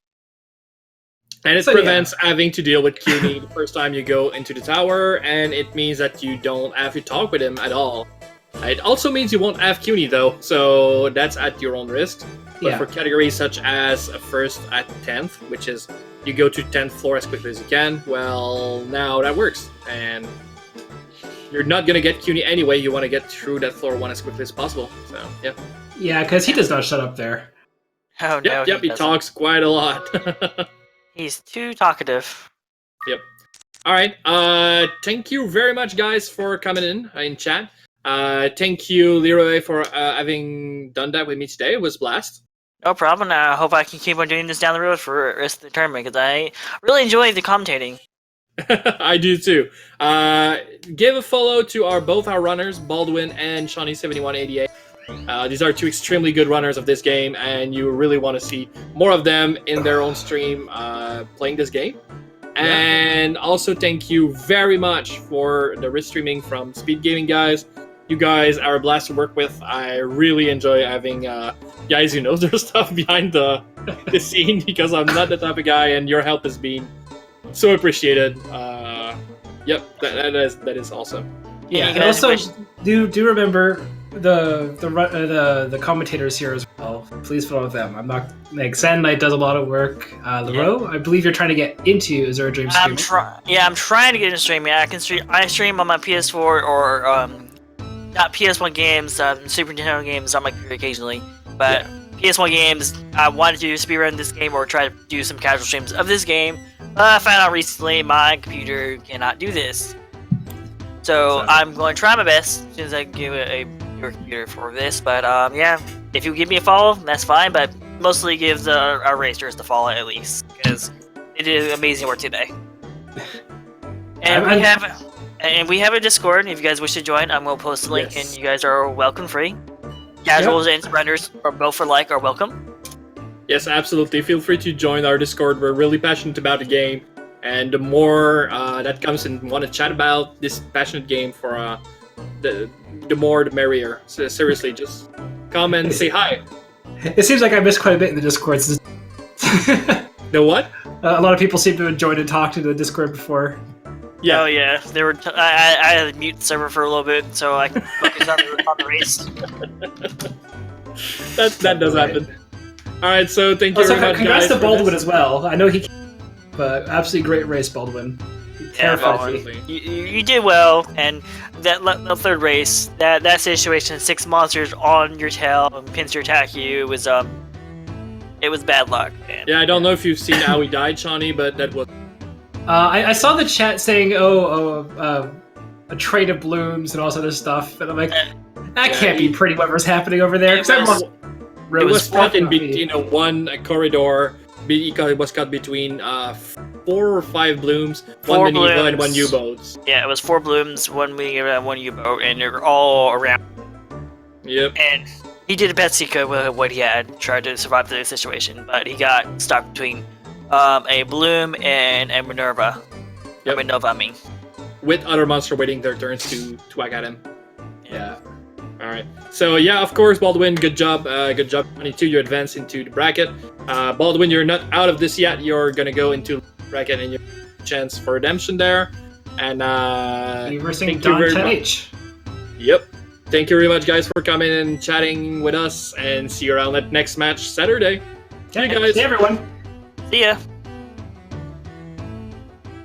S2: And it prevents having to deal with CUNY the first time you go into the tower, and it means that you don't have to talk with him at all. It also means you won't have CUNY though, so that's at your own risk. But for categories such as first at 10th, which is you go to 10th floor as quickly as you can, well, now that works. And you're not going to get CUNY anyway, you want to get through that floor 1 as quickly as possible. So, yeah.
S3: Yeah, because he does not shut up there.
S1: Oh, no,
S2: Yep, he talks quite a lot.
S1: He's too talkative.
S2: Yep. All right. Thank you very much, guys, for coming in chat. Thank you, Leroy, for having done that with me today. It was a blast.
S1: No problem. I hope I can keep on doing this down the road for the rest of the tournament, because I really enjoy the commentating.
S2: I do too. Give a follow to both our runners, Baldwin and Shauny7188. These are two extremely good runners of this game, and you really want to see more of them in their own stream playing this game. And also thank you very much for the wrist streaming from Speed Gaming guys. You guys are a blast to work with. I really enjoy having guys who know their stuff behind the scene, because I'm not the type of guy, and your help has been so appreciated. Yep, that is awesome.
S3: Yeah, and also do remember the commentators here as well. Please follow them. I'm not like Sand Knight does a lot of work. Leroy, I believe you're trying to get into Azure Dream streaming.
S1: I'm trying to get into streaming. I stream on my PS4 or not PS1 games, Super Nintendo games on my computer occasionally, but PS1 games. I wanted to speedrun this game or try to do some casual streams of this game. I found out recently my computer cannot do this. So I'm going to try my best as soon as I give a your computer for this. But yeah, if you give me a follow, that's fine. But mostly give our racers the follow at least because they did amazing work today. And we have a Discord. If you guys wish to join, I'm going to post the link, and you guys are welcome free. Casuals and surrenders are both alike are welcome.
S2: Yes, absolutely. Feel free to join our Discord. We're really passionate about the game, and the more that comes and want to chat about this passionate game for the more the merrier. So seriously, just come and say hi.
S3: It seems like I missed quite a bit in the Discord.
S2: The what?
S3: A lot of people seem to have joined and talked to the Discord before.
S2: Yeah.
S1: Oh yeah, they were. I had to mute the server for a little bit so I could focus on the race.
S2: That does happen. All right, so thank you very much,
S3: congrats
S2: guys.
S3: to Baldwin as well. I know he, but absolutely great race, Baldwin. Terrified me.
S1: You did well, and that third race, that situation, 6 monsters on your tail and pins to attack you was it was bad luck, man.
S2: Yeah, I don't know if you've seen how he died, Shauny, but that was.
S3: I saw the chat saying, a trade of blooms and all this other stuff, and I'm like, that can't be pretty whatever's happening over there.
S2: It was caught in between one corridor. It was cut between 4 or 5 blooms, 1 Minerva and 1 U-boats.
S1: Yeah, it was 4 blooms, 1 Minerva and 1 U-boat, and they're all around.
S2: Yep.
S1: And he did the best he could with what he had, tried to survive the situation, but he got stuck between a bloom and a Minerva.
S2: Yep.
S1: Minerva, I mean.
S2: With other monsters waiting their turns to whack at him. Yeah. All right. So yeah, of course, Baldwin, good job. Good job. 22, you advance into the bracket. Baldwin, you're not out of this yet. You're gonna go into bracket and your chance for redemption there. And
S3: versing Don 10H.
S2: Yep. Thank you very much, guys, for coming and chatting with us. And see you around that next match Saturday. See you guys.
S3: See everyone.
S1: See ya.